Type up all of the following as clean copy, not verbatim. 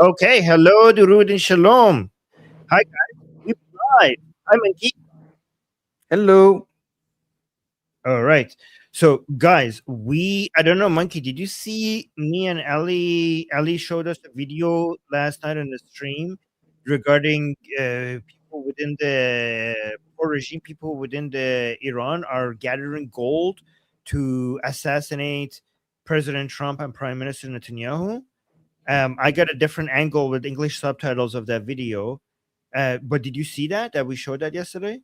Okay, hello, Durud and Shalom. Hi guys, we live. I'm Anki. Hello. All right. So guys, I don't know, Monkey, did you see me and Ali? Ali showed us a video last night on the stream regarding people within the poor regime, people within the Iran are gathering gold to assassinate President Trump and Prime Minister Netanyahu. I got a different angle with English subtitles of that video. But did you see that we showed that yesterday?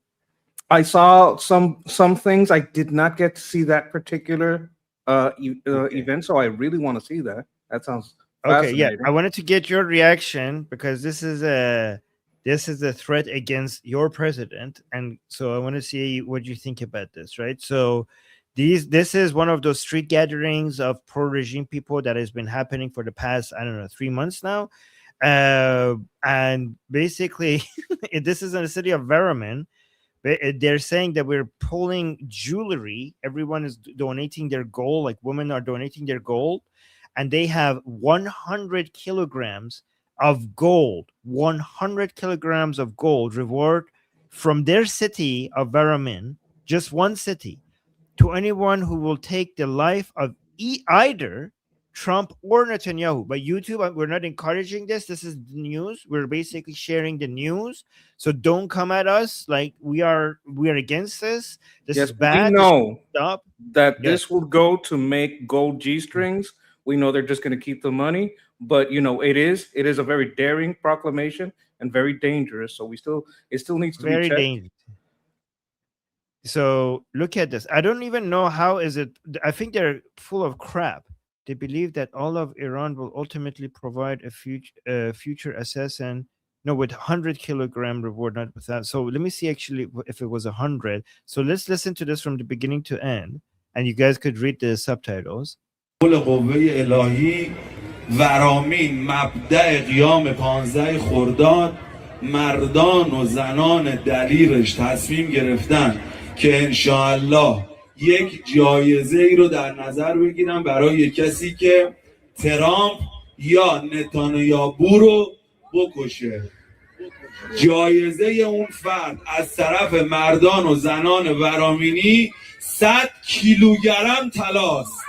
I saw some things. I did not get to see that particular Okay. event, so I really want to see that. That sounds Okay, yeah. I fascinating. wanted to get your reaction because this is a threat against your president, and so I want to see what you think about this, right? So this is one of those street gatherings of pro-regime people that has been happening for the past, I don't know, 3 months now. And basically this is in the city of Veramin. They're saying that we're pulling jewelry. Everyone is donating their gold, like women are donating their gold, and they have 100 kilograms of gold, 100 kilograms of gold reward from their city of Varamin, just one city, to anyone who will take the life of either Trump or Netanyahu. But YouTube, we're not encouraging this. This is news. We're basically sharing the news. So don't come at us like we are against this. This Yes, is we bad. This know stop. that Yes, this will go to make gold G strings. We know they're just going to keep the money, but it is a very daring proclamation and very dangerous. So it still needs to be very checked. dangerous. So look at this. I don't even know how is it. I think they're full of crap. They believe that all of Iran will ultimately provide a future assassin. No, with 100 kilogram reward, not with that. So let me see actually if it was 100. So let's listen to this from the beginning to end, and you guys could read the subtitles. قوه الهی ورامین مبدأ قیام 15 خرداد مردان و زنان دلیرش تصمیم گرفتن که انشاءالله یک جایزه ای رو در نظر بگیرن برای کسی که ترامپ یا نتانیاهو رو بکشه. جایزه اون فرد از طرف مردان و زنان ورامینی 100 کیلوگرم طلاست.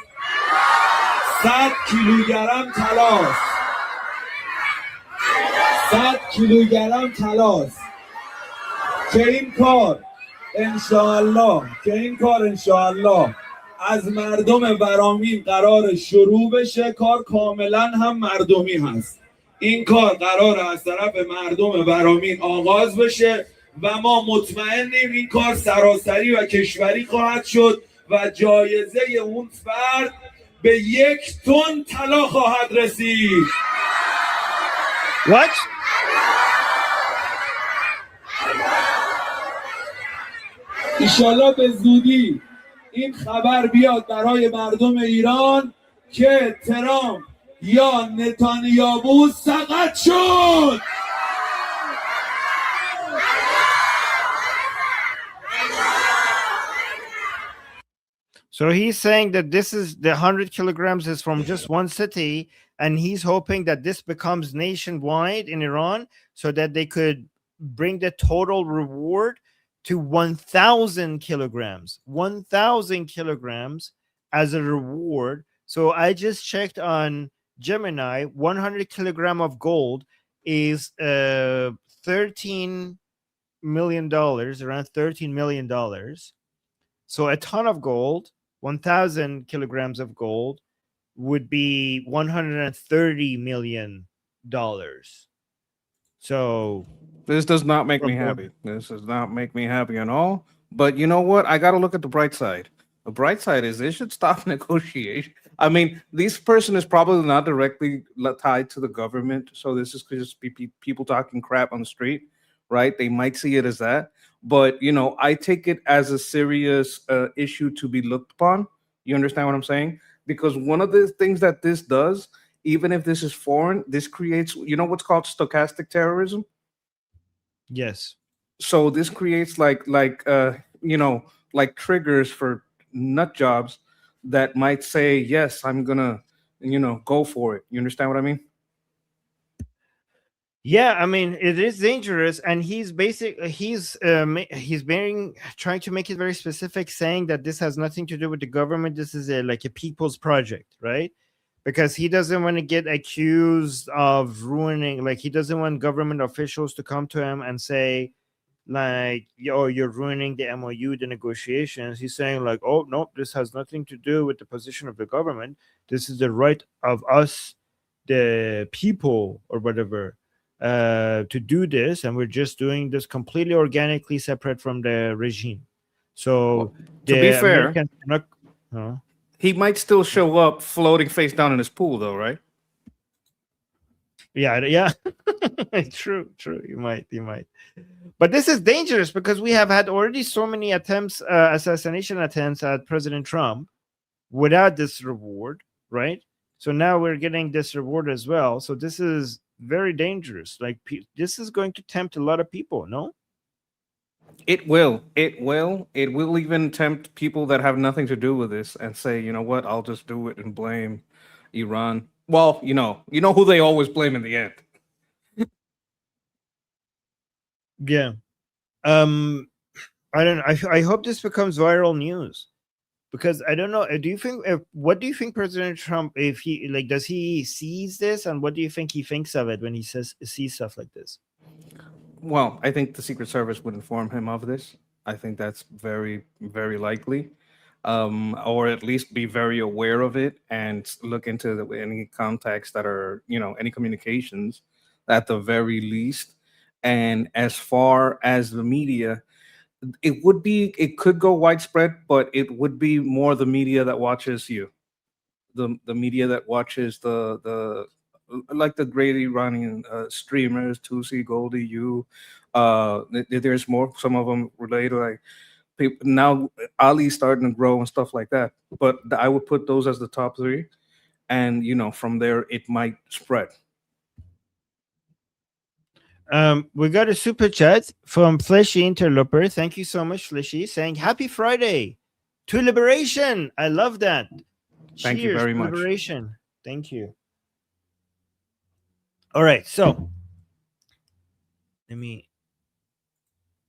100 کیلوگرم طلاست. 100 کیلوگرم طلاست که این کار انشاءالله از مردم ورامین قرار شروع بشه. کار کاملا هم مردمی هست. این کار قرار از طرف مردم ورامین آغاز بشه و ما مطمئنیم این کار سراسری و کشوری خواهد شد و جایزه اون فرد به 1 تن طلا خواهد رسید. What? ایشالله به زودی این خبر بیاد برای مردم ایران که ترامپ یا نتانیاهو سقط شد. So he's saying that this is the 100 kilograms is from just one city, and he's hoping that this becomes nationwide in Iran so that they could bring the total reward to 1,000 kilograms. 1,000 kilograms as a reward. So I just checked on Gemini, 100 kilogram of gold is $13 million, around $13 million. So a ton of gold, 1,000 kilograms of gold would be $130 million. So This does not make me happy. This does not make me happy at all. But you know what? I got to look at the bright side. The bright side is they should stop negotiation. I mean, this person is probably not directly tied to the government, so this is just people talking crap on the street, right? They might see it as that, but I take it as a serious issue to be looked upon. You understand what I'm saying? Because one of the things that this does, even if this is foreign, this creates, what's called stochastic terrorism. yes. So this creates like triggers for nut jobs that might say, yes, I'm gonna go for it. You understand what I mean? Yeah, I mean, it is dangerous, and he's trying to make it very specific, saying that this has nothing to do with the government. This is like a people's project, right? Because he doesn't want to get accused of ruining. Like, he doesn't want government officials to come to him and say, like, yo, you're ruining the MOU, the negotiations. He's saying, like, oh no, this has nothing to do with the position of the government. This is the right of us, the people, or whatever, to do this, and we're just doing this completely organically, separate from the regime. So Well, to be the fair, Americans are not. Huh? he might still show up floating face down in his pool, though, right? Yeah. True. You might. But this is dangerous because we have had already so many attempts, assassination attempts at President Trump without this reward, right? So now we're getting this reward as well. So this is very dangerous. Like, this is going to tempt a lot of people, no? It will. It will. It will even tempt people that have nothing to do with this and say, you know what, I'll just do it and blame Iran. Well, you know who they always blame in the end. Yeah. I don't know. I hope this becomes viral news, because I don't know. Do you think? What do you think President Trump, if he, like, does he sees this, and what do you think he thinks of it when he sees stuff like this? Well, I think the Secret Service would inform him of this. I think that's very, very likely, or at least be very aware of it and look into any contacts that are, any communications at the very least. And as far as the media, it could go widespread, but it would be more the media that watches you, the media that watches the like the great Iranian streamers, Tusi, Goldie, you. There's more. Some of them related, like people now. Ali's starting to grow and stuff like that. But I would put those as the top three, and from there it might spread. We got a super chat from Fleshy Interloper. Thank you so much, Fleshy, saying happy Friday to liberation. I love that. Thank you very much. Liberation. Thank you. All right, so let me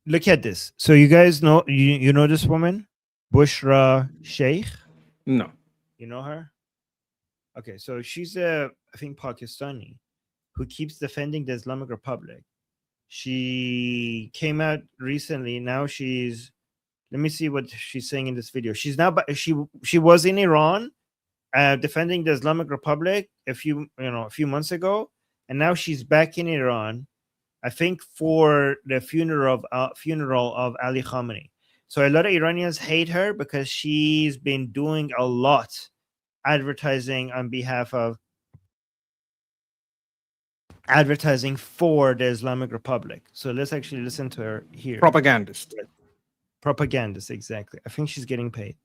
look at this. So you guys know, you know this woman, Bushra Sheikh? No. You know her? Okay, so she's I think Pakistani, who keeps defending the Islamic Republic. She came out recently. Now she's, let me see what she's saying in this video. She's now, she was in Iran, defending the Islamic Republic a few months ago, and now she's back in Iran, I think, for the funeral of Ali Khamenei. So a lot of Iranians hate her because she's been doing a lot advertising on behalf of advertising for the Islamic Republic. So let's actually listen to her here. Propagandist, exactly. I think she's getting paid.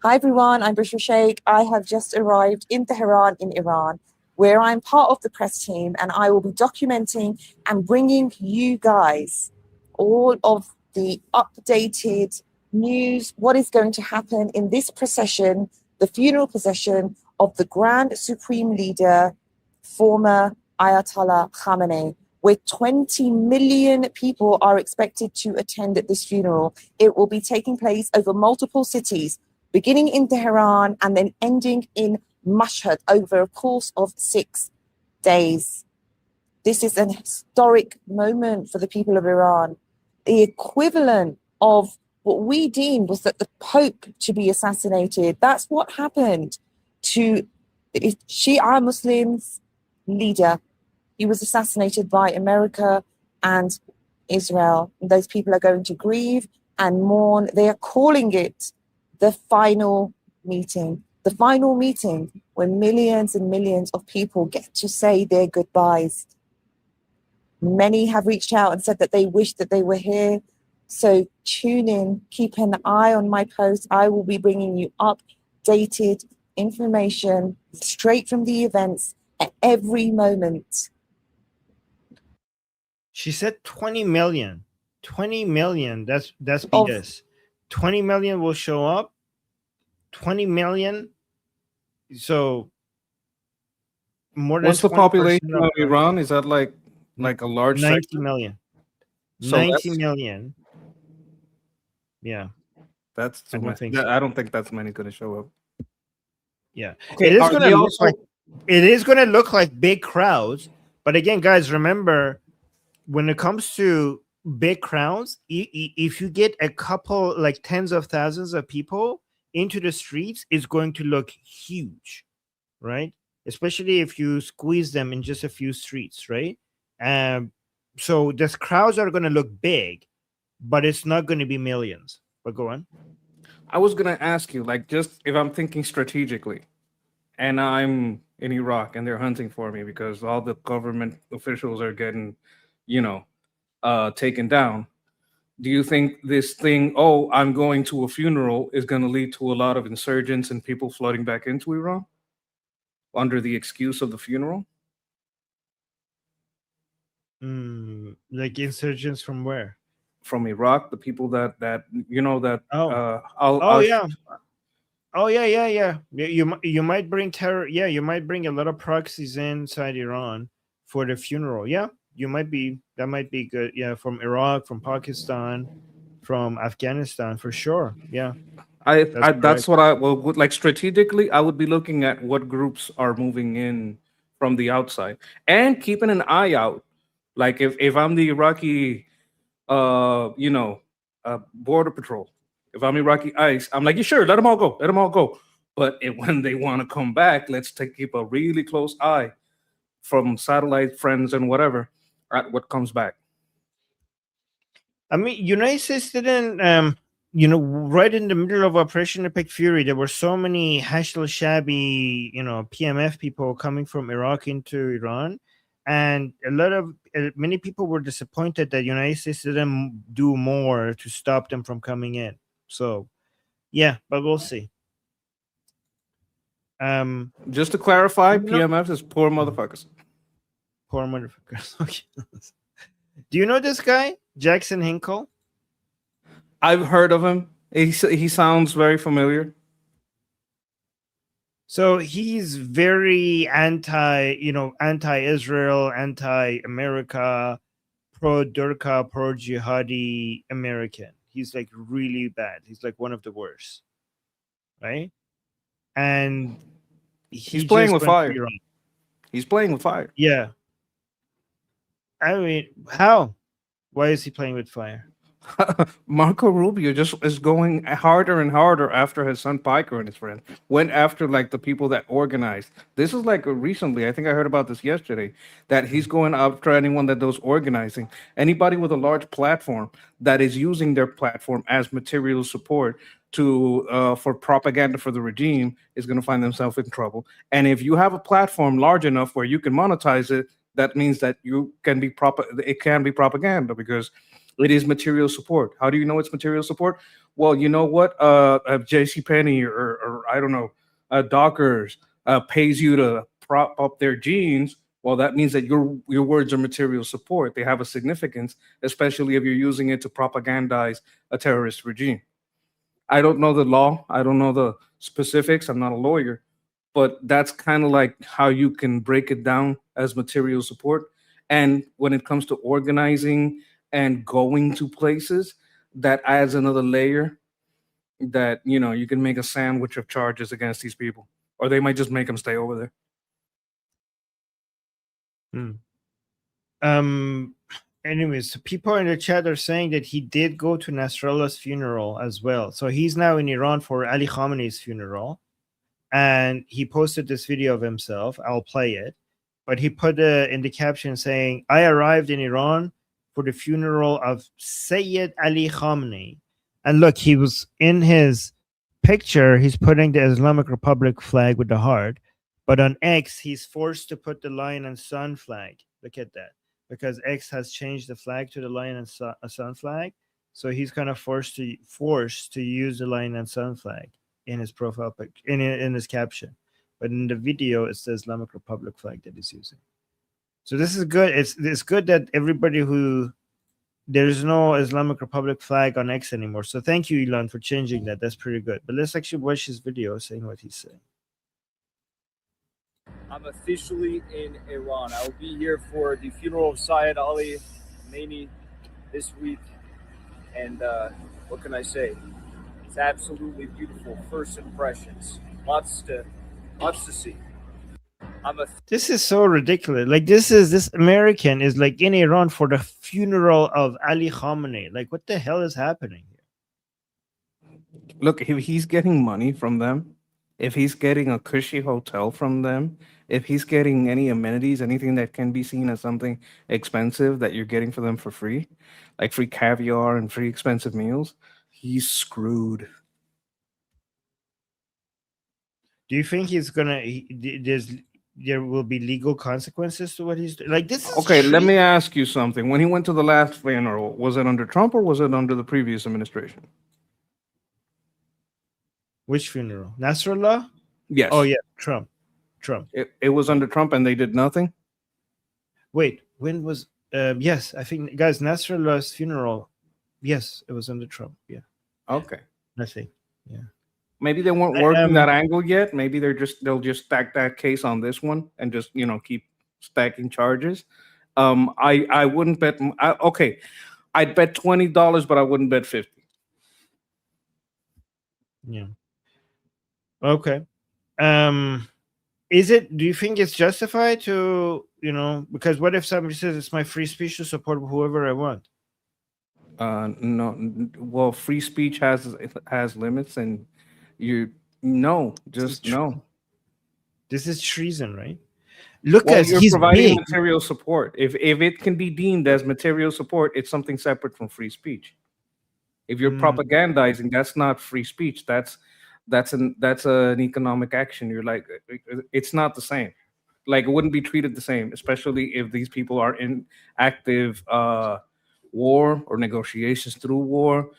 Hi everyone, I'm Bushra Sheikh. I have just arrived in Tehran in Iran, where I'm part of the press team, and I will be documenting and bringing you guys all of the updated news, what is going to happen in this procession, the funeral procession of the Grand Supreme Leader, former Ayatollah Khamenei, where 20 million people are expected to attend at this funeral. It will be taking place over multiple cities, beginning in Tehran and then ending in Mashhad over a course of 6 days. This is an historic moment for the people of Iran. The equivalent of what we deemed was that the Pope to be assassinated. That's what happened to the Shia Muslims leader. He was assassinated by America and Israel. And those people are going to grieve and mourn. They are calling it the final meeting when millions and millions of people get to say their goodbyes. Many have reached out and said that they wish that they were here. So tune in, keep an eye on my post. I will be bringing you updated information straight from the events at every moment. She said 20 million. 20 million. That's BS. 20 million will show up. 20 million. So more than What's the 20% population of of Iran? Is that like a large 90 sector? million. So 90 million. Yeah, that's I too don't many. think so. I don't think that's many going to show up. Yeah, Okay, it is are going they to look also? like big crowds. But again, guys, remember when it comes to big crowds, if you get a couple, like tens of thousands of people into the streets, it's going to look huge, right? Especially if you squeeze them in just a few streets, right? So the crowds are going to look big, but it's not going to be millions. But go on. I was going to ask you, like, just if I'm thinking strategically, and I'm in Iraq and they're hunting for me because all the government officials are getting, you know, taken down. Do you think this thing, oh, I'm going to a funeral, is going to lead to a lot of insurgents and people flooding back into Iran under the excuse of the funeral? Like insurgents from where? From Iraq, the people that you know that Oh, I'll yeah. Oh yeah. You might bring terror. Yeah, you might bring a lot of proxies inside Iran for the funeral. Yeah, you might be. That might be good. Yeah, from Iraq, from Pakistan, from Afghanistan, for sure. Yeah, that's that's correct. what I would like strategically. I would be looking at what groups are moving in from the outside and keeping an eye out. Like if I'm the Iraqi, you know, border patrol, if I'm Iraqi ICE, I'm like, yeah, sure, let them all go, let them all go. But when they want to come back, let's keep a really close eye from satellite friends and whatever at what comes back. I mean, United States didn't. Right in the middle of Operation Epic Fury, there were so many Hash al-Shabi, PMF people coming from Iraq into Iran, and many people were disappointed that United States didn't do more to stop them from coming in. So, yeah, but we'll see. Just to clarify, You know, PMF is poor motherfuckers. poor motherfuckers. Okay. Do you know this guy, Jackson Hinkle? I've heard of him. He sounds very familiar. So he's very anti-Israel, anti-America, pro-Durka, pro-jihadi American. He's like really bad. He's like one of the worst, right? And He's playing just with went to fire. Iran. He's playing with fire. Yeah. I mean, how? Why is he playing with fire? Marco Rubio just is going harder and harder after his son Piker and his friend. Went after like the people that organized. This is like recently, I think I heard about this yesterday, that he's going after anyone that does organizing. Anybody with a large platform that is using their platform as material support to for propaganda for the regime is going to find themselves in trouble. And if you have a platform large enough where you can monetize it, that means that it can be propaganda because it is material support. How do you know it's material support? Well, you know what? JCPenney or I don't know, Dockers pays you to prop up their jeans. Well, that means that your words are material support. They have a significance, especially if you're using it to propagandize a terrorist regime. I don't know the law. I don't know the specifics. I'm not a lawyer, but that's kind of like how you can break it down as material support. And when it comes to organizing and going to places, that adds another layer that you can make a sandwich of charges against these people, or they might just make them stay over there. Anyways, people in the chat are saying that he did go to Nasrallah's funeral as well. So he's now in Iran for Ali Khamenei's funeral, and he posted this video of himself. I'll play it, but he put in the caption saying, "I arrived in Iran for the funeral of Sayyid Ali Khamenei." And look, he was in his picture, he's putting the Islamic Republic flag with the heart, but on X, he's forced to put the lion and sun flag. Look at that. Because X has changed the flag to the lion and sun flag. So he's kind of forced to use the lion and sun flag in his profile picture, in his caption. But in the video, it's the Islamic Republic flag that he's using. So this is good. It's good that there's no Islamic Republic flag on X anymore. So thank you, Elon, for changing that. That's pretty good. But let's actually watch his video saying what he's saying. I'm officially in Iran. I will be here for the funeral of Syed Ali Khamenei this week. And what can I say? It's absolutely beautiful. First impressions. Lots to see. I'm a This is so ridiculous. Like this American is like in Iran for the funeral of Ali Khamenei. Like what the hell is happening here? Look, if he's getting money from them, if he's getting a cushy hotel from them, if he's getting any amenities, anything that can be seen as something expensive that you're getting for them for free, like free caviar and free expensive meals, he's screwed. Do you think he's gonna? There will be legal consequences to what he's doing. Like this is Okay, let treason. me ask you something. When he went to the last funeral, was it under Trump or was it under the previous administration? Which funeral? Nasrallah? Yes. Oh yeah, Trump. Trump. It was under Trump and they did nothing? Wait, when was? Yes, I think guys Nasrallah's funeral. Yes, it was under Trump. Yeah, Okay. nothing. Yeah. Maybe they weren't working that angle yet. Maybe they'll just stack that case on this one and just keep stacking charges. I wouldn't bet. Okay, I'd bet $20, but I wouldn't bet 50. Yeah. Okay. Is it? Do you think it's justified to Because what if somebody says it's my free speech to support whoever I want? No. Well, free speech has limits, and no. This is treason, right? Look, Well, as you're he's providing big. material support. If it can be deemed as material support, it's something separate from free speech. If you're propagandizing, that's not free speech. That's an economic action. You're like, it's not the same. Like, it wouldn't be treated the same, especially if these people are in active war or negotiations through war.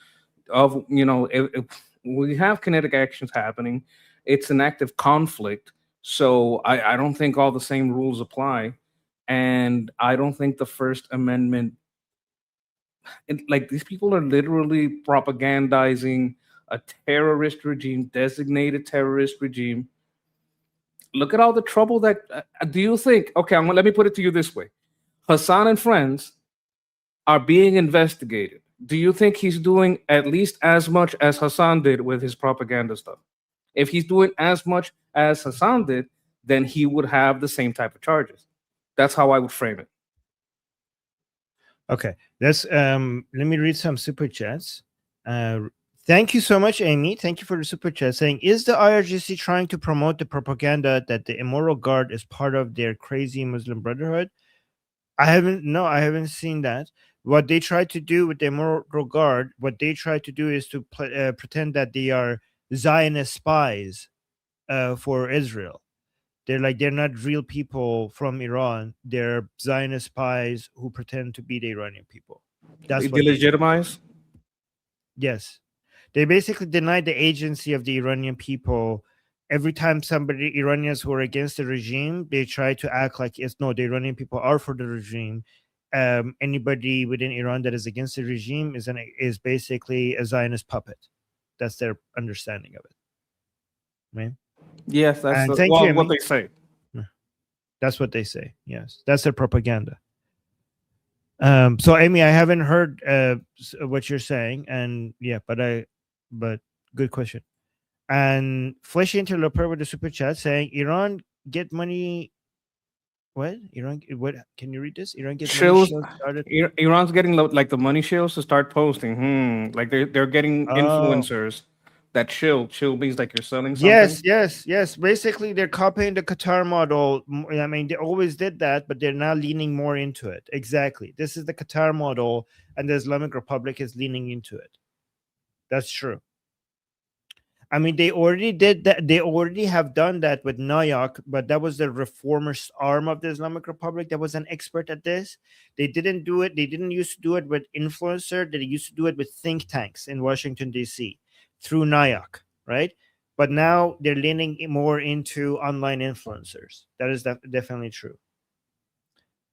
If we have kinetic actions happening, it's an active conflict. So I don't think all the same rules apply, and I don't think the First Amendment. Like, these people are literally propagandizing a terrorist regime, designated terrorist regime. Look at all the trouble that. Do you think? Okay, let me put it to you this way: Hassan and friends are being investigated. Do you think he's doing at least as much as Hassan did with his propaganda stuff? If he's doing as much as Hassan did, then he would have the same type of charges. That's how I would frame it. Okay, let's let me read some super chats. Thank you so much, Amy. Thank you for the super chat saying, is the IRGC trying to promote the propaganda that the Immoral Guard is part of their crazy Muslim Brotherhood? I haven't seen that. What they try to do with the Immoral Guard, what they try to do is to pretend that they are Zionist spies for Israel. They're not real people from Iran. They're Zionist spies who pretend to be the Iranian people. That's what they do. Delegitimize? Yes. They basically deny the agency of the Iranian people. Every time somebody, Iranians who are against the regime, they try to act like the Iranian people are for the regime. Anybody within Iran that is against the regime is basically a Zionist puppet. That's their understanding of it. Right? Yes, that's Thank you, what Amy. they say. That's what they say. Yes, that's their propaganda. So Amy, I haven't heard what you're saying, and yeah, but good question. And Fleshy Interloper with the super chat saying, Iran get money. What? Iran? What? Can you read this? Iran gets money Shills, shield started. Iran's getting like the money shills to start posting. Like they're getting influencers. That shill means like you're selling something. Yes. Basically, they're copying the Qatar model. I mean, they always did that, but they're now leaning more into it. Exactly. This is the Qatar model, and the Islamic Republic is leaning into it. That's true. I mean, they already did that. They already have done that with Nayak, but that was the reformist arm of the Islamic Republic that was an expert at this. They didn't do it. They didn't used to do it with influencer. They used to do it with think tanks in Washington, D.C. through Nayak, right? But now they're leaning more into online influencers. That is definitely true.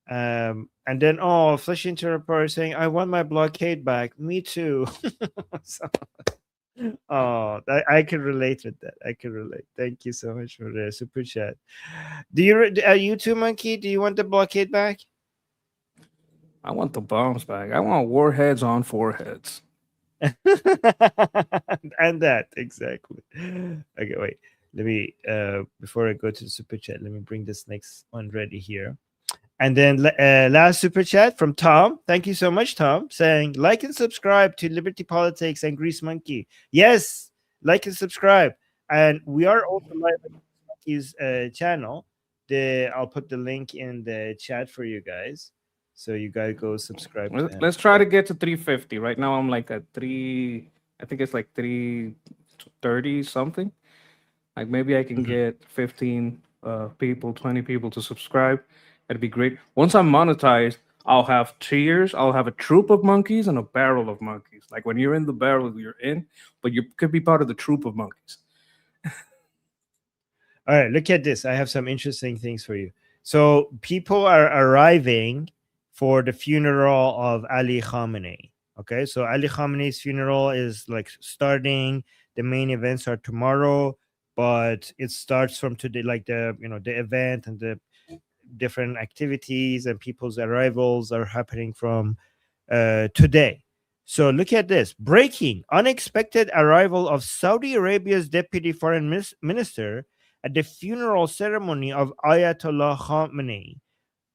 And then, Flesh Interrupter saying, I want my blockade back. Me too. So, Oh, I can relate with that. I can relate. Thank you so much for the super chat. Do you too, Monkey? Do you want the blockade back? I want the bombs back. I want warheads on foreheads. And that exactly. Okay, wait. Let me before I go to the super chat, let me bring this next one ready here. And then last super chat from Tom. Thank you so much, Tom, saying like and subscribe to Liberty Politics and Grease Monkey. Yes, like and subscribe. And we are also live on Grease Monkey's channel. I'll put the link in the chat for you guys. So you guys go subscribe to him. Let's try to get to 350. Right now I'm like at 3, I think it's like 330 something. Like maybe I can get 15 people, 20 people to subscribe. That'd be great. Once I'm monetized, I'll have tiers. I'll have a troop of monkeys and a barrel of monkeys. Like when you're in the barrel, you're in, but you could be part of the troop of monkeys. All right, look at this. I have some interesting things for you. So people are arriving for the funeral of Ali Khamenei. Okay, so Ali Khamenei's funeral is like starting. The main events are tomorrow, but it starts from today, like the event and the different activities and people's arrivals are happening from today. So look at this. Breaking: unexpected arrival of Saudi Arabia's deputy foreign minister at the funeral ceremony of Ayatollah Khamenei.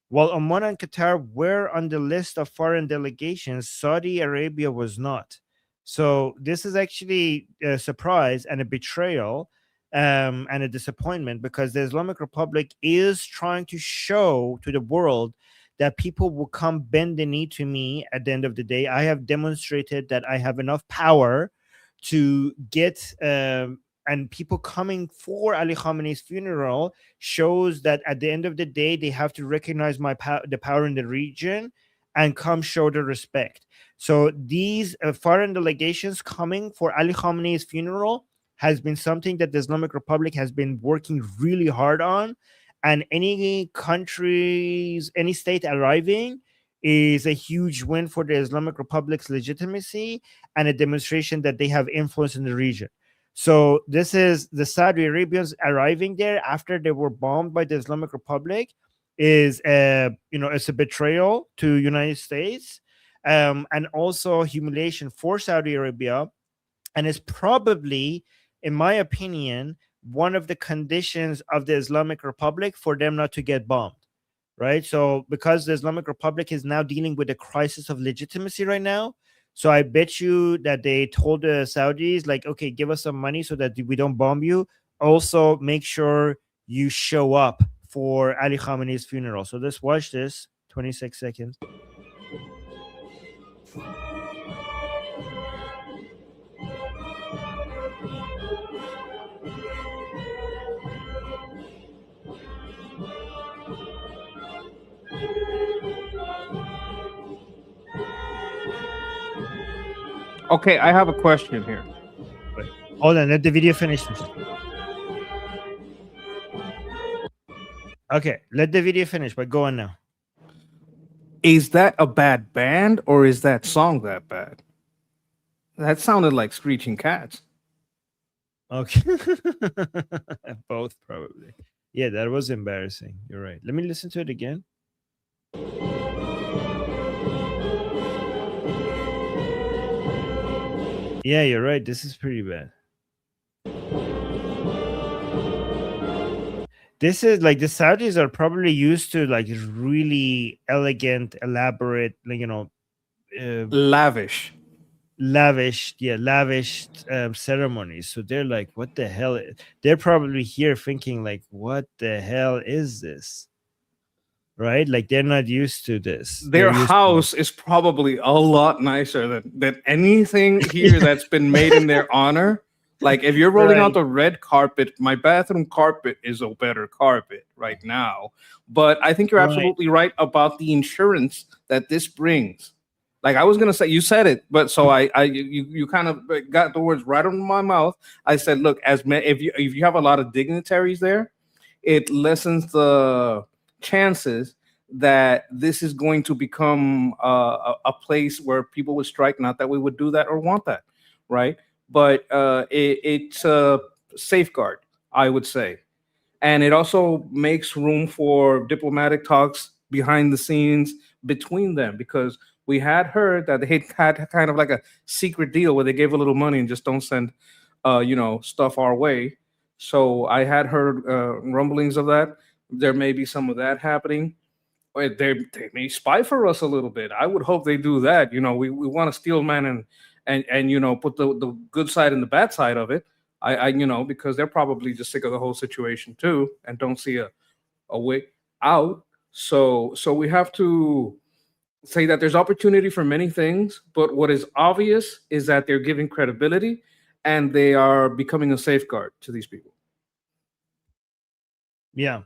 While Oman and Qatar were on the list of foreign delegations, Saudi Arabia was not. So this is actually a surprise and a betrayal and a disappointment, because the Islamic Republic is trying to show to the world that people will come bend the knee to me at the end of the day. I have demonstrated that I have enough power to get and people coming for Ali Khamenei's funeral shows that at the end of the day, they have to recognize the power in the region and come show the respect. So these foreign delegations coming for Ali Khamenei's funeral has been something that the Islamic Republic has been working really hard on. And any countries, any state arriving is a huge win for the Islamic Republic's legitimacy and a demonstration that they have influence in the region. So this is the Saudi Arabians arriving there after they were bombed by the Islamic Republic is it's a betrayal to United States and also humiliation for Saudi Arabia, and is probably, in my opinion, one of the conditions of the Islamic Republic for them not to get bombed. Right. So because the Islamic Republic is now dealing with a crisis of legitimacy right now. So I bet you that they told the Saudis, like, okay, give us some money so that we don't bomb you. Also, make sure you show up for Ali Khamenei's funeral. So let's watch this. 26 seconds. Okay, I have a question here. Wait, hold on, let the video finish. Okay, let the video finish, but go on now. Is that a bad band or is that song that bad? That sounded like Screeching Cats. Okay. Both probably. Yeah, that was embarrassing. You're right. Let me listen to it again. Yeah, you're right. This is pretty bad. This is like the Saudis are probably used to like really elegant, elaborate, like, lavish ceremonies. So they're like, what the hell? They're probably here thinking like, what the hell is this? Right? Like they're not used to this. Their house is probably a lot nicer than anything here that's been made in their honor. Like if you're rolling out the red carpet, my bathroom carpet is a better carpet right now. But I think you're absolutely right about the insurance that this brings. Like I was gonna say, you said it, but so you kind of got the words right on my mouth. I said, look, if you have a lot of dignitaries there, it lessens the chances that this is going to become a place where people would strike. Not that we would do that or want that, right? but it's a safeguard, I would say, and it also makes room for diplomatic talks behind the scenes between them, because we had heard that they had kind of like a secret deal where they gave a little money and just don't send stuff our way. So I had heard rumblings of that. There may be some of that happening. Or they may spy for us a little bit. I would hope they do that. We want to steel man and put the good side and the bad side of it. Because they're probably just sick of the whole situation too and don't see a way out. So we have to say that there's opportunity for many things, but what is obvious is that they're giving credibility and they are becoming a safeguard to these people. Yeah.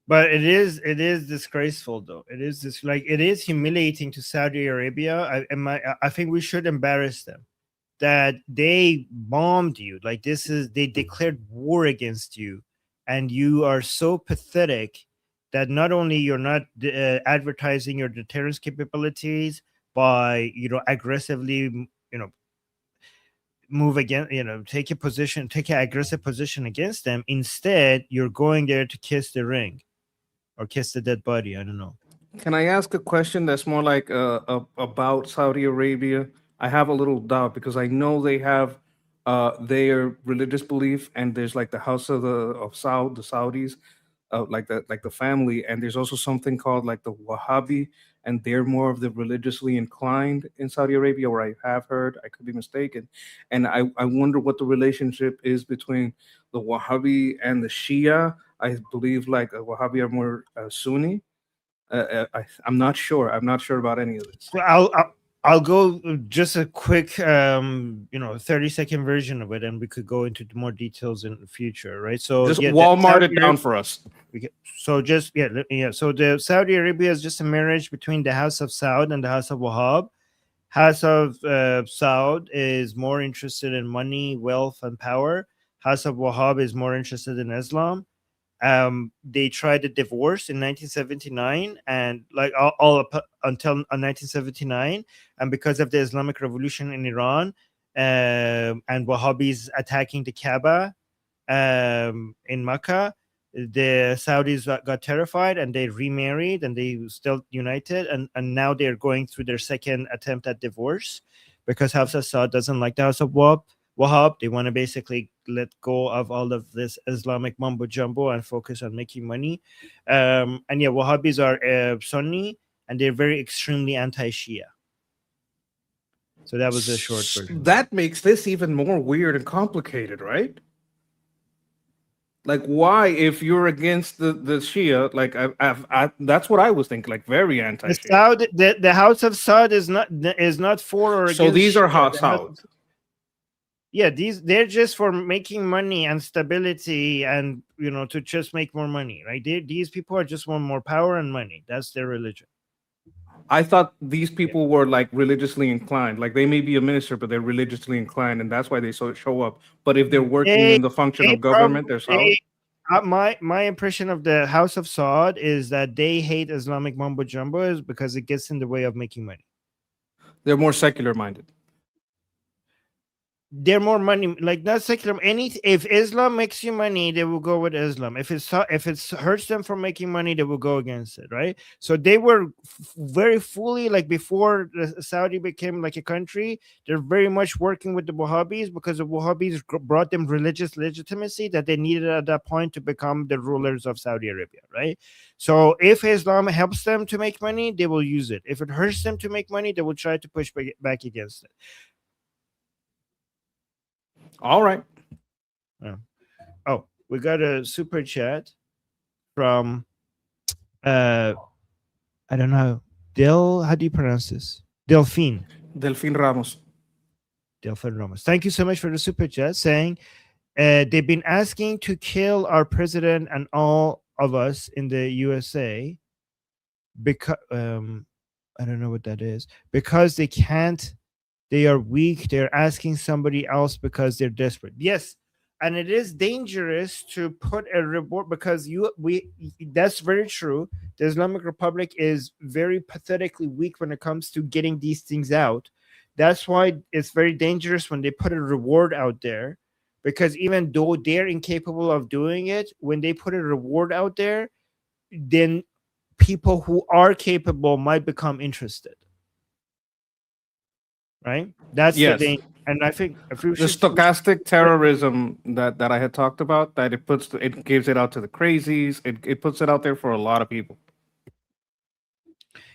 But it is disgraceful, though. It is humiliating to Saudi Arabia. I think we should embarrass them that they bombed you. Like, they declared war against you, and you are so pathetic that not only you're not advertising your deterrence capabilities by aggressively move against, take an aggressive position against them. Instead, you're going there to kiss the ring. Or kiss the dead body. I don't know. Can I ask a question that's more like about Saudi Arabia? I have a little doubt because I know they have their religious belief, and there's like the House of the Saudis, like the family, and there's also something called like the Wahhabi, and they're more of the religiously inclined in Saudi Arabia, where I have heard, I could be mistaken, and I wonder what the relationship is between the Wahhabi and the Shia. I believe like Wahhabi are more Sunni. I'm not sure. I'm not sure about any of this. Well, I'll go just a quick 30-second version of it, and we could go into more details in the future, right? So just Walmart it down for us. So just so the Saudi Arabia is just a marriage between the House of Saud and the House of Wahhab. House of Saud is more interested in money, wealth, and power. House of Wahhab is more interested in Islam. They tried a divorce in 1979, and like all up until 1979, and because of the Islamic Revolution in Iran, and Wahhabis attacking the Kaaba in Mecca, the Saudis got terrified and they remarried, and they still united, and now they're going through their second attempt at divorce because House of Saud doesn't like the House of Wahhab. They want to basically let go of all of this Islamic mumbo jumbo and focus on making money. Wahhabis are Sunni, and they're very extremely anti-Shia. So that was a short version. That makes this even more weird and complicated, right? Like, why, if you're against the Shia, like that's what I was thinking, like very anti-Shia. The House of Saud is not for or against. So these are Shia. Saud. Yeah, they're just for making money and stability, and to just make more money, right? These people are just want more power and money. That's their religion. I thought these people were like religiously inclined. Like, they may be a minister, but they're religiously inclined, and that's why they show up. But if they're working in the function of government, they're Saud. My impression of the House of Saud is that they hate Islamic mumbo jumbo because it gets in the way of making money. They're more secular minded. They're more money, like not secular. If Islam makes you money, they will go with Islam. If it hurts them from making money, they will go against it, right? So they were very fully, like before Saudi became like a country, they're very much working with the Wahhabis because the Wahhabis brought them religious legitimacy that they needed at that point to become the rulers of Saudi Arabia, right? So if Islam helps them to make money, they will use it. If it hurts them to make money, they will try to push back against it. All right. Oh, we got a super chat from I don't know. How do you pronounce this? Delphine Ramos. Thank you so much for the super chat, saying they've been asking to kill our president and all of us in the USA because I don't know what that is. Because they can't. They are weak. They're asking somebody else because they're desperate. Yes, and it is dangerous to put a reward because that's very true. The Islamic Republic is very pathetically weak when it comes to getting these things out. That's why it's very dangerous when they put a reward out there, because even though they're incapable of doing it, when they put a reward out there, then people who are capable might become interested. Right? That's the Yes. danger. And I think if we The should, stochastic terrorism that I had talked about, that it gives it out to the crazies, it puts it out there for a lot of people.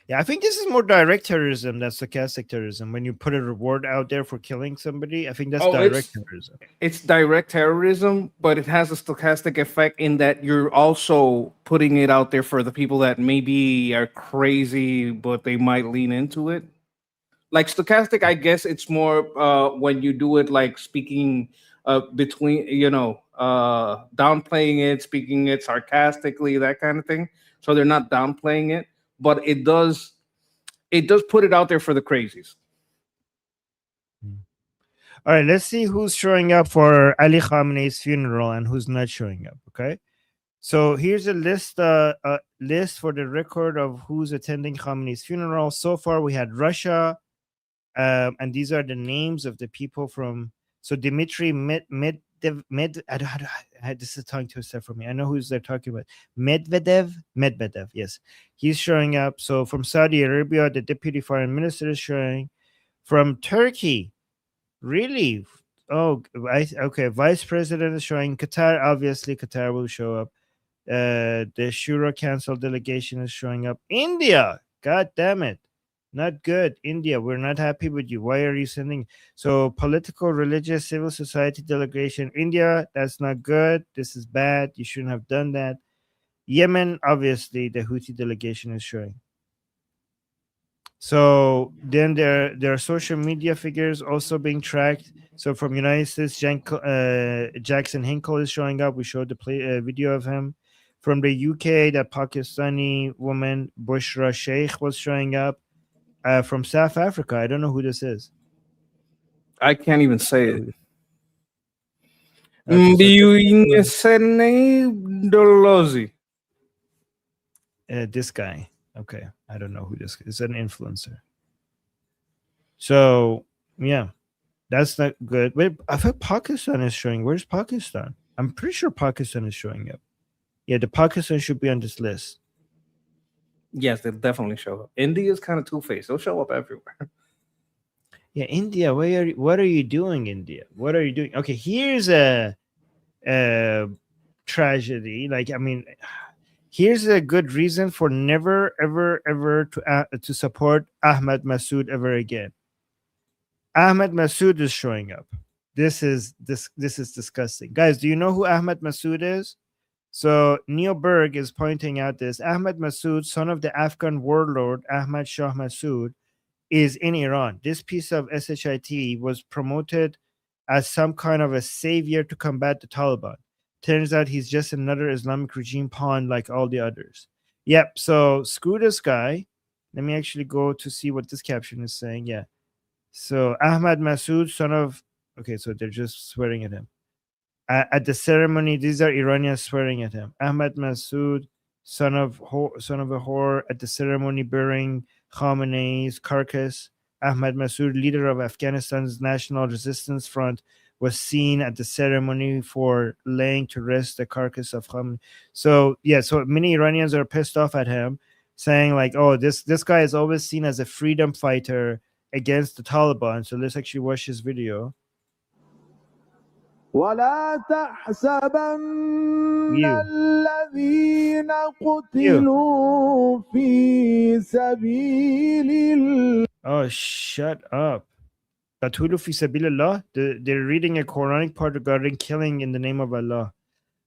yeah, I think this is more direct terrorism than stochastic terrorism. When you put a reward out there for killing somebody, I think that's direct terrorism. It's direct terrorism, but it has a stochastic effect in that you're also putting it out there for the people that maybe are crazy, but they might lean into it. Like stochastic, I guess it's more when you do it like speaking between, downplaying it, speaking it sarcastically, that kind of thing. So they're not downplaying it, but it does put it out there for the crazies. All right, let's see who's showing up for Ali Khamenei's funeral and who's not showing up. Okay, so here's a list for the record of who's attending Khamenei's funeral. So far, we had Russia, and these are the names of the people from. So Dmitry Medvedev. This is a tongue twister for me. I know who's they're talking about. Medvedev. Yes, he's showing up. So from Saudi Arabia, the deputy foreign minister is showing. From Turkey. Really? Oh, okay. Vice President is showing. Qatar, obviously, Qatar will show up. The Shura Council delegation is showing up. India, God damn it, not good. India, we're not happy with you. Why are you sending? So, political, religious, civil society delegation. India, that's not good. This is bad. You shouldn't have done that. Yemen, obviously, the Houthi delegation is showing. So then there are social media figures also being tracked. So from United States, Jackson Hinkle is showing up. We showed the video of him. From the UK, that Pakistani woman Bushra Sheikh was showing up. From South Africa, I don't know who this is. I can't even say it. This guy. Okay, I don't know who this is. It's an influencer. So yeah, that's not good. Wait, I thought Pakistan is showing. Where's Pakistan? I'm pretty sure Pakistan is showing up. Yeah, the Pakistan should be on this list. Yes, they'll definitely show up. India is kind of two-faced. They'll show up everywhere. Yeah, India. What are you doing, India? What are you doing? Okay, here's a tragedy. Like, I mean, here's a good reason for never, ever, ever to support Ahmad Massoud ever again. Ahmad Massoud is showing up. This is disgusting, guys. Do you know who Ahmad Massoud is? So Neil Berg is pointing out this. Ahmad Massoud, son of the Afghan warlord Ahmad Shah Massoud, is in Iran. This piece of SHIT was promoted as some kind of a savior to combat the Taliban. Turns out he's just another Islamic regime pawn like all the others. Yep, so screw this guy. Let me actually go to see what this caption is saying. Yeah. So Ahmad Massoud, son of... Okay, so they're just swearing at him. At the ceremony, these are Iranians swearing at him. Ahmad Massoud, son of a whore, at the ceremony burying Khamenei's carcass. Ahmad Massoud, leader of Afghanistan's National Resistance Front, was seen at the ceremony for laying to rest the carcass of Khamenei. So yeah, so many Iranians are pissed off at him, saying like, "Oh, this guy is always seen as a freedom fighter against the Taliban." So let's actually watch his video. ولا تحسبن الذين قتلوا في سبيل الله. Oh, shut up. قتلوا في سبيل الله. They're reading a Quranic part regarding killing in the name of Allah.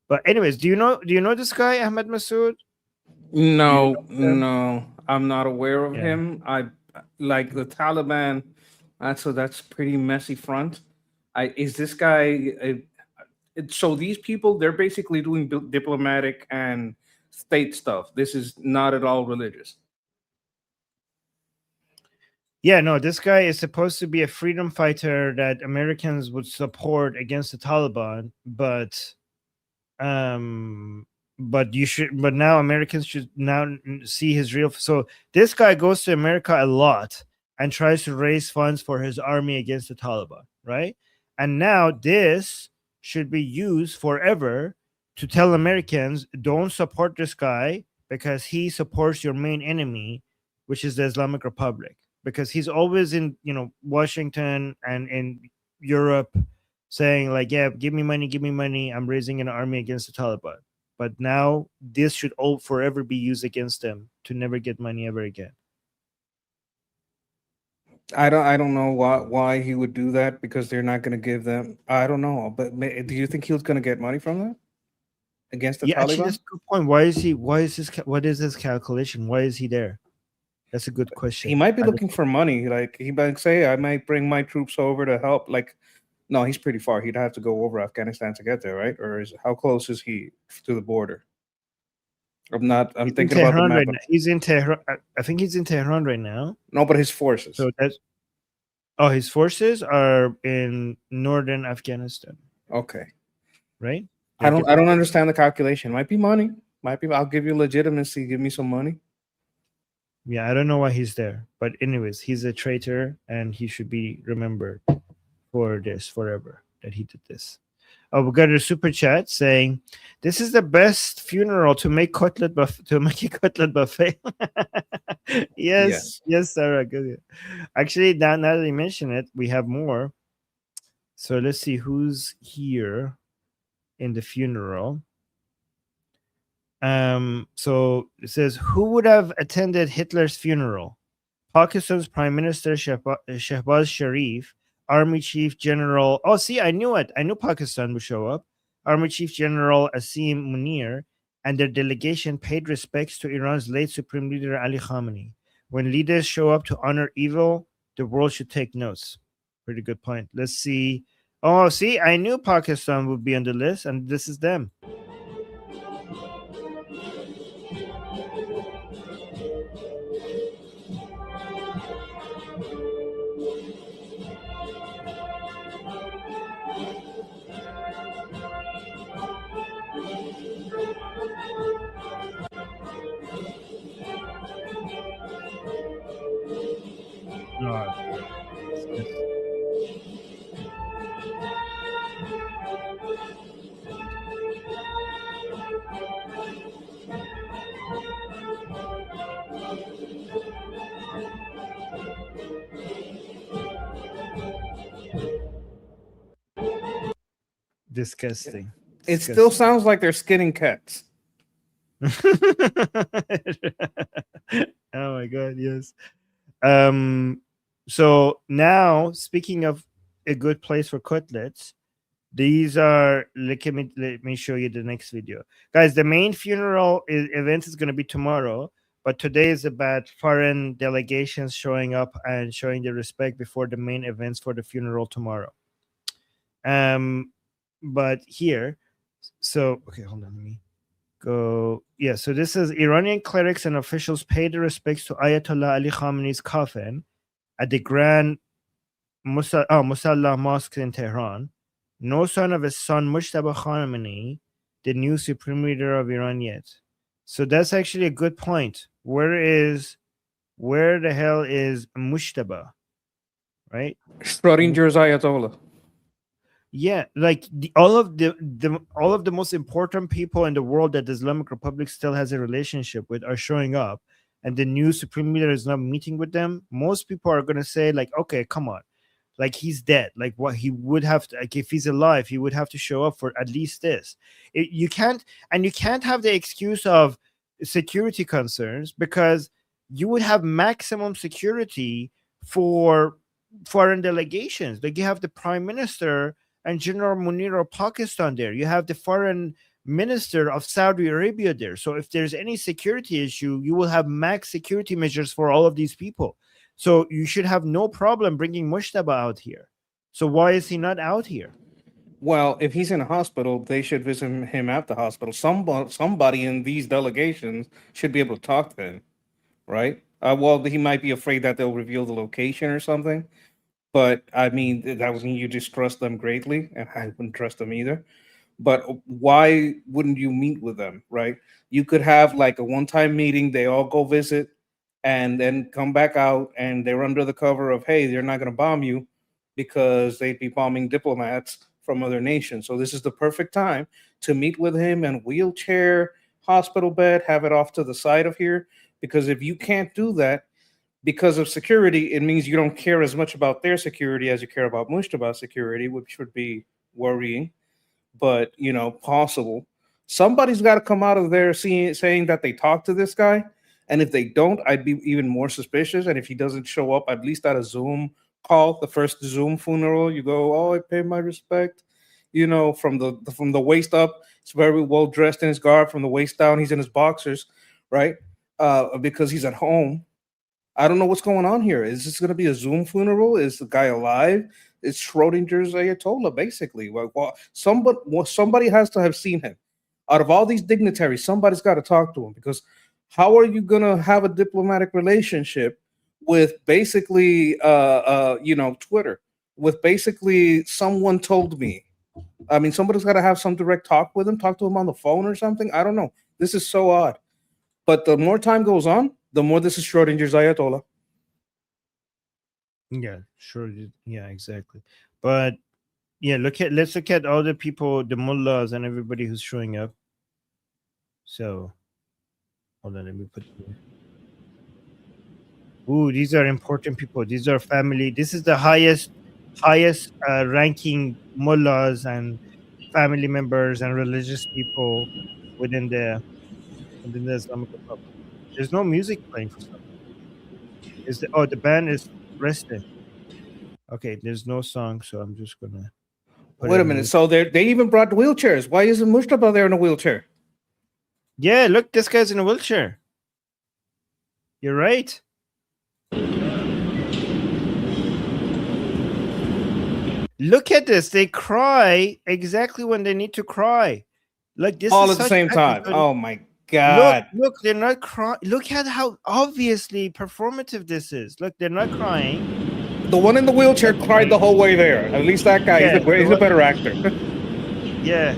But anyways, do you know this guy, Ahmad Massoud? No, I'm not aware of him. I like the Taliban. That's pretty messy front. Is this guy? So these people, they're basically doing diplomatic and state stuff. This is not at all religious. Yeah, no, this guy is supposed to be a freedom fighter that Americans would support against the Taliban, but now Americans should now see his real. So this guy goes to America a lot, and tries to raise funds for his army against the Taliban, right? And now this should be used forever to tell Americans, don't support this guy because he supports your main enemy, which is the Islamic Republic. Because he's always in, Washington and in Europe saying like, yeah, give me money, I'm raising an army against the Taliban. But now this should all forever be used against them to never get money ever again. I don't know why he would do that, because they're not going to give them. I don't know, but do you think he was going to get money from that against the Yeah, actually, Taliban? that's a good point. What is his calculation? Why is he there? That's a good question. He might be looking for money. Like, he might say, I might bring my troops over to help. Like, no, he's pretty far. He'd have to go over Afghanistan to get there, right? Or how close is he to the border? I'm thinking about the Tehran map. right now. He's in Tehran. I think he's in Tehran right now. No, but his forces. So his forces are in northern Afghanistan. Okay. Right? I don't understand the calculation. Might be money. Might be, I'll give you legitimacy. Give me some money. Yeah, I don't know why he's there. But anyways, he's a traitor and he should be remembered for this forever that he did this. Oh, we got a super chat saying, "This is the best funeral to make a cutlet buffet." yes, Sarah. Good. Actually, now that you mention it, we have more. So let's see who's here in the funeral. So it says, who would have attended Hitler's funeral? Pakistan's Prime Minister Shehbaz Sharif, Army Chief General. Oh, see, I knew it. I knew Pakistan would show up. Army Chief General Asim Munir and their delegation paid respects to Iran's late Supreme Leader Ali Khamenei. When leaders show up to honor evil, the world should take notes. Pretty good point. Let's see. Oh, see, I knew Pakistan would be on the list, and this is them. Disgusting. It still sounds like they're skinning cats. Oh my god, yes. So now, speaking of a good place for cutlets, these are, let me show you the next video, guys. The main funeral event is going to be tomorrow, but today is about foreign delegations showing up and showing their respect before the main events for the funeral tomorrow. But here, so okay, hold on, let me go. Yeah, so this is Iranian clerics and officials pay their respects to Ayatollah Ali Khamenei's coffin at the Grand Musalla Mosque in Tehran. No sign of his son Mujtaba Khamenei, the new supreme leader of Iran, yet. So that's actually a good point. Where the hell is Mujtaba? Right? Schrodinger's Ayatollah. Yeah, like all of the most important people in the world that the Islamic Republic still has a relationship with are showing up, and the new supreme leader is not meeting with them. Most people are gonna say like, okay, come on, like he's dead. Like what he would have to, like if he's alive, he would have to show up for at least this. You can't have the excuse of security concerns, because you would have maximum security for foreign delegations. Like you have the prime minister and General Munir of Pakistan there. You have the foreign minister of Saudi Arabia there. So if there's any security issue, you will have max security measures for all of these people. So you should have no problem bringing Mujtaba out here. So why is he not out here? Well, if he's in a hospital, they should visit him at the hospital. Somebody in these delegations should be able to talk to him, right? Well, he might be afraid that they'll reveal the location or something. But I mean, that was you distrust them greatly, and I wouldn't trust them either. But why wouldn't you meet with them, right? You could have like a one-time meeting. They all go visit and then come back out, and they're under the cover of, hey, they're not going to bomb you because they'd be bombing diplomats from other nations. So this is the perfect time to meet with him in wheelchair, hospital bed, have it off to the side of here. Because if you can't do that because of security, it means you don't care as much about their security as you care about Mushtaba's security, which would be worrying, but possible. Somebody's got to come out of there saying that they talked to this guy. And if they don't, I'd be even more suspicious. And if he doesn't show up, at least at a Zoom call, the first Zoom funeral, you go, oh, I pay my respect. From the waist up, he's very well dressed in his garb. From the waist down, he's in his boxers, right? Because he's at home. I don't know what's going on here. Is this going to be a Zoom funeral? Is the guy alive? It's Schrodinger's Ayatollah, basically. Well, somebody has to have seen him. Out of all these dignitaries, somebody's got to talk to him, because how are you going to have a diplomatic relationship with basically, Twitter, with basically someone told me? I mean, somebody's got to have some direct talk with him, talk to him on the phone or something. I don't know. This is so odd. But the more time goes on, the more this is Schrodinger's Ayatollah. Yeah, sure. Yeah, exactly. But yeah, let's look at all the people, the mullahs and everybody who's showing up. So hold on, let me put ooh, these are important people. These are family. This is the highest ranking mullahs and family members and religious people within the Islamic Republic. There's no music playing for some reason. The band is resting. Okay, there's no song, so I'm just gonna wait a minute. So they even brought wheelchairs. Why isn't Mustafa there in a wheelchair? Yeah, look, this guy's in a wheelchair. You're right. Look at this. They cry exactly when they need to cry. Like this all is at the same time. Oh my God. Look, they're not crying. Look at how obviously performative this is. Look, they're not crying. The one in the wheelchair cried the whole way there. At least that guy, Yeah, he's a better actor. Yeah.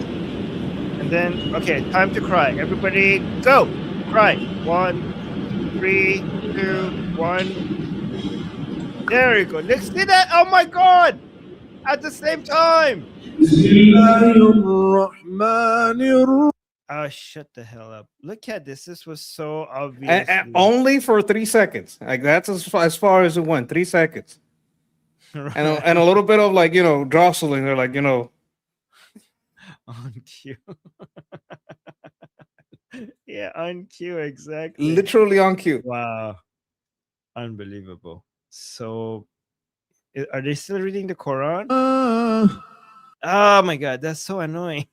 And then, okay, time to cry. Everybody, go. Cry. 1, 3, 2, 1. There you go. Let's see that. Oh my God. At the same time. Oh, shut the hell up. Look at this. This was so obvious. And only for 3 seconds. Like, that's as far as it went. 3 seconds. Right. And a little bit of, like, jostling. They're like, on cue. Yeah, on cue, exactly. Literally on cue. Wow. Unbelievable. So, are they still reading the Quran? Oh my God, that's so annoying.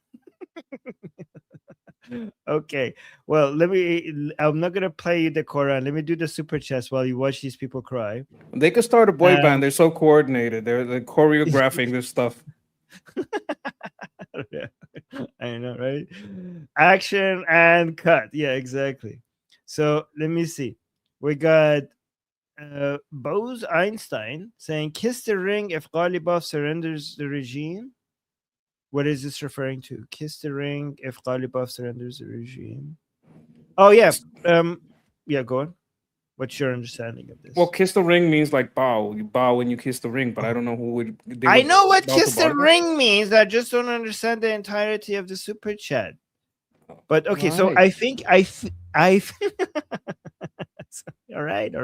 Okay, well, I'm not gonna play you the Quran. Let me do the super chats while you watch these people cry. They could start a boy band. They're so coordinated. They're choreographing this stuff. Yeah, I know, right? Action and cut. Yeah, exactly. So let me see. We got Bose Einstein saying, "Kiss the ring if Ghalibaf surrenders the regime." What is this referring to? Kiss the ring if Ghalibaf surrenders the regime. Oh yeah, yeah. Go on. What's your understanding of this? Well, kiss the ring means like bow. You bow when you kiss the ring, but I don't know who would. I know what kiss the ring means. I just don't understand the entirety of the super chat. But okay, right. So I think all right.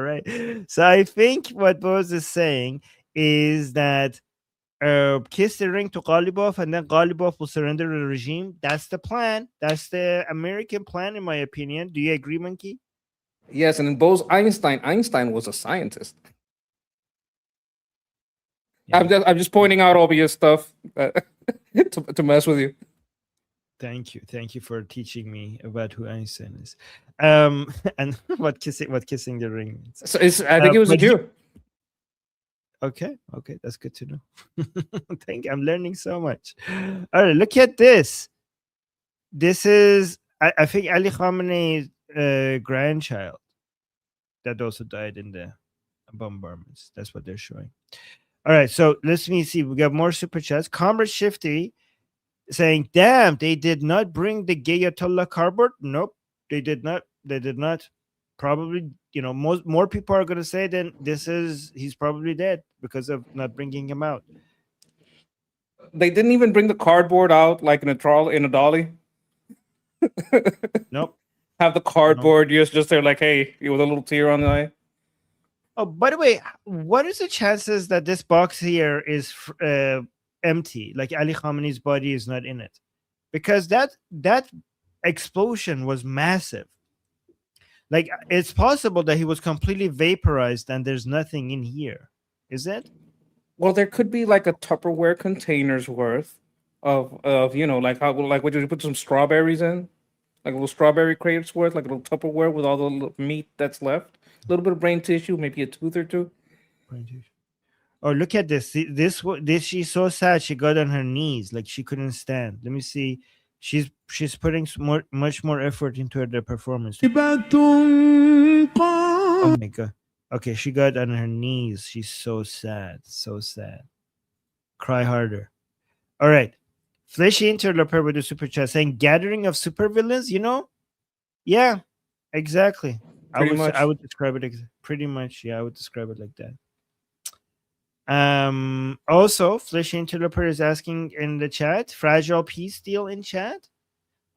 So I think what Bose is saying is that kiss the ring to Ghalibaf, and then Ghalibaf will surrender the regime. That's the plan. That's the American plan, in my opinion. Do you agree, Monkey? Yes, and in Bose Einstein was a scientist. Yeah. I'm just pointing out obvious stuff to mess with you. Thank you for teaching me about who Einstein is, and what kissing the ring means. So I think it was a Jew. Okay, that's good to know. I'm learning so much. All right, look at this. This is, I think, Ali Khamenei's grandchild that also died in the bombardments. That's what they're showing. All right, so let me see. We got more super chats. Comrade Shifty saying, "Damn, they did not bring the Gayatollah cardboard." Nope, they did not. probably, more people are going to say then he's probably dead because of not bringing him out. They didn't even bring the cardboard out like in a dolly. Nope. Have the cardboard just there, like, hey, with a little tear on the eye. Oh, by the way, what is the chances that this box here is empty? Like Ali Khamenei's body is not in it, because that explosion was massive. Like, it's possible that he was completely vaporized and there's nothing in here. Is it? Well, there could be like a Tupperware container's worth of like how, like, would you put some strawberries in, like a little strawberry crate's worth, like a little Tupperware with all the little meat that's left, a little bit of brain tissue, maybe a tooth or two. Oh, look at this. See, this she's so sad. She got on her knees, like she couldn't stand. Let me see. She's putting much more effort into the performance. Oh my god. Okay, she got on her knees. She's so sad. So sad. Cry harder. All right. Fleshy Interloper with a super chat saying gathering of supervillains, Yeah, exactly. I would describe it pretty much. Yeah, I would describe it like that. Also, Fleshy Interloper is asking in the chat, fragile peace deal in chat.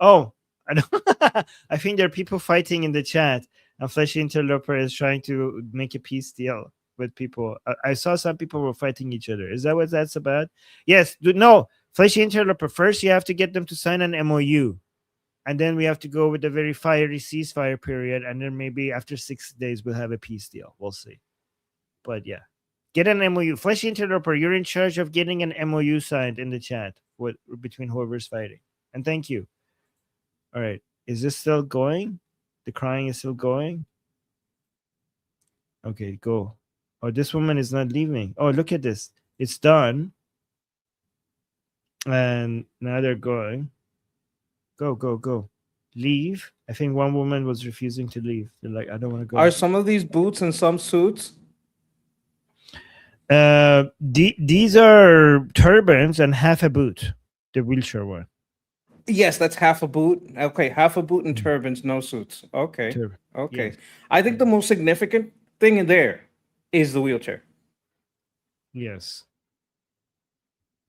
Oh, I think there are people fighting in the chat, and Fleshy Interloper is trying to make a peace deal with people. I saw some people were fighting each other. Is that what that's about? Yes. No, Fleshy Interloper. First, you have to get them to sign an MOU, and then we have to go with a very fiery ceasefire period, and then maybe after 6 days we'll have a peace deal. We'll see. But yeah, get an MOU. Fleshy Interloper, you're in charge of getting an MOU signed in the chat between whoever's fighting. And thank you. All right. Is this still going? The crying is still going? Okay, go. Oh, this woman is not leaving. Oh, look at this. It's done. And now they're going. Go, go, go. Leave. I think one woman was refusing to leave. They're like, I don't want to go. Are some of these boots and some suits? These are turbans and half a boot. The wheelchair one. Yes, that's half a boot. Okay, half a boot and turbans, no suits. Okay. Okay. Yes. I think the most significant thing in there is the wheelchair. Yes.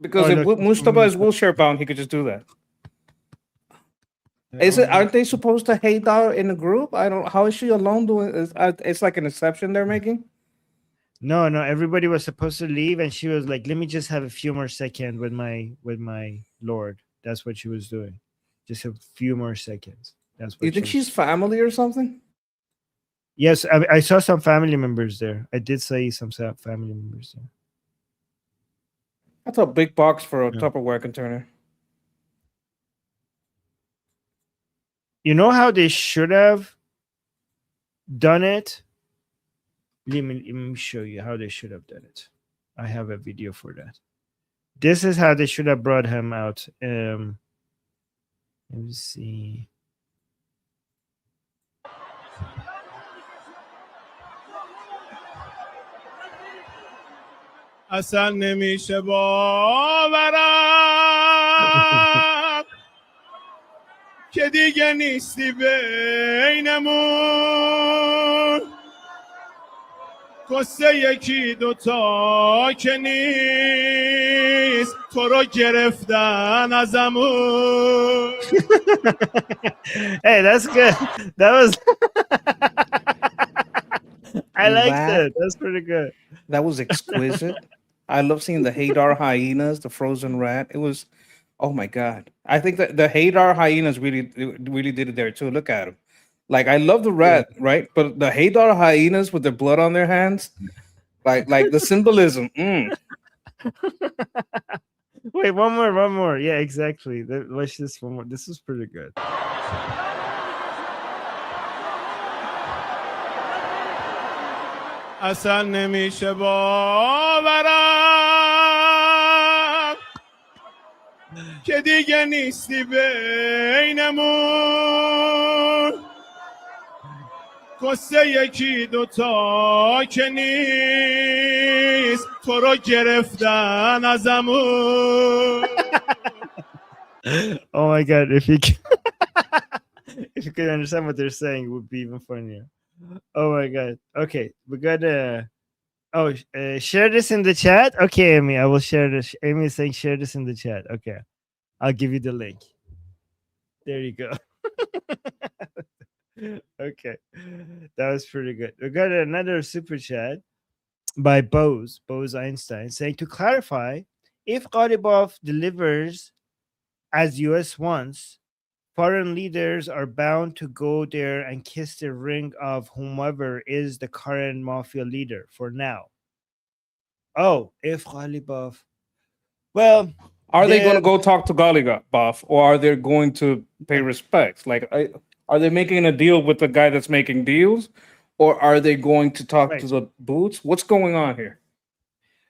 Because if Mustafa is wheelchair bound, he could just do that. Aren't they supposed to hate her in a group? How is she alone doing? It's like an exception they're making. No, everybody was supposed to leave, and she was like, let me just have a few more seconds with my lord. That's what she was doing. Just a few more seconds. That's what you think she's family or something? Yes, I saw some family members there. I did see some family members there. That's a big box for a Tupperware container. You know how they should have done it? Let me show you how they should have done it. I have a video for that. This is how they should have brought him out. Let me see. اصلا نمیشه باورم که دیگه نیستی بینمون قصه یکی دوتا که نیست تو رو گرفتن ازمون. Hey, that's good. That was I liked it. That's pretty good. That was exquisite. I love seeing the Hadar hyenas, the frozen rat. It was, oh my god! I think that the Hadar hyenas really did it there too. Look at them. Like, I love the rat, right? But the Hadar hyenas with their blood on their hands, like the symbolism. Wait, one more. Yeah, exactly. Watch this one more. This is pretty good. اصلا نمیشه باورم که دیگه نیستی بینمون قصه یکی دوتا که نیست تو رو گرفتن ازمون. Oh my god, if you could understand what they're saying, it would be even funnier. Oh my god. Okay, we gotta. Oh, share this in the chat. Okay, Amy, I will share this. Amy is saying share this in the chat. Okay, I'll give you the link. There you go. Okay, that was pretty good. We got another super chat by Bose Einstein saying, to clarify, if Ghalibaf delivers as US wants, foreign leaders are bound to go there and kiss the ring of whomever is the current mafia leader for now. Oh, if Ghalibaf. Well, Are they going to the go talk to Golibov, or are they going to pay respects? Like, are they making a deal with the guy that's making deals, or are they going to talk right. to the boots? What's going on here?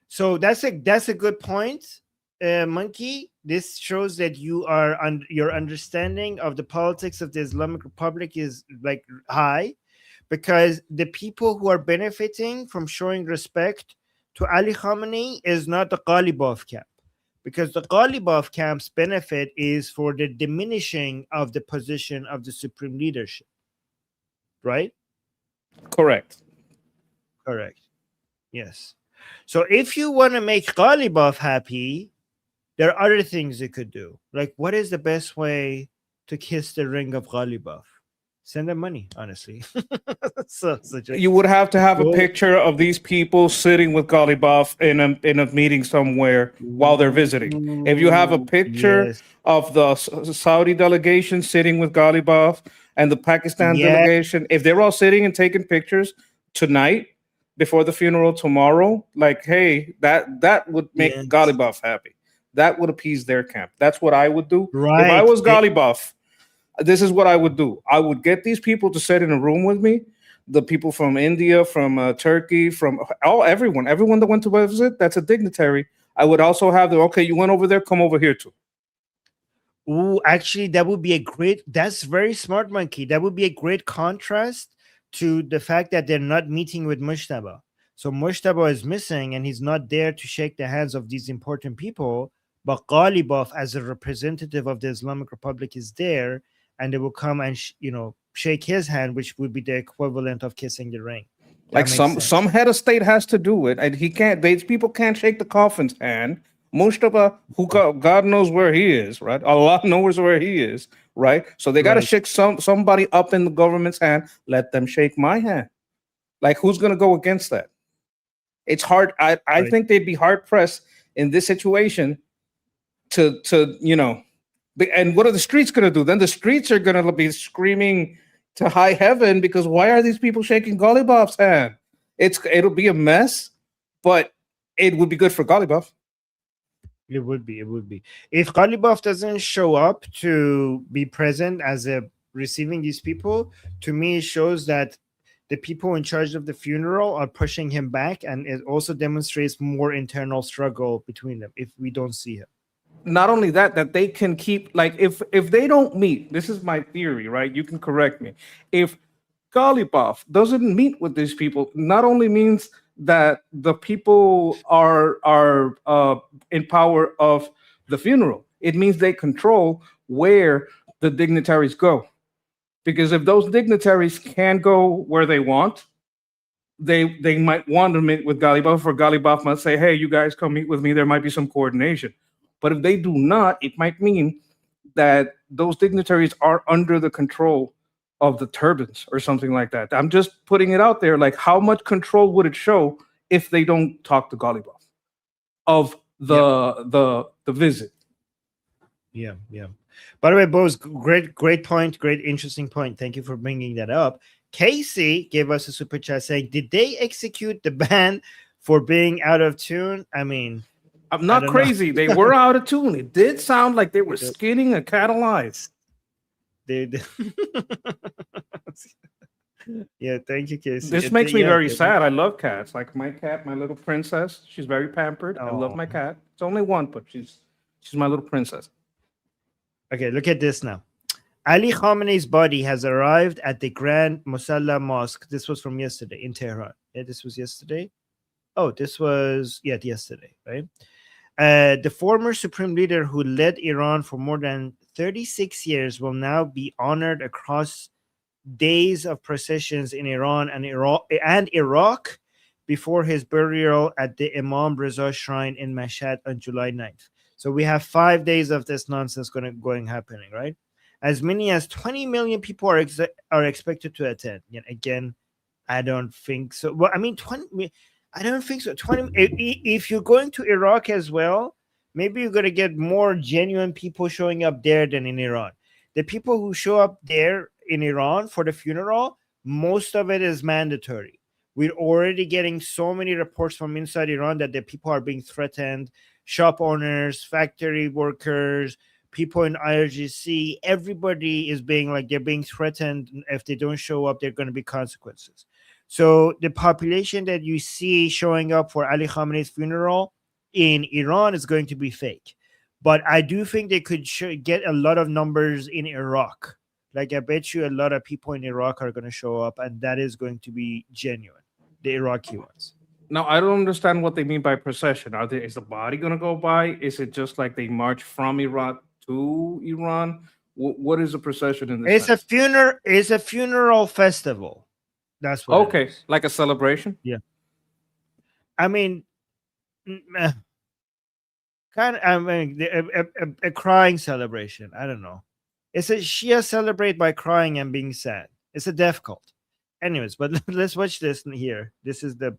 So that's a good point, Monkey. This shows that your understanding of the politics of the Islamic Republic is like high, because the people who are benefiting from showing respect to Ali Khamenei is not the Ghalibaf camp, because the Ghalibaf camp's benefit is for the diminishing of the position of the supreme leadership, right? Correct. Correct. Yes. So if you want to make Ghalibaf happy, there are other things you could do. Like, what is the best way to kiss the ring of Ghalibaf? Send them money, honestly. You would have to have a Go- picture of these people sitting with Golibov in a meeting somewhere while they're visiting. If you have a picture Yes. of the Saudi delegation sitting with Golibov and the Pakistan Yes. delegation, if they're all sitting and taking pictures tonight before the funeral tomorrow, like, hey, that would make Yes. Golibov happy. That would appease their camp. That's what I would do. If I Right. was Golibov, this is what I would do. I would get these people to sit in a room with me. The people from India, from Turkey, from everyone that went to visit, that's a dignitary. I would also have them. Okay, you went over there, come over here too. Ooh, actually, that would be a great. That's very smart, Monkey. That would be a great contrast to the fact that they're not meeting with Mushtaba. So Mushtaba is missing, and he's not there to shake the hands of these important people. But Ghalibaf, as a representative of the Islamic Republic, is there, and they will come and shake his hand, which would be the equivalent of kissing the ring. That Like makes some sense. some head of state has to do it, and he can't. These people can't shake the coffin's hand. Mustafa, who God knows where he is, right? Allah knows where he is, right? So they got to Right. shake somebody up in the government's hand. Let them shake my hand. Like, who's going to go against that? It's hard. I Right. think they'd be hard pressed in this situation to and what are the streets going to do? Then the streets are going to be screaming to high heaven, because why are these people shaking Golibov's hand? It'll be a mess, but it would be good for Golibov. It would be. It would be. If Ghalibaf doesn't show up to be present as a receiving these people, to me, it shows that the people in charge of the funeral are pushing him back, and it also demonstrates more internal struggle between them if we don't see him. Not only that they can keep, like, if they don't meet, this is my theory, right? You can correct me. If Golibov doesn't meet with these people, not only means that the people are in power of the funeral, it means they control where the dignitaries go. Because if those dignitaries can go where they want, they might want to meet with Golibov, or Golibov might say, hey, you guys come meet with me. There might be some coordination. But if they do not, it might mean that those dignitaries are under the control of the turbans or something like that. I'm just putting it out there. Like, how much control would it show if they don't talk to Golibov of the visit? Yeah. By the way, Bose, great point, great interesting point. Thank you for bringing that up. Casey gave us a super chat saying, "Did they execute the band for being out of tune?" I mean, I'm not crazy. They were out of tune. It did sound like they were skinning a cat alive. They yeah, thank you, Casey. This makes me very sad. I love cats. Like my cat, my little princess. She's very pampered. I love my cat. It's only one, but she's my little princess. Okay, look at this now. Ali Khamenei's body has arrived at the Grand Musalla Mosque. This was from yesterday in Tehran. Yeah, this was yesterday. Oh, this was yesterday, right? The former supreme leader who led Iran for more than 36 years will now be honored across days of processions in Iran and Iraq before his burial at the Imam Reza Shrine in Mashhad on July 9th. So we have 5 days of this nonsense going happening, right? As many as 20 million people are expected to attend. Yet again, I don't think so. Well, I mean, 20. I don't think so. 20. If you're going to Iraq as well, maybe you're going to get more genuine people showing up there than in Iran. The people who show up there in Iran for the funeral, most of it is mandatory. We're already getting so many reports from inside Iran that the people are being threatened. Shop owners, factory workers, people in IRGC, everybody is being like, they're being threatened. If they don't show up, there are going to be consequences. So the population that you see showing up for Ali Khamenei's funeral in Iran is going to be fake. But I do think they could get a lot of numbers in Iraq. Like, I bet you a lot of people in Iraq are going to show up, and that is going to be genuine, the Iraqi ones. Now, I don't understand what they mean by procession. Is the body going to go by? Is it just like they march from Iraq to Iran? What is a procession in this? It's a funeral festival. That's what. Okay, like a celebration. Yeah. I mean, kind of. I mean, a crying celebration. I don't know. It's a Shia celebrate by crying and being sad. It's a death cult. Anyways, but let's watch this here. This is the.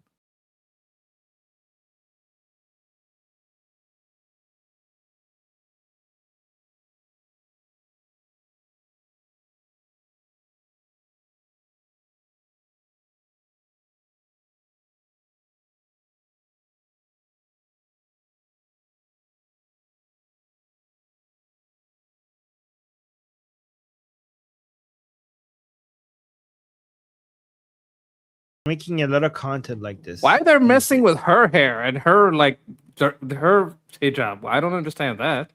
Making a lot of content like this. Why they're messing with her hair and her her hijab? I don't understand that.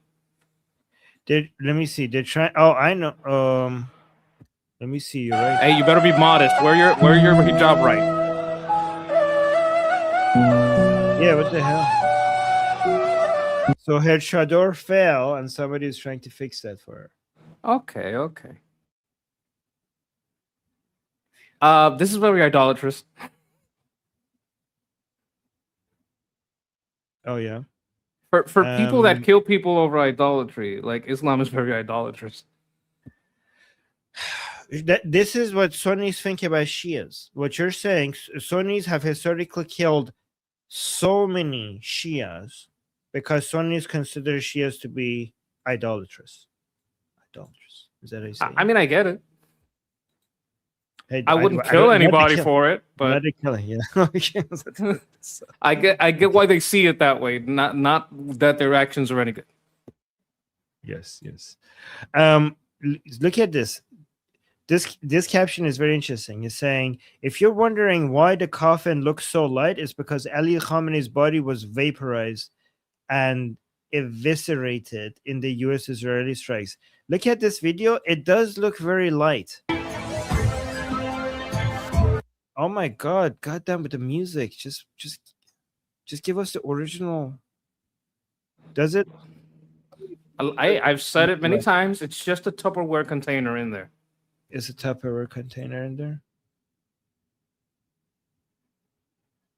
Let me see. They're trying. Oh, I know. Let me see. You're right. Hey, you better be modest. Wear your hijab right. Yeah. What the hell? So her chador fell, and somebody is trying to fix that for her. Okay. This is very idolatrous. Oh yeah. For people that kill people over idolatry, like Islam is very idolatrous. This is what Sunnis think about Shias. What you're saying, Sunnis have historically killed so many Shias because Sunnis consider Shias to be idolatrous. Is that how you say? I mean, I get it. Hey, I wouldn't kill anybody for it, but killing, yeah. I get why they see it that way. Not that their actions are any good. Yes. Look at this. This caption is very interesting. It's saying, if you're wondering why the coffin looks so light, it's because Ali Khamenei's body was vaporized and eviscerated in the U.S.-Israeli strikes. Look at this video. It does look very light. Oh my God! Goddamn with the music. Just give us the original. Does it? I've said it many times. It's just a Tupperware container in there. Is a Tupperware container in there?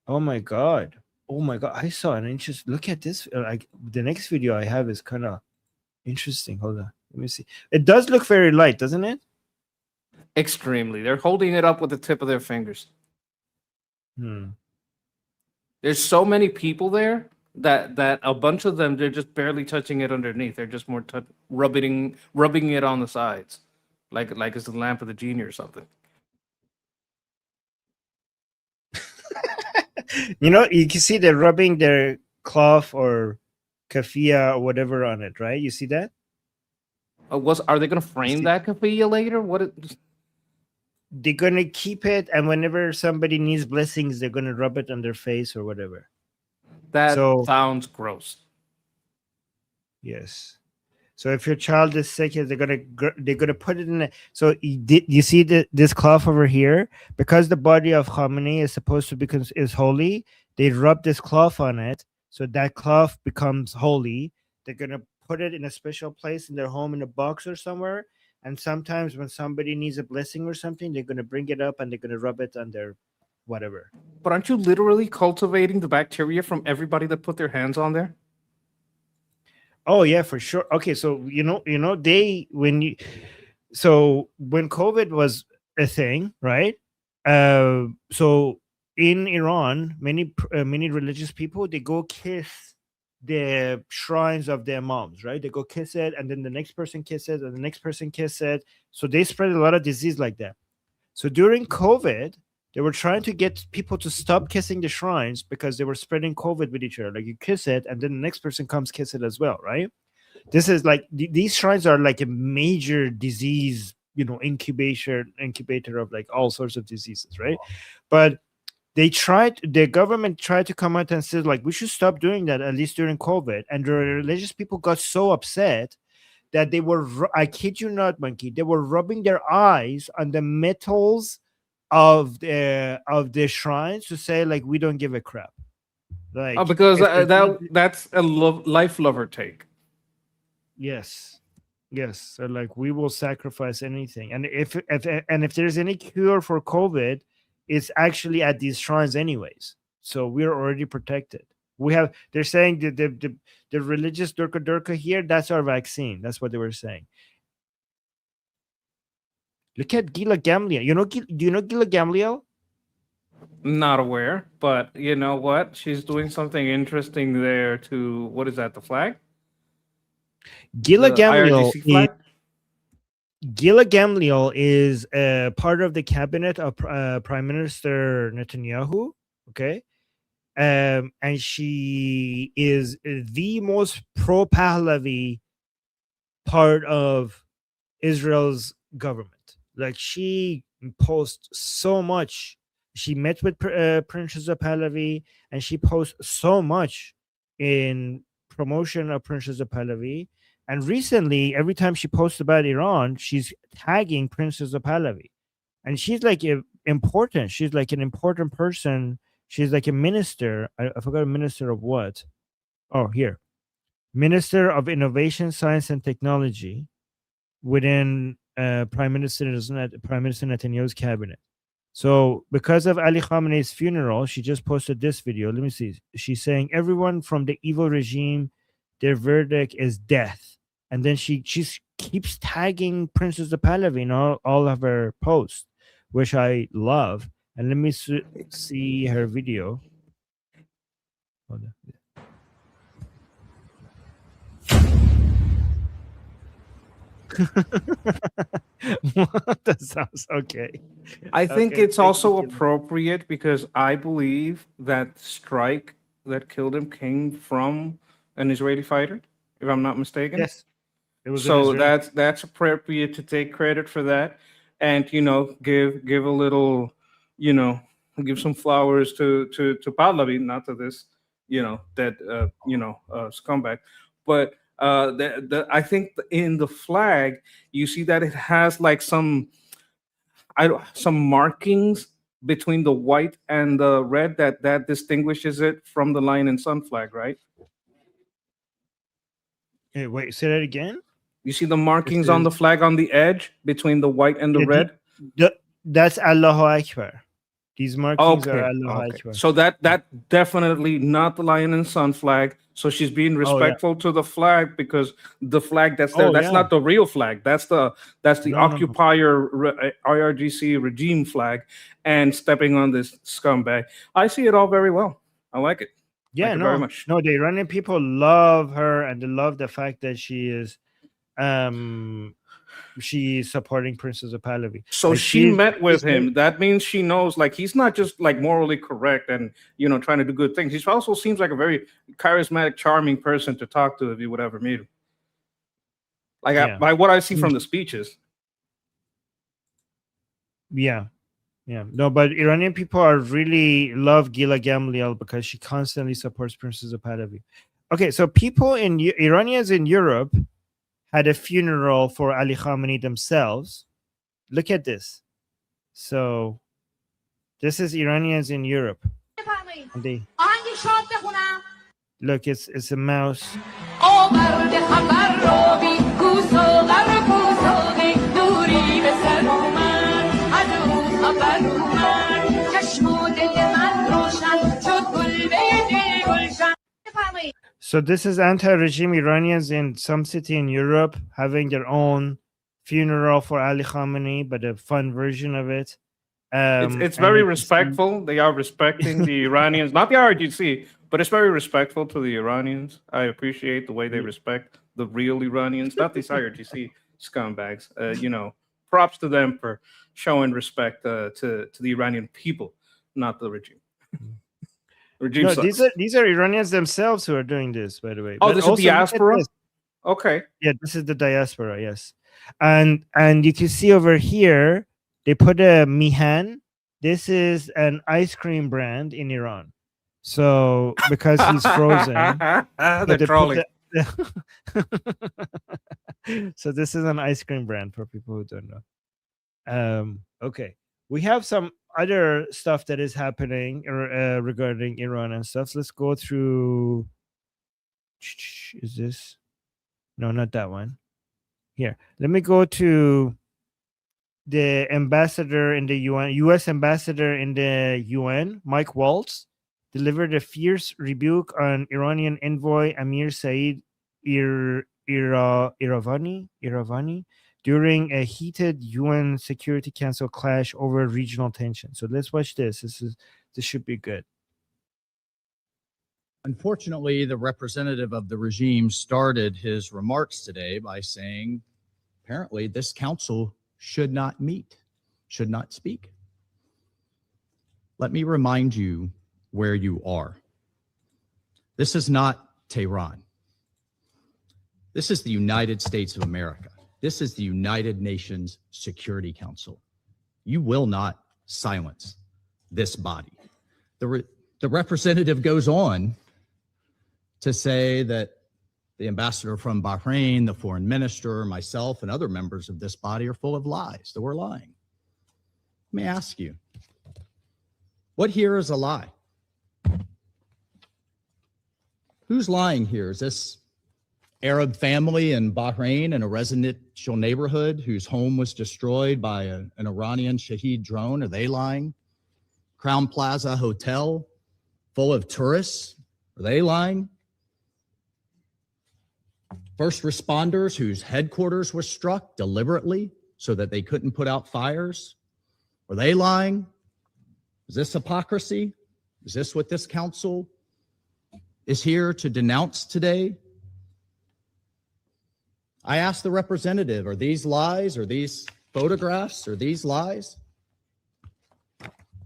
Oh my God! I saw an interesting. Look at this. Like the next video I have is kind of interesting. Hold on. Let me see. It does look very light, doesn't it? Extremely. They're holding it up with the tip of their fingers. There's so many people there that a bunch of them, they're just barely touching it underneath. They're just more rubbing it on the sides, like it's the lamp of the genie or something. You can see they're rubbing their cloth or kafia or whatever on it, right? You see that? Are they going to frame that kafia later? They're going to keep it, and whenever somebody needs blessings, they're going to rub it on their face or whatever. That sounds gross. Yes. So if your child is sick, they're gonna put it in it. So you see this cloth over here, because the body of Khamenei is supposed to be is holy. They rub this cloth on it, so that cloth becomes holy. They're gonna put it in a special place in their home, in a box or somewhere, And sometimes when somebody needs a blessing or something, they're going to bring it up and they're going to rub it on their whatever. But aren't you literally cultivating the bacteria from everybody that put their hands on there? Oh yeah, for sure. Okay, so when COVID was a thing, right? So in Iran, many religious people, they go kiss the shrines of their moms, right? They go kiss it, and then the next person kisses, and the next person kisses it. So they spread a lot of disease like that. So during COVID, they were trying to get people to stop kissing the shrines because they were spreading COVID with each other. Like you kiss it, and then the next person comes kiss it as well, right? This is like these shrines are like a major disease, incubator of like all sorts of diseases, right? But the government tried to come out and said like we should stop doing that, at least during COVID. And the religious people got so upset that they were, I kid you not, Monkey, they were rubbing their eyes on the metals of the shrines to say like we don't give a crap. Like Because that's a life lover take. Yes. So like we will sacrifice anything, and if there's any cure for COVID, it's actually at these shrines anyways. So we're already protected. They're saying that the religious durka here, that's our vaccine. That's what they were saying. Look at Gila Gamliel. Do you know Gila Gamliel? Not aware, but you know what? She's doing something interesting there to, what is that, the flag? Gila The Gamliel IRGC flag? Gila Gamliel is part of the cabinet of Prime Minister Netanyahu. Okay. And she is the most pro-Pahlavi part of Israel's government. Like she posts so much. She met with Princess Pahlavi, and she posts so much in promotion of Princess Pahlavi. And recently, every time she posts about Iran, she's tagging Princess Pahlavi. And she's like important. She's like an important person. She's like a minister. I forgot a minister of what. Oh, here. Minister of Innovation, Science, and Technology within Prime Minister Netanyahu's cabinet. So because of Ali Khamenei's funeral, she just posted this video. Let me see. She's saying everyone from the evil regime, their verdict is death. And then she keeps tagging Princess Pahlavi in all of her posts, which I love. And let me see her video. Hold on. That sounds okay. I think Okay, it's thank also you. appropriate because I believe that strike that killed him came from an Israeli fighter, if I'm not mistaken. Yes. It was an So Israeli- that's appropriate to take credit for that, and give a little, give some flowers to Pahlavi, not to this dead scumbag, but I think in the flag you see that it has like some markings between the white and the red that distinguishes it from the lion and sun flag, right? Hey, wait, say that again. You see the markings on the flag on the edge between the white and the Yeah, red? That's Allahu Akbar. These markings are Okay. Allahu Akbar. So that definitely not the lion and sun flag. So she's being yeah. respectful to the flag because the flag that's there, Oh, that's yeah. not the real flag. That's the No. occupier IRGC regime flag, and stepping on this scumbag. I see it all very well. I like it. Yeah, Thank you no, very much. no, the Iranian people love her, and they love the fact that she's supporting Princess Pahlavi. So Like, she she's- met with she's- him. That means she knows, like, he's not just like morally correct and trying to do good things. He also seems like a very charismatic, charming person to talk to if you would ever meet him. Like Yeah. by what I see from the speeches. Yeah. No, but Iranian people are really love Gila Gamliel because she constantly supports Princess Pahlavi. Okay, so Iranians in Europe had a funeral for Ali Khamenei themselves. Look at this. So this is Iranians in Europe. And they look, it's a mouse. So this is anti-regime Iranians in some city in Europe having their own funeral for Ali Khamenei, but a fun version of it. It's and very you can see- respectful. They are respecting the Iranians, not the IRGC, but it's very respectful to the Iranians. I appreciate the way they respect the real Iranians, not these IRGC scumbags. Props to them for showing respect to the Iranian people, not the regime. Regime No, sucks. these are Iranians themselves who are doing this, by the way. Oh, But this is also look at diaspora? this. Okay. Yeah, this is the diaspora, yes. And you can see over here they put a mihan. This is an ice cream brand in Iran. So because he's frozen, They're they put trolling. so this is an ice cream brand for people who don't know. Okay, we have some other stuff that is happening regarding Iran and stuff. So let's go through. Is this? No, not that one. Here, let me go to the ambassador in the UN, U.S. ambassador in the UN, Mike Waltz, delivered a fierce rebuke on Iranian envoy Amir Saeed Iravani during a heated UN Security Council clash over regional tension. So let's watch this. This should be good. Unfortunately, the representative of the regime started his remarks today by saying, apparently, this council should not meet, should not speak. Let me remind you where you are. This is not Tehran. This is the United States of America. This is the United Nations Security Council. You will not silence this body. The representative goes on to say that the ambassador from Bahrain, the foreign minister, myself, and other members of this body are full of lies, that we're lying. Let me ask you, what here is a lie? Who's lying here? Is this Arab family in Bahrain in a residential neighborhood whose home was destroyed by an Iranian Shahed drone? Are they lying? Crown Plaza Hotel full of tourists? Are they lying? First responders whose headquarters were struck deliberately so that they couldn't put out fires? Are they lying? Is this hypocrisy? Is this what this council is here to denounce today? I asked the representative, are these lies? Are these photographs? Are these lies?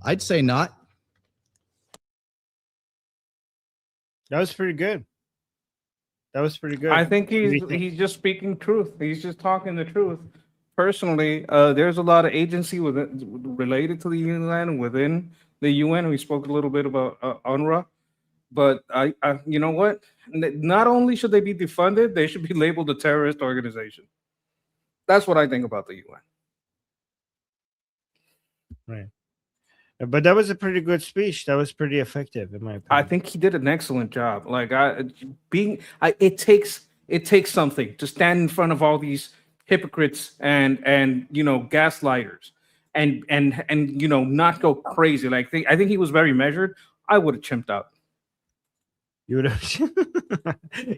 I'd say not. That was pretty good. That was pretty good. I think he's just speaking truth. He's just talking the truth. Personally, there's a lot of agency related to the UN within the UN. We spoke a little bit about UNRWA, but I you know what? Not only should they be defunded, they should be labeled a terrorist organization. That's what I think about the UN. Right. But that was a pretty good speech. That was pretty effective, in my opinion. I think he did an excellent job. Like it takes something to stand in front of all these hypocrites and gaslighters and not go crazy. Like I think he was very measured. I would have chimped out. You would have.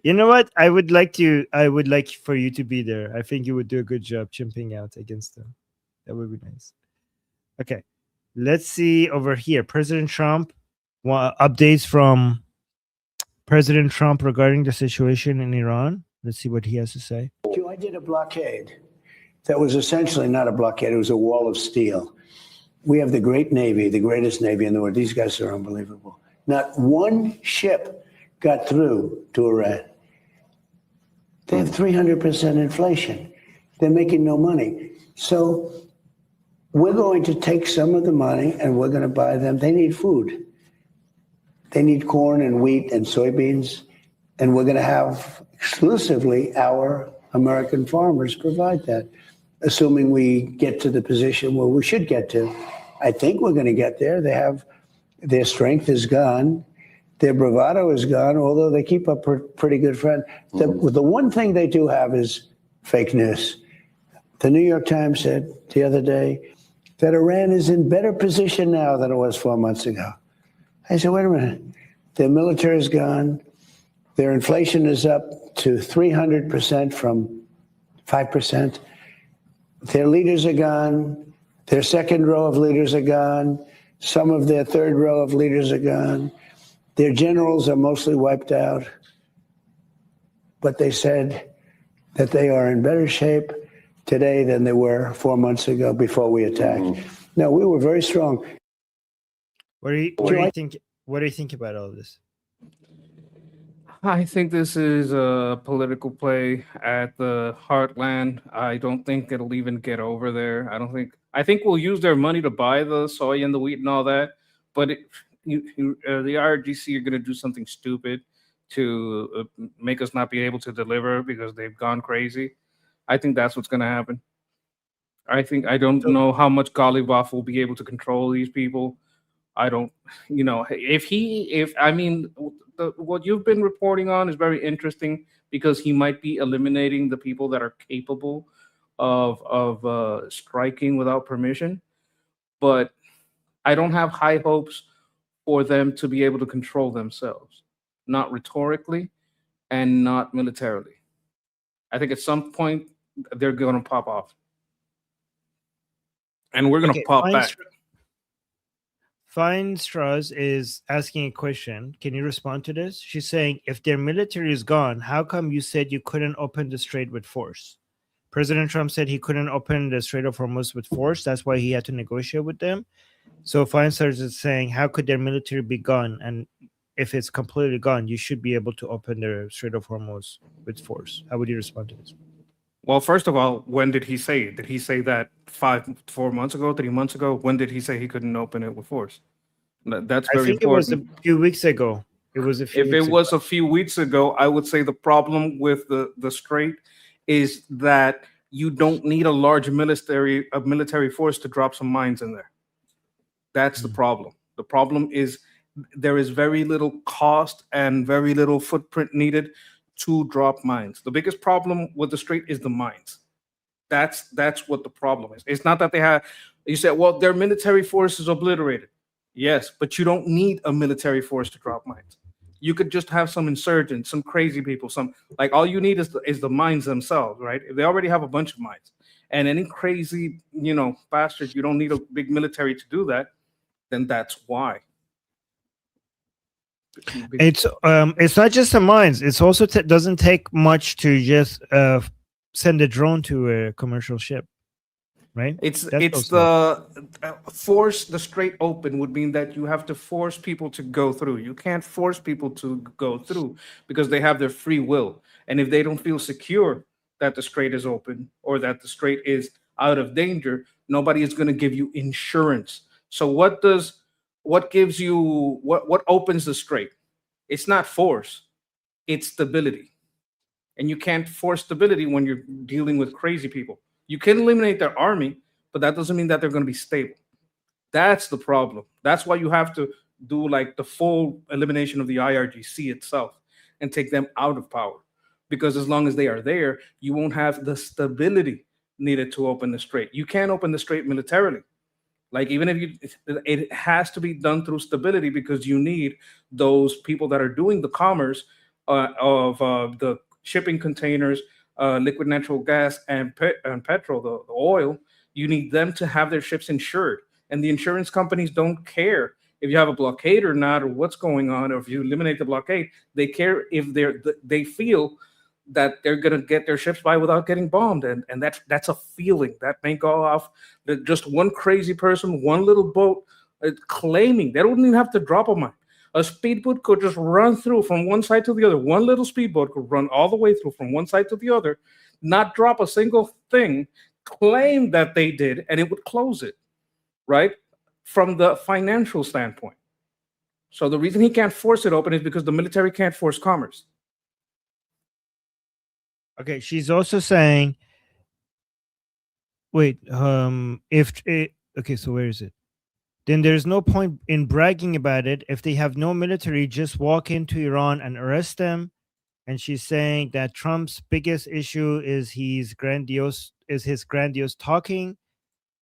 You know what? I would like for you to be there. I think you would do a good job chimping out against them. That would be nice. Okay. Let's see over here. President Trump, updates from President Trump regarding the situation in Iran. Let's see what he has to say. I did a blockade that was essentially not a blockade. It was a wall of steel. We have the great Navy, the greatest Navy in the world. These guys are unbelievable. Not one ship got through to Iran. They have 300% inflation. They're making no money. So we're going to take some of the money and we're going to buy them. They need food. They need corn and wheat and soybeans. And we're going to have exclusively our American farmers provide that, assuming we get to the position where we should get to. I think we're going to get there. Their strength is gone. Their bravado is gone, although they keep up a pretty good front. The one thing they do have is fake news. The New York Times said the other day that Iran is in better position now than it was 4 months ago. I said, wait a minute. Their military is gone. Their inflation is up to 300% from 5%. Their leaders are gone. Their second row of leaders are gone. Some of their third row of leaders are gone. Their generals are mostly wiped out. But they said that they are in better shape today than they were 4 months ago before we attacked. No, we were very strong. What do you think? What do you think about all this? I think this is a political play at the heartland. I don't think it'll even get over there. I think we'll use their money to buy the soy and the wheat and all that. But the IRGC are going to do something stupid to make us not be able to deliver because they've gone crazy. I think that's what's going to happen. I don't know how much Golibov will be able to control these people. I don't, what you've been reporting on is very interesting because he might be eliminating the people that are capable of striking without permission. But I don't have high hopes for them to be able to control themselves, not rhetorically and not militarily. I think at some point they're going to pop off. And we're going to pop back. Fine Strauss is asking a question. Can you respond to this? She's saying, if their military is gone, how come you said you couldn't open the strait with force? President Trump said he couldn't open the Strait of Hormuz with force. That's why he had to negotiate with them. So Fine Strauss is saying, how could their military be gone? And if it's completely gone, you should be able to open the Strait of Hormuz with force. How would you respond to this? Well, first of all, when did he say it? Did he say that 4 months ago, 3 months ago? When did he say he couldn't open it with force? That's very important. I think it was a few weeks ago. If it was a few weeks ago, I would say the problem with the strait is that you don't need a large military force to drop some mines in there. That's the problem. The problem is there is very little cost and very little footprint needed to drop mines. The biggest problem with the strait is the mines. That's what the problem is. It's not that they have, you said, well, their military force is obliterated. Yes, but you don't need a military force to drop mines. You could just have some insurgents, some crazy people, all you need is the mines themselves, right? If they already have a bunch of mines and any crazy, bastards, you don't need a big military to do that, then that's why. It's not just the mines. It's also doesn't take much to just send a drone to a commercial ship, right? It's the force the strait open would mean that you have to force people to go through. You can't force people to go through because they have their free will, and if they don't feel secure that the strait is open or that the strait is out of danger, nobody is going to give you insurance. So what opens the strait? It's not force, it's stability. And you can't force stability when you're dealing with crazy people. You can eliminate their army, but that doesn't mean that they're going to be stable. That's the problem. That's why you have to do the full elimination of the IRGC itself and take them out of power. Because as long as they are there, you won't have the stability needed to open the strait. You can't open the strait militarily. Even if it has to be done through stability because you need those people that are doing the commerce of the shipping containers, liquid natural gas and petrol, the oil. You need them to have their ships insured. And the insurance companies don't care if you have a blockade or not, or what's going on, or if you eliminate the blockade. They care if they feel that they're going to get their ships by without getting bombed. And that's a feeling that may go off that just one crazy person, one little boat claiming. They don't even have to drop a mine. A speedboat could just run through from one side to the other. One little speedboat could run all the way through from one side to the other, not drop a single thing, claim that they did, and it would close it, right? From the financial standpoint. So the reason he can't force it open is because the military can't force commerce. Okay, she's also saying, wait, so where is it? Then there's no point in bragging about it. If they have no military, just walk into Iran and arrest them. And she's saying that Trump's biggest issue is his grandiose talking.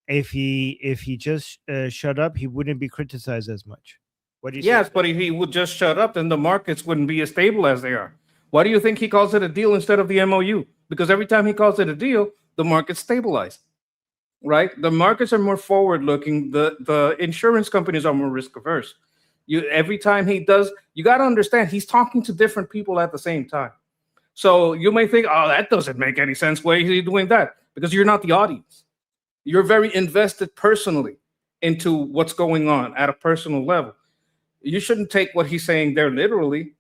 if he just shut up, he wouldn't be criticized as much. What do you say? Yes, but if he would just shut up, then the markets wouldn't be as stable as they are. Why do you think he calls it a deal instead of the MOU? Because every time he calls it a deal, the markets stabilize, right? The markets are more forward looking. The insurance companies are more risk averse. Every time he does, you got to understand he's talking to different people at the same time. So you may think, oh, that doesn't make any sense. Why is he doing that? Because you're not the audience. You're very invested personally into what's going on at a personal level. You shouldn't take what he's saying there literally,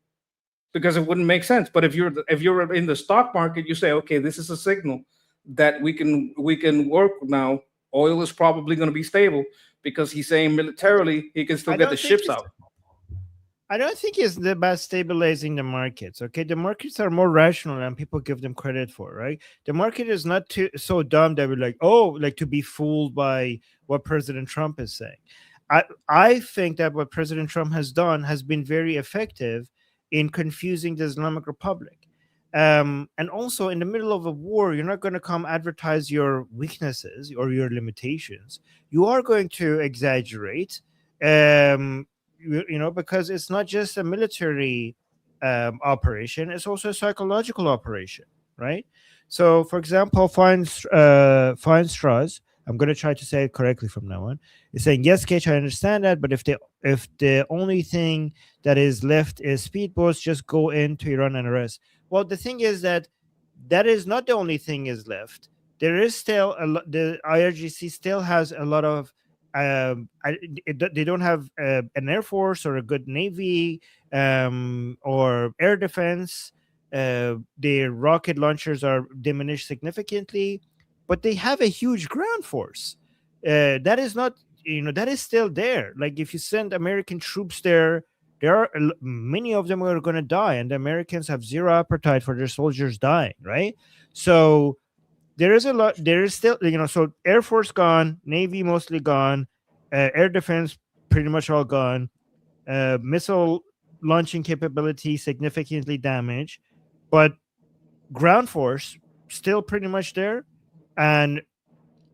because it wouldn't make sense. But if you're in the stock market, you say, okay, this is a signal that we can work now. Oil is probably going to be stable because he's saying militarily he can still get the ships out. I don't think it's about stabilizing the markets. Okay, the markets are more rational than people give them credit for, right? The market is not so dumb that we're like to be fooled by what President Trump is saying. I think that what President Trump has done has been very effective in confusing the Islamic Republic. And also, in the middle of a war, you're not going to come advertise your weaknesses or your limitations. You are going to exaggerate, because it's not just a military operation; it's also a psychological operation, right? So, for example, Feinstrass, I'm going to try to say it correctly from now on, is saying, yes, Cage, I understand that, but if the only thing that is left is speedboats, just go into Iran and arrest. Well, the thing is that is not the only thing is left. There is still the IRGC still has a lot of they don't have an air force or a good navy or air defense. Their rocket launchers are diminished significantly, but they have a huge ground force. That is not, that is still there. Like if you send American troops there are many of them are going to die, and the Americans have zero appetite for their soldiers dying, right? So there is still, so Air Force gone, Navy mostly gone, air defense pretty much all gone, missile launching capability significantly damaged, but ground force still pretty much there. And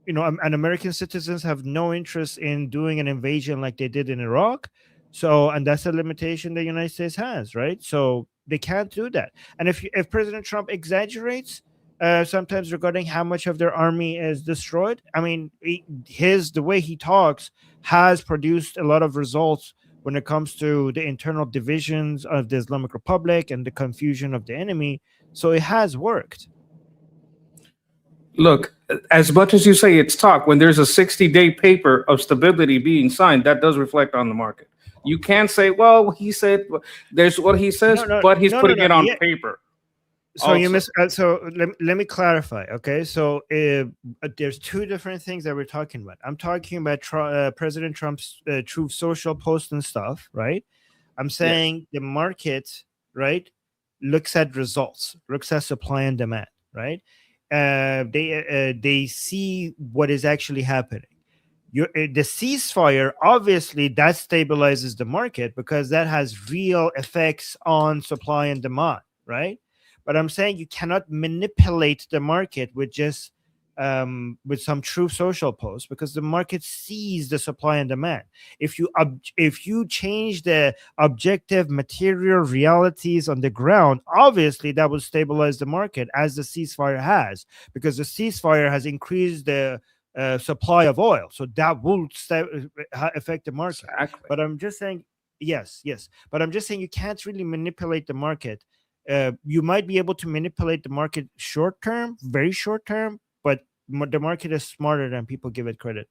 and American citizens have no interest in doing an invasion like they did in Iraq. So, and that's a limitation the United States has, right? So they can't do that. And if President Trump exaggerates sometimes regarding how much of their army is destroyed, I mean, the way he talks has produced a lot of results when it comes to the internal divisions of the Islamic Republic and the confusion of the enemy. So it has worked. Look, as much as you say it's talk, when there's a 60-day paper of stability being signed, that does reflect on the market. You can't say, well, he said, there's what he says, but he's putting it on paper. So let me clarify. Okay, so there's two different things that we're talking about. I'm talking about President Trump's Truth Social post and stuff, right? I'm saying the market, right, looks at results, looks at supply and demand, right? They see what is actually happening. The ceasefire, obviously, that stabilizes the market because that has real effects on supply and demand, right? But I'm saying you cannot manipulate the market with just with some Truth Social posts, because the market sees the supply and demand. If you change the objective material realities on the ground, obviously that will stabilize the market, as the ceasefire has, because the ceasefire has increased the supply of oil, so that will affect the market. Exactly. But I'm just saying, yes, but I'm just saying you can't really manipulate the market. You might be able to manipulate the market short term, very short term, but the market is smarter than people give it credit.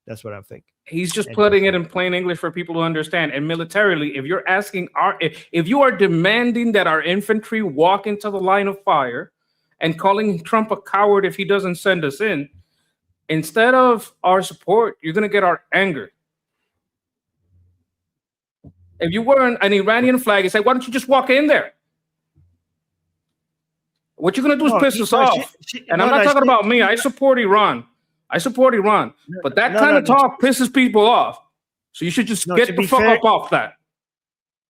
That's what I think. He's just putting it in plain English for people to understand. And militarily, if you're asking if you are demanding that our infantry walk into the line of fire and calling Trump a coward if he doesn't send us in, instead of our support, you're going to get our anger. If you were an Iranian flag, you say, why don't you just walk in there? What you're going to do is piss us off. And I'm not talking about me. I support Iran. But that kind of talk pisses people off. So you should just get the fuck up off that.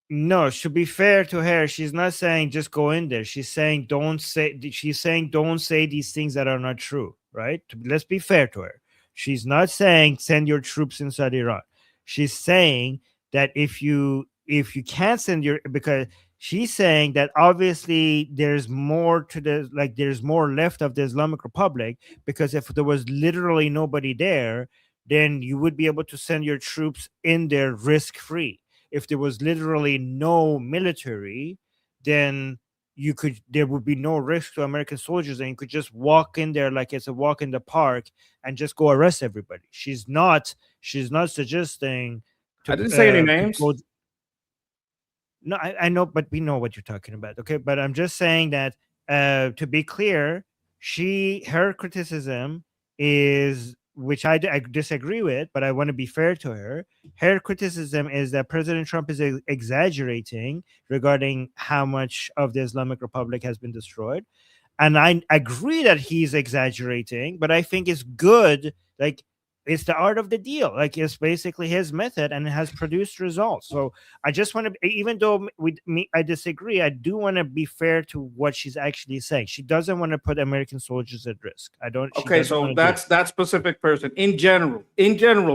No, should be fair to her. She's not saying just go in there. She's saying don't say these things that are not true, right? Let's be fair to her. She's not saying send your troops inside Iran. She's saying that if you can't send your, because she's saying that obviously there's more to the, like there's more left of the Islamic Republic, because if there was literally nobody there, then you would be able to send your troops in there risk free. If there was literally no military, then there would be no risk to American soldiers, and you could just walk in there like it's a walk in the park and just go arrest everybody. She's not suggesting I didn't say any names. No, I know, but we know what you're talking about. Okay, but I'm just saying that to be clear, her criticism is, which I disagree with, but I want to be fair to her. Her criticism is that President Trump is exaggerating regarding how much of the Islamic Republic has been destroyed. And I agree that he's exaggerating, but I think it's good. Like, it's the art of the deal. Like, it's basically his method, and it has produced results. So I just want to, even though I disagree, I do want to be fair to what she's actually saying. She doesn't want to put American soldiers at risk. Okay, so that's that specific person. In general,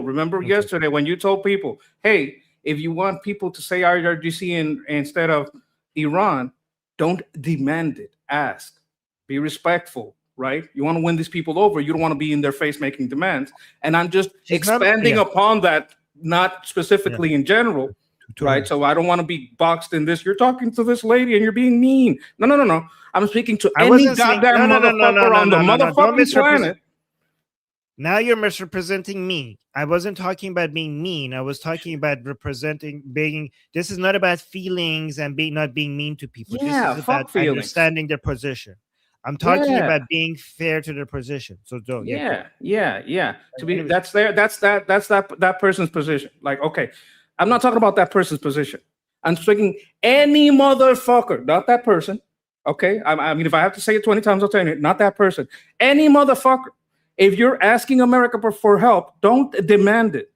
remember yesterday when you told people, hey, if you want people to say IRGC instead of Iran, don't demand it. Ask. Be respectful. Right? You want to win these people over. You don't want to be in their face making demands. And I'm just expanding upon that, not specifically in general, right? So I don't want to be boxed in this. You're talking to this lady and you're being mean. No. I'm speaking to any goddamn motherfucker on the motherfucking planet. Now you're misrepresenting me. I wasn't talking about being mean. I was talking about being. This is not about feelings and not being mean to people. Yeah, this is about understanding their position. I'm talking about being fair to their position. So don't. Yeah. To be that's that person's position. Like, okay, I'm not talking about that person's position. I'm speaking any motherfucker, not that person. Okay, I mean, if I have to say it 20 times, I'll tell you, not that person. Any motherfucker. If you're asking America for help, don't demand it,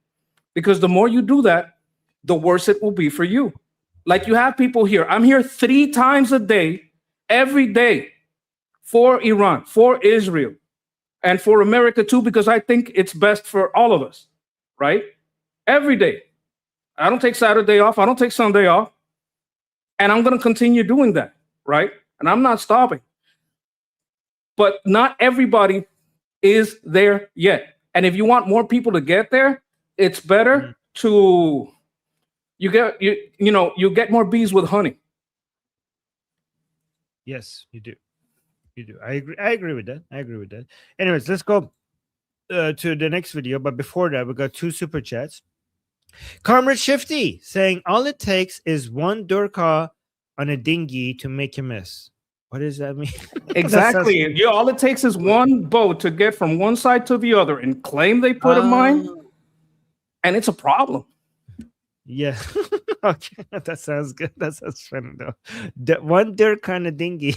because the more you do that, the worse it will be for you. Like, you have people here. I'm here 3 times a day, every day, for Iran, for Israel, and for America too, because I think it's best for all of us, right? Every day. I don't take Saturday off. I don't take Sunday off. And I'm going to continue doing that, right? And I'm not stopping. But not everybody is there yet. And if you want more people to get there, it's better to you get more bees with honey. Yes, you do. You do. I agree with that. Anyways, let's go to the next video. But before that, we got 2 super chats. Comrade Shifty saying all it takes is 1 Durka on a dinghy to make a mess. What does that mean? Exactly. All it takes is 1 boat to get from one side to the other and claim they put a mine, and it's a problem. Yeah. Okay. That sounds good. That sounds funny though. 1 Durka on a dinghy.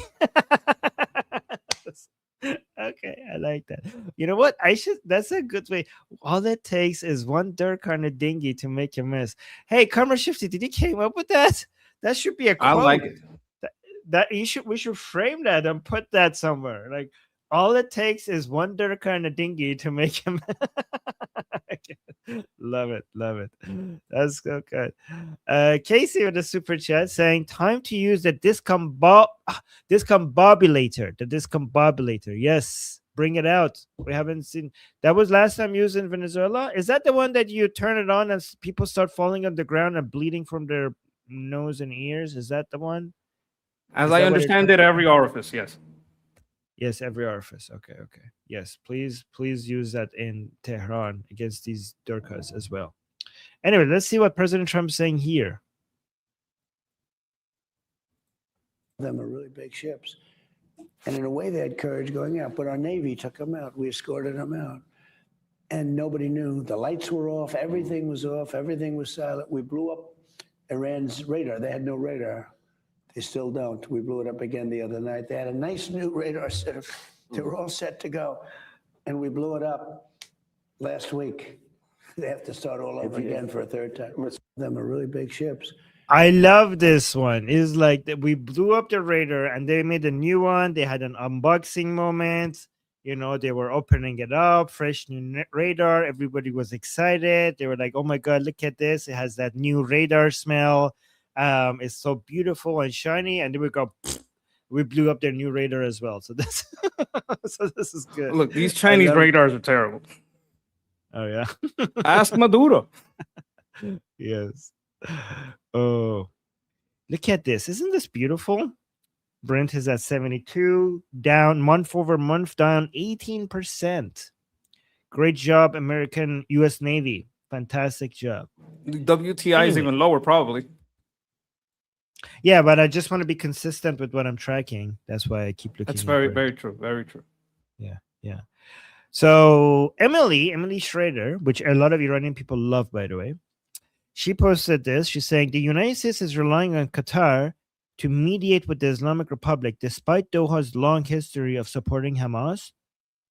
Okay, I like that. You know what? That's a good way. All it takes is 1 Durka on a dinghy to make a mess. Hey, Comrade Shifty, did you came up with that? That should be a quote. I like it. We should frame that and put that somewhere. Like, all it takes is 1 Durka on a dinghy to make a mess. Love it. That's so good. Casey with a super chat saying time to use the discombobulator. Yes, bring it out. We haven't seen that. Was last time used in Venezuela. Is that the one that you turn it on and people start falling on the ground and bleeding from their nose and ears? Is that the one? As I understand it, every orifice, yes. Yes, every orifice. Okay. Yes, please use that in Tehran against these Durkas as well. Anyway, let's see what President Trump's saying here. Them are really big ships. And in a way, they had courage going out. But our Navy took them out. We escorted them out. And nobody knew. The lights were off. Everything was off. Everything was silent. We blew up Iran's radar. They had no radar. They still don't. We blew it up again the other night. They had a nice new radar set. They were all set to go. And we blew it up last week. They have to start all over again for a 3rd time. Them are really big ships. I love this one. It's like that we blew up the radar and they made a new one. They had an unboxing moment. They were opening it up, fresh new radar. Everybody was excited. They were like, oh my God, look at this. It has that new radar smell. It's so beautiful and shiny. And then we blew up their new radar as well. So this, so this is good. Look, these Chinese radars are terrible. Oh, yeah. Ask Maduro. Yes. Oh, look at this. Isn't this beautiful? Brent is at 72, down month over month, down 18%. Great job, American U.S. Navy. Fantastic job. The WTI is even lower, probably. Yeah, but I just want to be consistent with what I'm tracking. That's why I keep looking. That's very, very true. Very true. Yeah, yeah. So Emily Schrader, which a lot of Iranian people love, by the way, she posted this. She's saying the United States is relying on Qatar to mediate with the Islamic Republic, despite Doha's long history of supporting Hamas,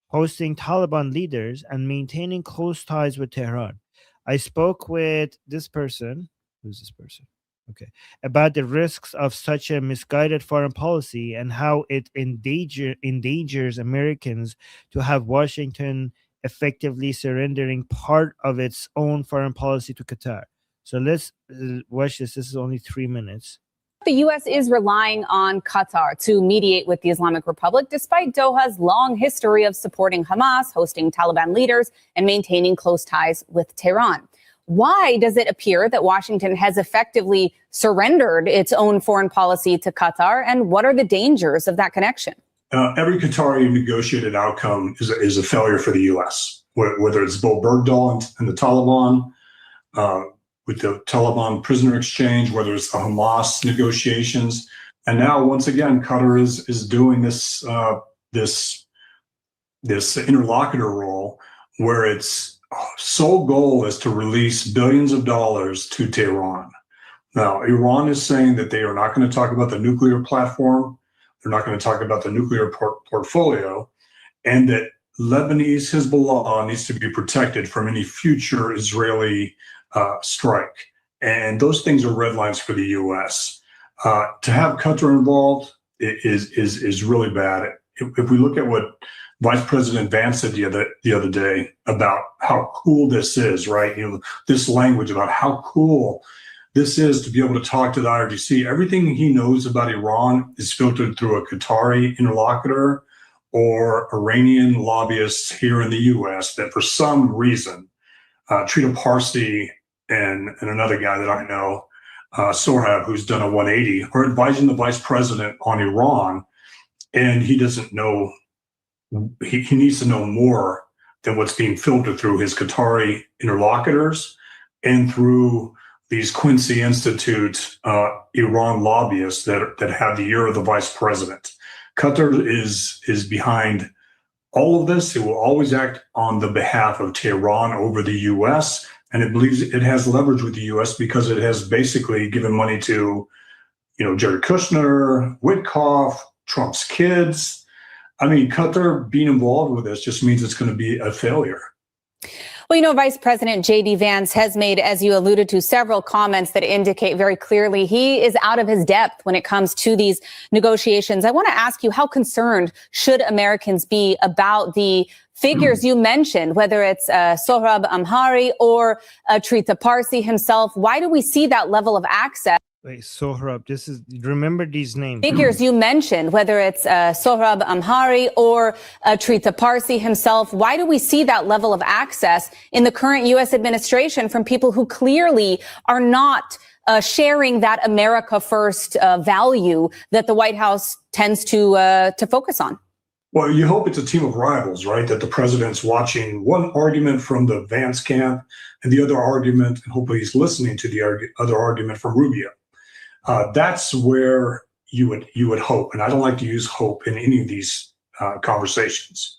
hosting Taliban leaders, and maintaining close ties with Tehran. I spoke with this person. Who's this person? Okay. About the risks of such a misguided foreign policy and how it endangers Americans to have Washington effectively surrendering part of its own foreign policy to Qatar. So let's watch this. This is only 3 minutes. The U.S. is relying on Qatar to mediate with the Islamic Republic, despite Doha's long history of supporting Hamas, hosting Taliban leaders, and maintaining close ties with Tehran. Why does it appear that Washington has effectively surrendered its own foreign policy to Qatar, and what are the dangers of that connection? Every Qatari negotiated outcome is a failure for the U.S., whether it's Bo Bergdahl and the Taliban, with the Taliban prisoner exchange, whether it's the Hamas negotiations, and now once again Qatar is doing this interlocutor role, where its sole goal is to release billions of dollars to Tehran. Now, Iran is saying that they are not going to talk about the nuclear platform, they're not going to talk about the nuclear portfolio, and that Lebanese Hezbollah needs to be protected from any future Israeli strike. And those things are red lines for the U.S. To have Qatar involved is really bad. If we look at what Vice President Vance said the other day about how cool this is, right? This language about how cool this is to be able to talk to the IRGC. Everything he knows about Iran is filtered through a Qatari interlocutor or Iranian lobbyists here in the U.S. that for some reason, Trita Parsi and another guy that I know, Sohrab, who's done a 180, are advising the vice president on Iran, and he doesn't know, he needs to know more than what's being filtered through his Qatari interlocutors and through these Quincy Institute Iran lobbyists that have the ear of the vice president. Qatar is behind all of this. It will always act on the behalf of Tehran over the U.S., and it believes it has leverage with the U.S. because it has basically given money to, Jared Kushner, Witkoff, Trump's kids. I mean, Qatar being involved with this just means it's going to be a failure. Well, Vice President J.D. Vance has made, as you alluded to, several comments that indicate very clearly he is out of his depth when it comes to these negotiations. I want to ask you, how concerned should Americans be about the figures you mentioned, whether it's Sohrab Amhari or Trita Parsi himself? Why do we see that level of access? Wait, Sohrab, remember these names. Figures you mentioned, whether it's Sohrab Amhari or Trita Parsi himself, why do we see that level of access in the current U.S. administration from people who clearly are not sharing that America First value that the White House tends to focus on? Well, you hope it's a team of rivals, right? That the president's watching one argument from the Vance camp and the other argument, and hopefully he's listening to the other argument from Rubio. That's where you would hope, and I don't like to use hope in any of these conversations.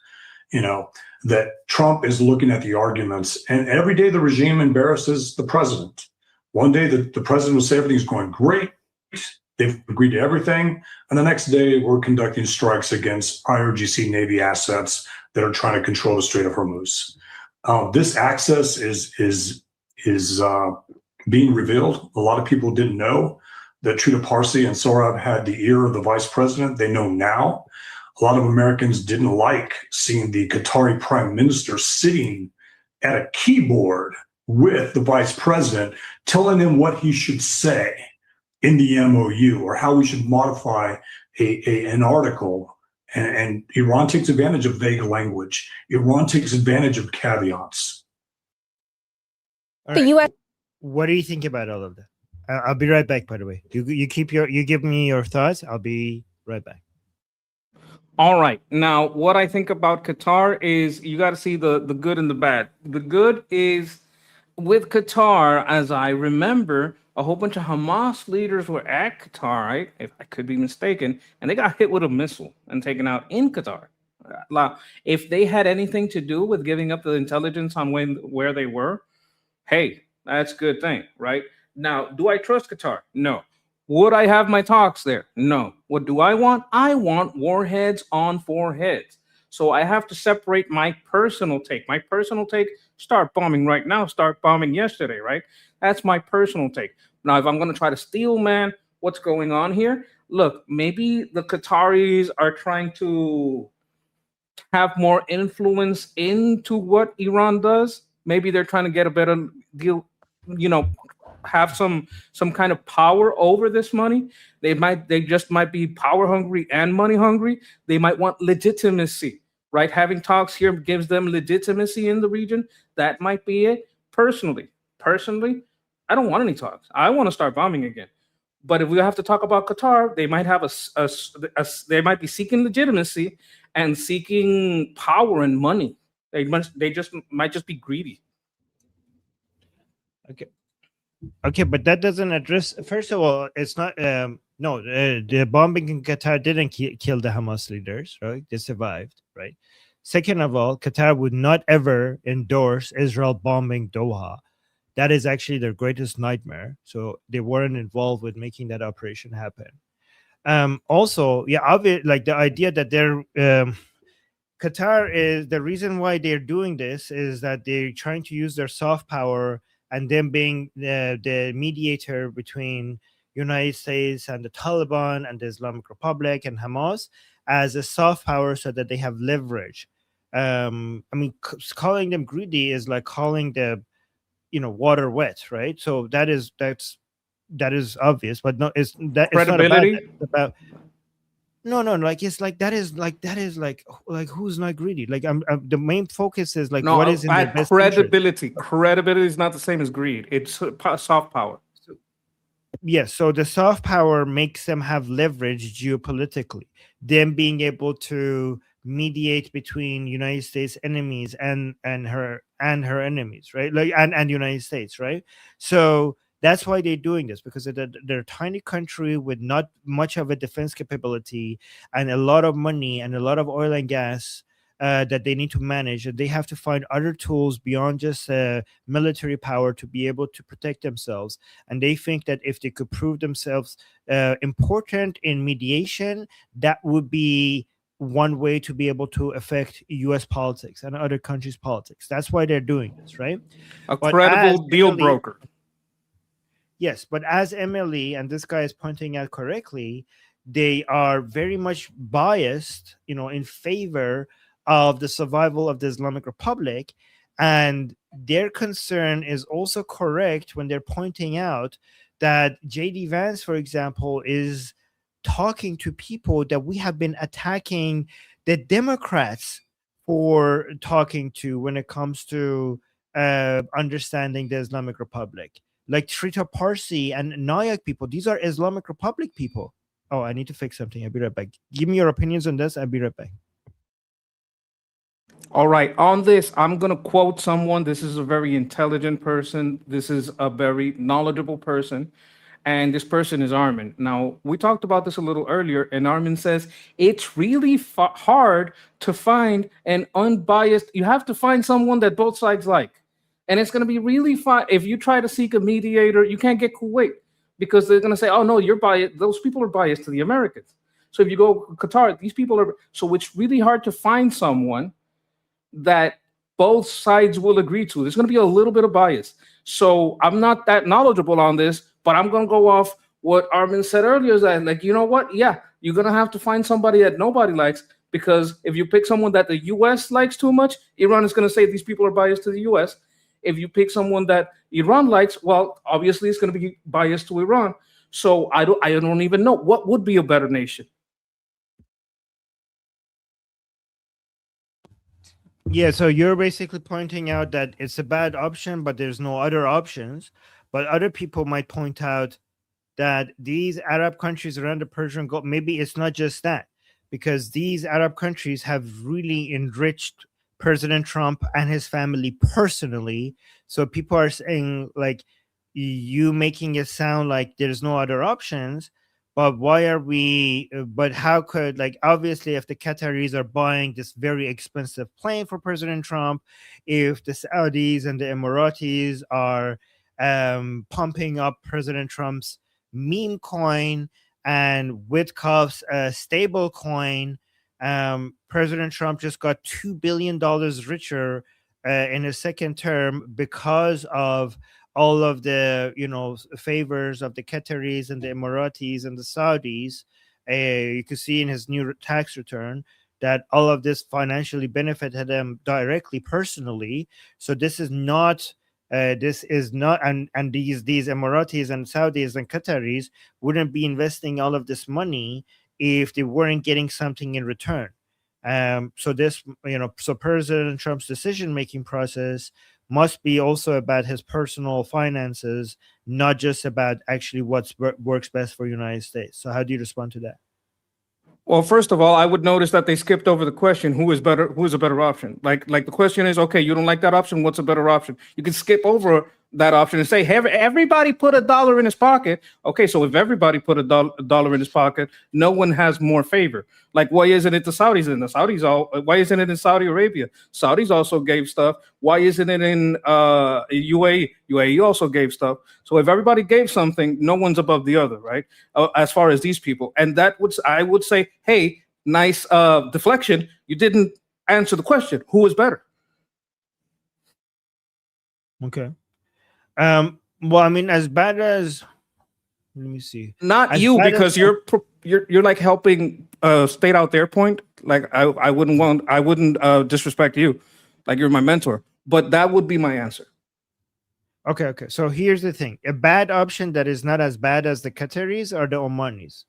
That Trump is looking at the arguments, and every day the regime embarrasses the president. One day the president will say everything's going great, they've agreed to everything, and the next day we're conducting strikes against IRGC Navy assets that are trying to control the Strait of Hormuz. This access is being revealed. A lot of people didn't know that Trita Parsi and Sohrab had the ear of the vice president. They know now. A lot of Americans didn't like seeing the Qatari prime minister sitting at a keyboard with the vice president, telling him what he should say in the MOU or how we should modify an article. And Iran takes advantage of vague language. Iran takes advantage of caveats. The U.S. What do you think about all of that? I'll be right back. By the way, you give me your thoughts. I'll be right back. All right. Now, what I think about Qatar is you got to see the good and the bad. The good is with Qatar, as I remember, a whole bunch of Hamas leaders were at Qatar, right? If I could be mistaken, and they got hit with a missile and taken out in Qatar. If they had anything to do with giving up the intelligence on where they were, hey, that's a good thing, right? Now, do I trust Qatar? No. Would I have my talks there? No. What do I want? I want warheads on foreheads. So I have to separate my personal take. My personal take, start bombing right now, start bombing yesterday, right? That's my personal take. Now, if I'm going to try to steel man what's going on here, look, maybe the Qataris are trying to have more influence into what Iran does. Maybe they're trying to get a better deal, have some kind of power over this money. They just might be power hungry and money hungry. They might want legitimacy, right? Having talks here gives them legitimacy in the region. That might be it. Personally, I don't want any talks. I want to start bombing again. But if we have to talk about Qatar, they might have they might be seeking legitimacy and seeking power and money. They might just be greedy. Okay, but that doesn't address. First of all, it's not. The bombing in Qatar didn't kill the Hamas leaders, right? They survived, right? Second of all, Qatar would not ever endorse Israel bombing Doha. That is actually their greatest nightmare. So they weren't involved with making that operation happen. Also, like the idea that they're Qatar is the reason why they're doing this is that they're trying to use their soft power and them being the mediator between United States and the Taliban and the Islamic Republic and Hamas as a soft power so that they have leverage. Calling them greedy is like calling the water wet, right? So that is obvious, but no, it's that credibility. It's not about that is like who's not greedy? Like the main focus is like what is in their best credibility. interest. Credibility is not the same as greed. It's soft power. Yes, so the soft power makes them have leverage geopolitically. Them being able to mediate between United States enemies and her enemies, right? Like and United States, right? So that's why they're doing this, because they're a tiny country with not much of a defense capability and a lot of money and a lot of oil and gas that they need to manage, and they have to find other tools beyond just military power to be able to protect themselves. And they think that if they could prove themselves important in mediation, that would be one way to be able to affect U.S. politics and other countries' politics. That's why they're doing this, right? But credible deal broker. Yes, but as Emily and this guy is pointing out correctly, they are very much biased, in favor of the survival of the Islamic Republic. And their concern is also correct when they're pointing out that J.D. Vance, for example, is talking to people that we have been attacking the Democrats for talking to when it comes to understanding the Islamic Republic. Like Shrita Parsi and Nayak people, these are Islamic Republic people. Oh, I need to fix something. I'll be right back. Give me your opinions on this. I'll be right back. All right. On this, I'm going to quote someone. This is a very intelligent person. This is a very knowledgeable person. And this person is Armin. Now, we talked about this a little earlier, and Armin says it's really hard to find an unbiased. You have to find someone that both sides like. And it's going to be really fun. If you try to seek a mediator, you can't get Kuwait because they're going to say, oh, no, you're biased. Those people are biased to the Americans. So if you go Qatar, these people are. So it's really hard to find someone that both sides will agree to. There's going to be a little bit of bias. So I'm not that knowledgeable on this, but I'm going to go off what Armin said earlier. Is that, like, you know what? Yeah, you're going to have to find somebody that nobody likes because if you pick someone that the U.S. likes too much, Iran is going to say these people are biased to the U.S. If you pick someone that Iran likes, well, obviously it's going to be biased to Iran. So I don't even know what would be a better nation. Yeah, so you're basically pointing out that it's a bad option, but there's no other options. But other people might point out that these Arab countries around the Persian Gulf, maybe it's not just that, because these Arab countries have really enriched President Trump and his family personally. So people are saying, like, you making it sound like there's no other options. But why are we? But how could, like, obviously, if the Qataris are buying this very expensive plane for President Trump, if the Saudis and the Emiratis are pumping up President Trump's meme coin and Witkoff's stable coin, President Trump just got $2 billion richer in his second term because of all of the, favors of the Qataris and the Emiratis and the Saudis. You can see in his new tax return that all of this financially benefited him directly, personally. So this is not, and these Emiratis and Saudis and Qataris wouldn't be investing all of this money if they weren't getting something in return. So this, so President Trump's decision-making process must be also about his personal finances, not just about actually what works best for the United States. So how do you respond to that? Well, first of all, I would notice that they skipped over the question, who is better, who is a better option? Like the question is, okay, you don't like that option, what's a better option? You can skip over that option and say, hey, everybody put $1 in his pocket. Okay, so if everybody put $1 in his pocket, no one has more favor. Like, why isn't it the Saudis? And the Saudis why isn't it in Saudi Arabia? Saudis also gave stuff. Why isn't it in UAE? UAE also gave stuff. So if everybody gave something, no one's above the other, right? As far as these people. And I would say, hey, nice deflection. You didn't answer the question. Who is better? Okay. Well, I mean, as bad as, let me see. Not as you, because you're like helping state out their point. Like I wouldn't disrespect you. Like, you're my mentor. But that would be my answer. Okay. So here's the thing: a bad option that is not as bad as the Qataris or the Omanis.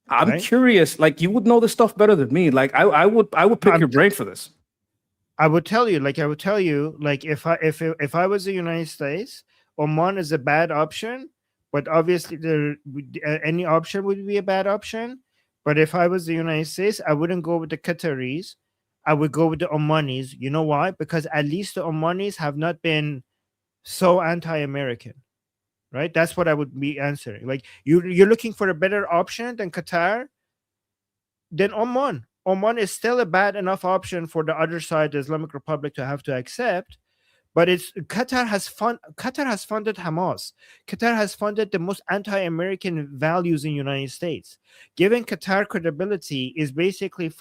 I'm right? curious. Like, you would know this stuff better than me. Like, I would pick your brain for this. I would tell you, if I was the United States, Oman is a bad option, but obviously any option would be a bad option. But if I was the United States, I wouldn't go with the Qataris. I would go with the Omanis. You know why? Because at least the Omanis have not been so anti-American, right? That's what I would be answering. Like, you're looking for a better option than Qatar, then Oman. Oman is still a bad enough option for the other side, the Islamic Republic, to have to accept. But Qatar has funded Hamas. Qatar has funded the most anti-American values in the United States. Giving Qatar credibility is basically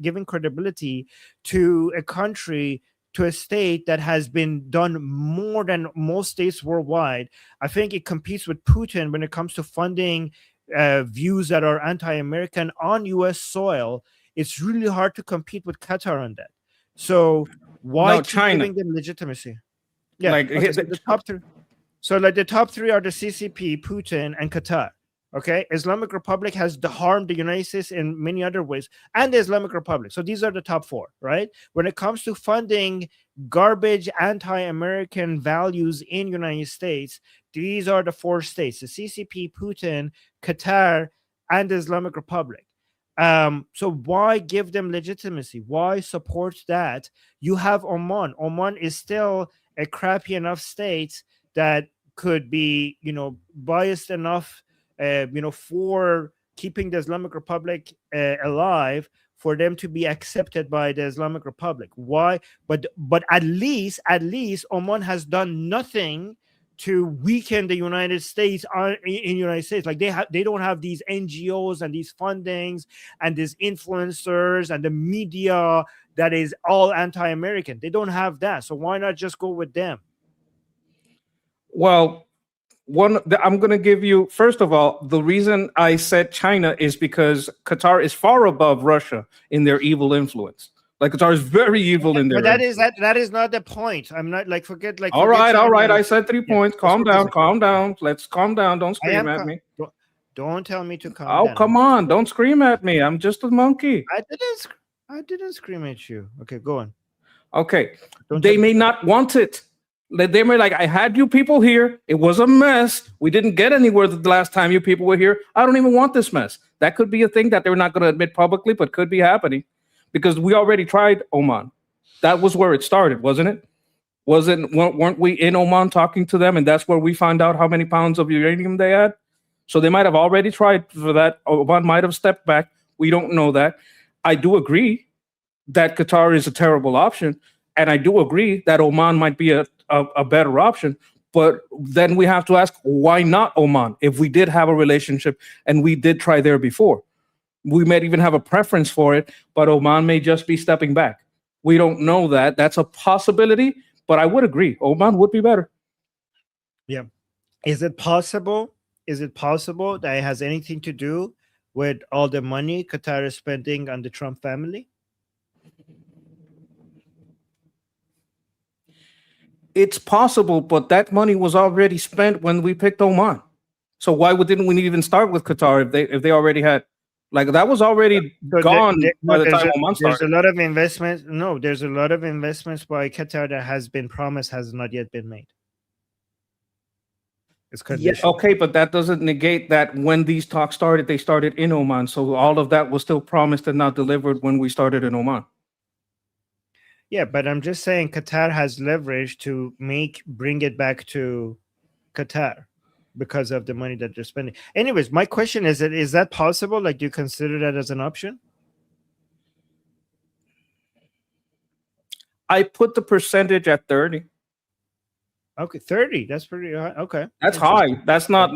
giving credibility to a country, to a state that has been done more than most states worldwide. I think it competes with Putin when it comes to funding views that are anti-American on U.S. soil. It's really hard to compete with Qatar on that. So why keep giving them legitimacy? Yeah, like, okay, so the top three. So like the top three are the CCP, Putin, and Qatar. Okay, Islamic Republic has harmed the United States in many other ways, and the Islamic Republic. So these are the top four, right? When it comes to funding garbage anti-American values in the United States, these are the four states: the CCP, Putin, Qatar, and the Islamic Republic. So why give them legitimacy? Why support that? You have Oman. Oman is still a crappy enough state that could be, biased enough, for keeping the Islamic Republic alive, for them to be accepted by the Islamic Republic. Why? But at least Oman has done nothing to weaken the United States in the United States. Like, they don't have these NGOs and these fundings and these influencers and the media that is all anti-American. They don't have that. So why not just go with them? Well, I'm going to give you, first of all, the reason I said China is because Qatar is far above Russia in their evil influence. Like Qatar is very evil in their. But that is not the point. I'm not like forget like. All forget right. China. I said 3 points. Calm down. Let's calm down. Don't I am scream at me. Don't tell me to calm Oh, down. come on. Don't scream at me. I'm just a monkey. I didn't scream at you. Okay, go on. Okay. They may not want it. They may like, I had you people here. It was a mess. We didn't get anywhere the last time you people were here. I don't even want this mess. That could be a thing that they're not going to admit publicly, but could be happening because we already tried Oman. That was where it started, wasn't it? Weren't we in Oman talking to them? And that's where we found out how many pounds of uranium they had. So they might have already tried for that. Oman might have stepped back. We don't know that. I do agree that Qatar is a terrible option. And I do agree that Oman might be a better option. But then we have to ask, why not Oman? If we did have a relationship and we did try there before, we might even have a preference for it, but Oman may just be stepping back. We don't know that. That's a possibility, but I would agree. Oman would be better. Yeah. Is it possible? Is it possible that it has anything to do with all the money Qatar is spending on the Trump family? It's possible, but that money was already spent when we picked Oman. So why didn't we even start with Qatar if they already had, like, that was already gone by the time Oman started? There's a lot of investments. No, there's a lot of investments by Qatar that has been promised, has not yet been made. It's conditional. Okay, but that doesn't negate that when these talks started, they started in Oman. So all of that was still promised and not delivered when we started in Oman. Yeah, but I'm just saying Qatar has leverage to bring it back to Qatar because of the money that they're spending. Anyways, my question is that possible? Like, do you consider that as an option? I put the percentage at 30. Okay, 30. That's pretty high. Okay. That's high. That's not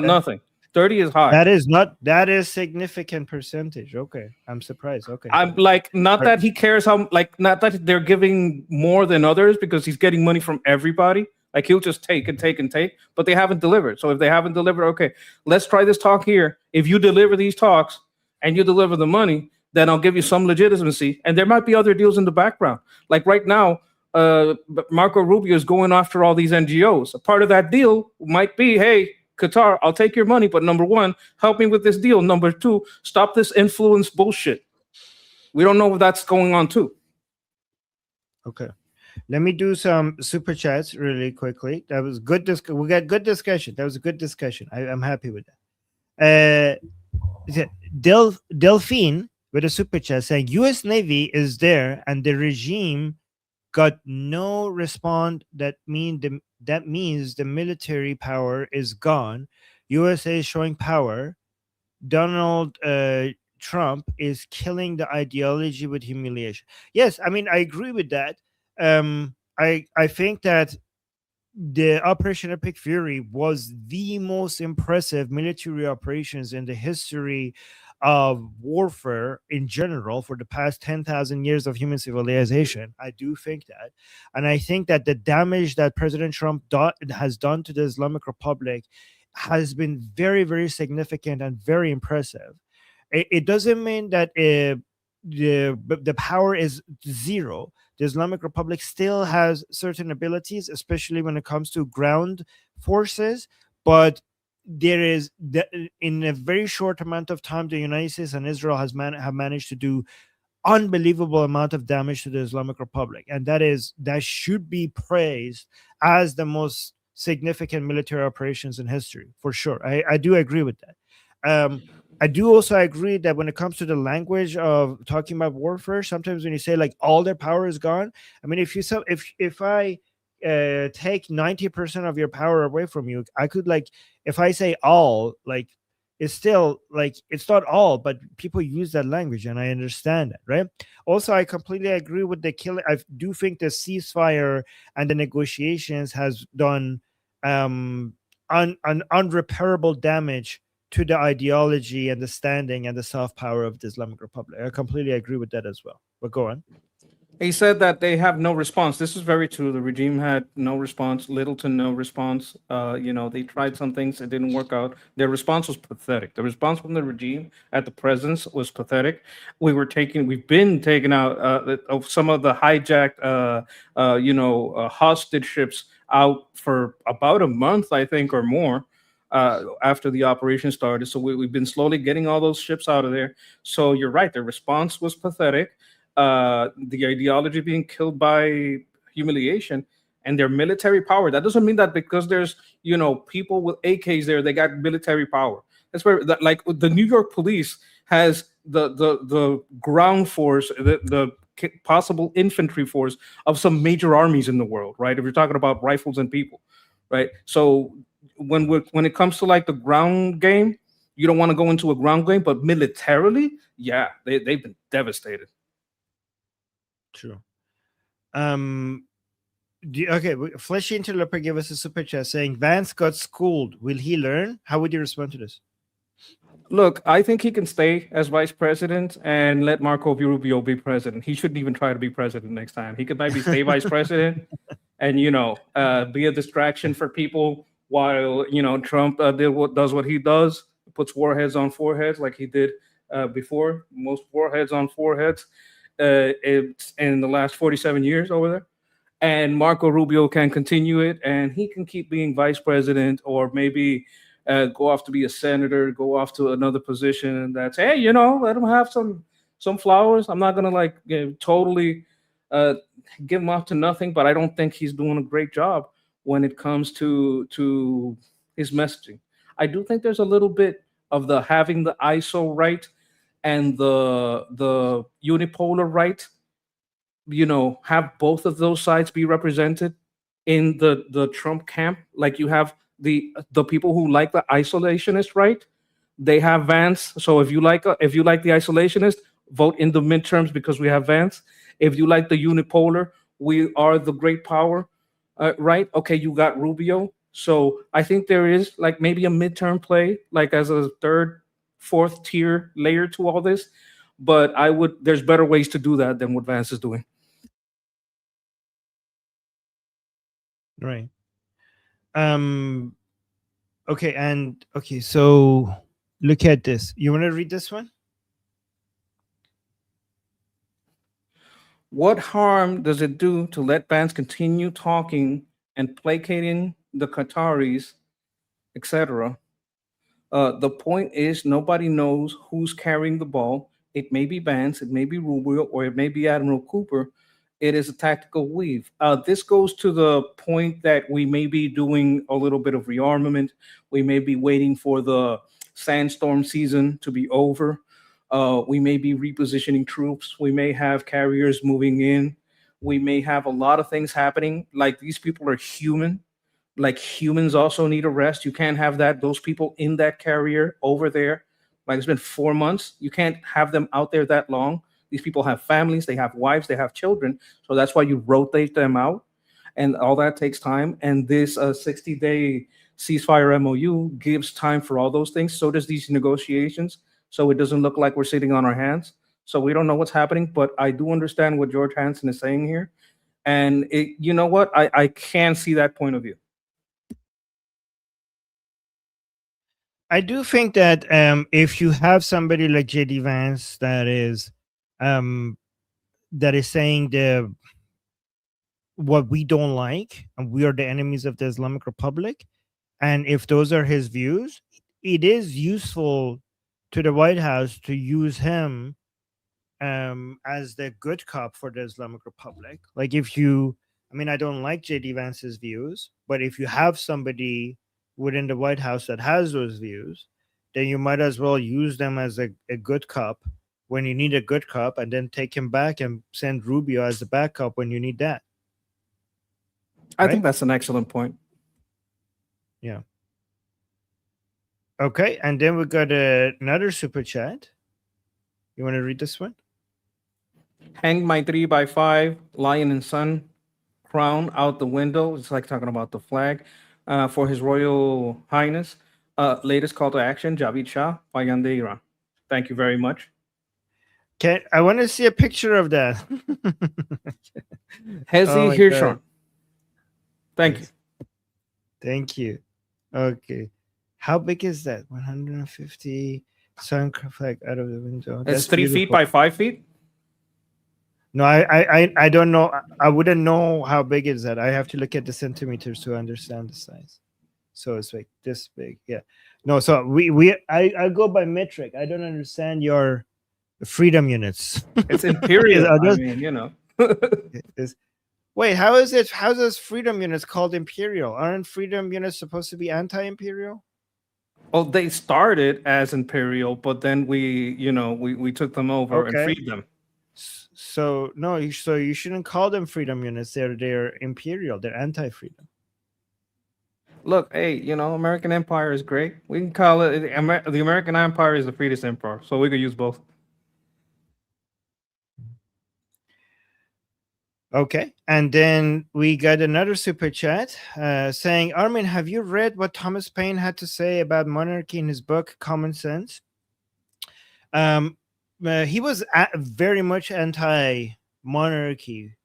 nothing. 30 is high. That is significant percentage. Okay. I'm surprised. Okay. I'm like, not that he cares not that they're giving more than others because he's getting money from everybody. Like, he'll just take and take and take, but they haven't delivered. So if they haven't delivered, okay, let's try this talk here. If you deliver these talks and you deliver the money, then I'll give you some legitimacy. And there might be other deals in the background. Like right now, Marco Rubio is going after all these NGOs. A part of that deal might be, hey, Qatar, I'll take your money, but number one, help me with this deal. Number two, stop this influence bullshit. We don't know if that's going on too. Okay. Let me do some super chats really quickly. That was good. We got good discussion. That was a good discussion. I'm happy with that. Delphine with a super chat saying U.S. Navy is there and the regime got no response. That means the military power is gone. USA is showing power. Donald Trump is killing the ideology with humiliation. Yes, I mean, I agree with that. I think that the Operation Epic Fury was the most impressive military operations in the history of warfare in general for the past 10,000 years of human civilization. I do think that. And I think that the damage that President Trump has done to the Islamic Republic has been very, very significant and very impressive. It doesn't mean that the power is zero. The Islamic Republic still has certain abilities, especially when it comes to ground forces, but there is in a very short amount of time, the United States and Israel have managed to do unbelievable amount of damage to the Islamic Republic, and that should be praised as the most significant military operations in history, for sure. I do agree with that. I do also agree that when it comes to the language of talking about warfare, sometimes when you say like all their power is gone, I mean, if I take 90% of your power away from you, I could, like, if I say all, like, it's still like it's not all, but people use that language, and I understand that, right? Also, I completely agree with the killing. I do think the ceasefire and the negotiations has done unrepairable damage to the ideology and the standing and the soft power of the Islamic Republic. I completely agree with that as well. But go on. He said that they have no response. This is very true. The regime had no response, little to no response. They tried some things, it didn't work out. Their response was pathetic. The response from the regime at the presence was pathetic. We've been taking out of some of the hijacked, hostage ships out for about a month, I think, or more. After the operation started. So we've been slowly getting all those ships out of there. So you're right, the response was pathetic. The ideology being killed by humiliation and their military power. That doesn't mean that because there's people with AKs there, they got military power. That's where like the New York police has the ground force, the possible infantry force of some major armies in the world, right? If you're talking about rifles and people, right? So when it comes to like the ground game, you don't want to go into a ground game, but militarily, yeah, they've been devastated. True. Fleshy Interloper gave us a super chat saying Vance got schooled. Will he learn? How would you respond to this? Look, I think he can stay as vice president and let Marco Rubio be president. He shouldn't even try to be president next time. He could maybe stay vice president and be a distraction for people while Trump does what he does, puts warheads on foreheads like he did before. Most warheads on foreheads in the last 47 years over there. And Marco Rubio can continue it, and he can keep being vice president, or maybe go off to be a senator, go off to another position that's, hey, let him have some flowers. I'm not gonna totally give him off to nothing, but I don't think he's doing a great job when it comes to his messaging. I do think there's a little bit of the having the ISO right and the unipolar right, have both of those sides be represented in the Trump camp. Like you have the people who like the isolationist right, they have Vance. So if you like the isolationist, vote in the midterms because we have Vance. If you like the unipolar, we are the great power, right? Okay, you got Rubio. So I think there is like maybe a midterm play, like as a third, fourth tier layer to all this. But there's better ways to do that than what Vance is doing. Right. So look at this. You want to read this one? What harm does it do to let Vance continue talking and placating the Qataris, etc.? The point is nobody knows who's carrying the ball. It may be Vance, it may be Rubio, or it may be Admiral Cooper. It is a tactical weave. This goes to the point that we may be doing a little bit of rearmament. We may be waiting for the sandstorm season to be over. We may be repositioning troops. We may have carriers moving in. We may have a lot of things happening. Like these people are human. Like humans also need a rest. You can't have those people in that carrier over there. Like it's been 4 months. You can't have them out there that long. These people have families, they have wives, they have children. So that's why you rotate them out. And all that takes time. And this 60-day ceasefire MOU gives time for all those things. So does these negotiations. So it doesn't look like we're sitting on our hands. So we don't know what's happening. But I do understand what George Hansen is saying here. And you know what? I can see that point of view. I do think that if you have somebody like JD Vance that is saying what we don't like, and we are the enemies of the Islamic Republic, and if those are his views, it is useful to the White House to use him as the good cop for the Islamic Republic. Like I don't like JD Vance's views, but if you have somebody within the White House that has those views, then you might as well use them as a good cop when you need a good cop, and then take him back and send Rubio as a backup when you need that. I think that's an excellent point. Yeah. Okay, and then we got another super chat. You want to read this one? Hang my 3x5 lion and sun crown out the window. It's like talking about the flag for His Royal Highness. Latest call to action, Javid Shah, Payan de Iran. Thank you very much. I want to see a picture of that. Hezi my Hirshon. God. Thank you. Thank you. Okay. How big is that? 150 sun flag out of the window. It's 3 feet by 5 feet. No, I don't know. I wouldn't know how big is that. I have to look at the centimeters to understand the size. So it's like this big. Yeah. No, so I go by metric. I don't understand your freedom units. It's imperial. Are I those- mean, you know. Wait, how is it? How does freedom units called imperial? Aren't freedom units supposed to be anti-imperial? Oh, they started as imperial, but then we took them over and Okay. freed them. So no, so you shouldn't call them freedom units. They're imperial. They're anti-freedom. Look, hey, American Empire is great. We can call it the American Empire is the freest empire, so we could use both. Okay, and then we got another super chat saying, Armin, have you read what Thomas Paine had to say about monarchy in his book Common Sense? He was very much anti-monarchy,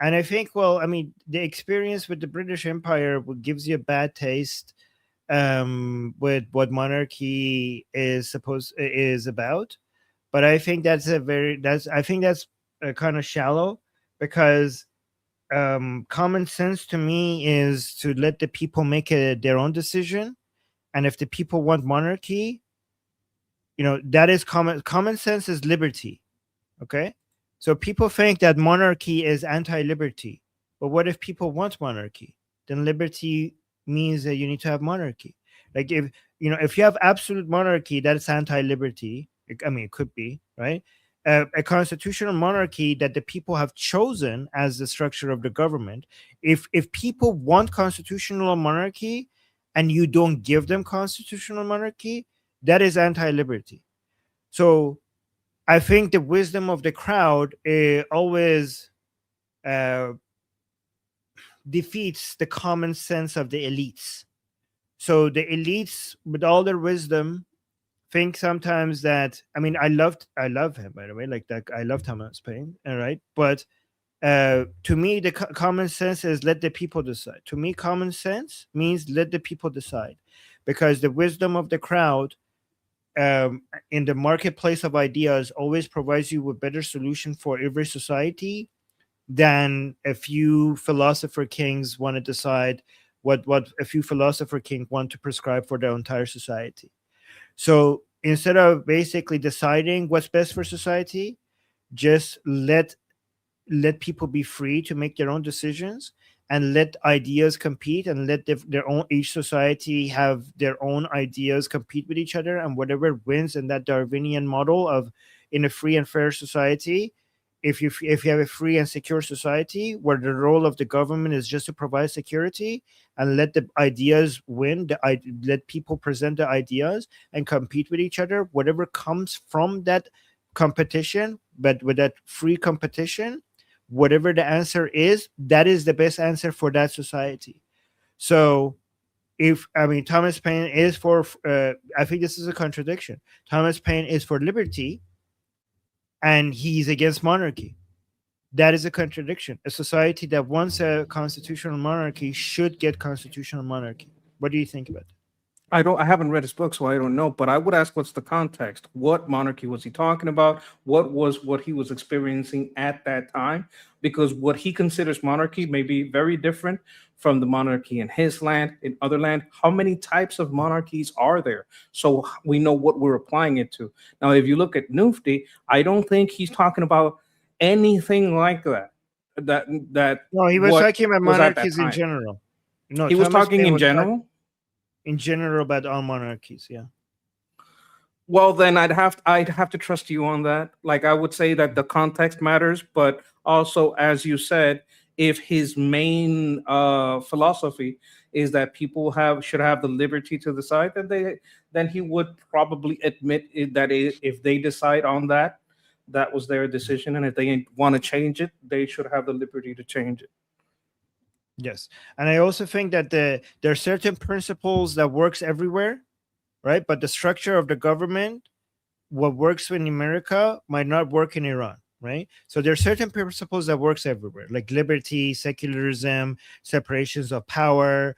and I think, well, I mean, the experience with the British Empire gives you a bad taste with what monarchy is about. But I think that's kind of shallow, because common sense to me is to let the people make their own decision, and if the people want monarchy, that is common sense is liberty. Okay, so people think that monarchy is anti-liberty, but what if people want monarchy? Then liberty means that you need to have monarchy. Like if you have absolute monarchy, that's anti-liberty. I mean, it could be, right? A constitutional monarchy that the people have chosen as the structure of the government. If people want constitutional monarchy and you don't give them constitutional monarchy, that is anti-liberty. So I think the wisdom of the crowd always defeats the common sense of the elites. So the elites, with all their wisdom, think sometimes that, I mean, I love him, by the way, like that. I love Thomas Paine, all right, but to me, the common sense is let the people decide. To me, common sense means let the people decide, because the wisdom of the crowd in the marketplace of ideas always provides you with better solution for every society than a few philosopher kings want to decide what a few philosopher kings want to prescribe for their entire society. So instead of basically deciding what's best for society, just let people be free to make their own decisions, and let ideas compete, and let each society have their own ideas compete with each other, and whatever wins in that Darwinian model of in a free and fair society. If you have a free and secure society where the role of the government is just to provide security and let the ideas win, let people present the ideas and compete with each other, whatever comes from that competition, but with that free competition, whatever the answer is, that is the best answer for that society. So Thomas Paine is for, I think this is a contradiction. Thomas Paine is for liberty and he's against monarchy. That is a contradiction. A society that wants a constitutional monarchy should get constitutional monarchy. What do you think about that? I haven't read his book, so I don't know, but I would ask, what's the context? What monarchy was he talking about? What he was experiencing at that time? Because what he considers monarchy may be very different from the monarchy in his land, in other land. How many types of monarchies are there? So we know what we're applying it to. Now, if you look at Nufti, I don't think he's talking about anything like that. No, he was talking about monarchies in general. No, he was talking in general. In general, about all monarchies, yeah. Well, then I'd have to trust you on that. Like, I would say that the context matters, but also, as you said, if his main philosophy is that people should have the liberty to decide, then he would probably admit that if they decide on that was their decision, and if they want to change it, they should have the liberty to change it. Yes, and I also think that there are certain principles that works everywhere, right? But the structure of the government what works in America might not work in Iran, right? So there are certain principles that works everywhere, like liberty, secularism, separations of power,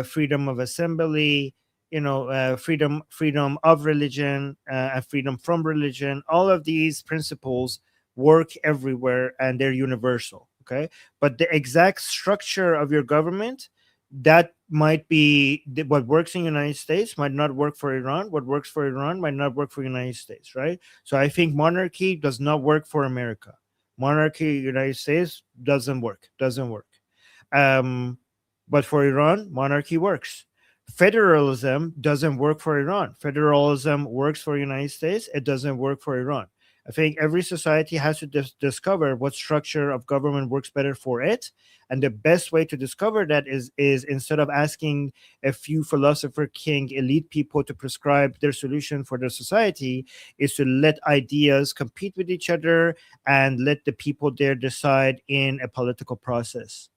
freedom of assembly, freedom of religion, and freedom from religion. All of these principles work everywhere, and they're universal. Okay, but the exact structure of your government, that might be what works in the United States might not work for Iran. What works for Iran might not work for the United States, right? So I think monarchy does not work for America. Monarchy in the United States doesn't work. But for Iran, monarchy works. Federalism doesn't work for Iran. Federalism works for the United States. It doesn't work for Iran. I think every society has to discover what structure of government works better for it. And the best way to discover that is instead of asking a few philosopher king elite people to prescribe their solution for their society, is to let ideas compete with each other and let the people there decide in a political process.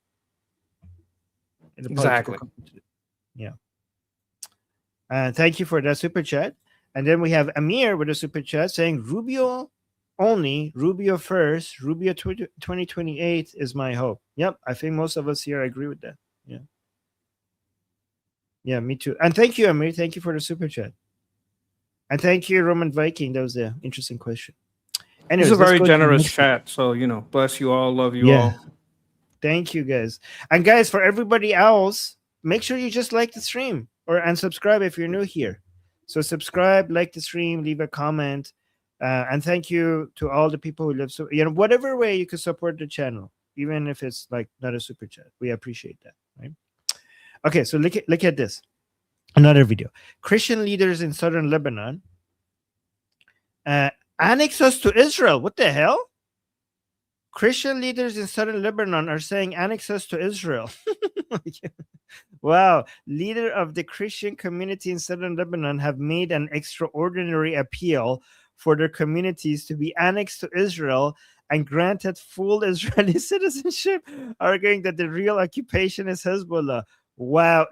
Exactly. Yeah. Thank you for that super chat. And then we have Amir with a super chat saying Rubio only, Rubio first, Rubio 2028 is my hope. Yep, I think most of us here agree with that. Yeah, me too. And thank you, Amir. Thank you for the super chat. And thank you, Roman Viking. That was an interesting question. Anyways, it's a very generous chat. So, bless you all, love you all. Thank you, guys. And guys, for everybody else, make sure you just like the stream and subscribe if you're new here. So subscribe, like the stream, leave a comment. And thank you to all the people who live. So, whatever way you can support the channel, even if it's like not a super chat, we appreciate that, right? Okay, so look at this. Another video. Christian leaders in southern Lebanon annex us to Israel. What the hell? Christian leaders in southern Lebanon are saying annex us to Israel. Wow. Leader of the Christian community in southern Lebanon have made an extraordinary appeal for their communities to be annexed to Israel and granted full Israeli citizenship, arguing that the real occupation is Hezbollah. Wow.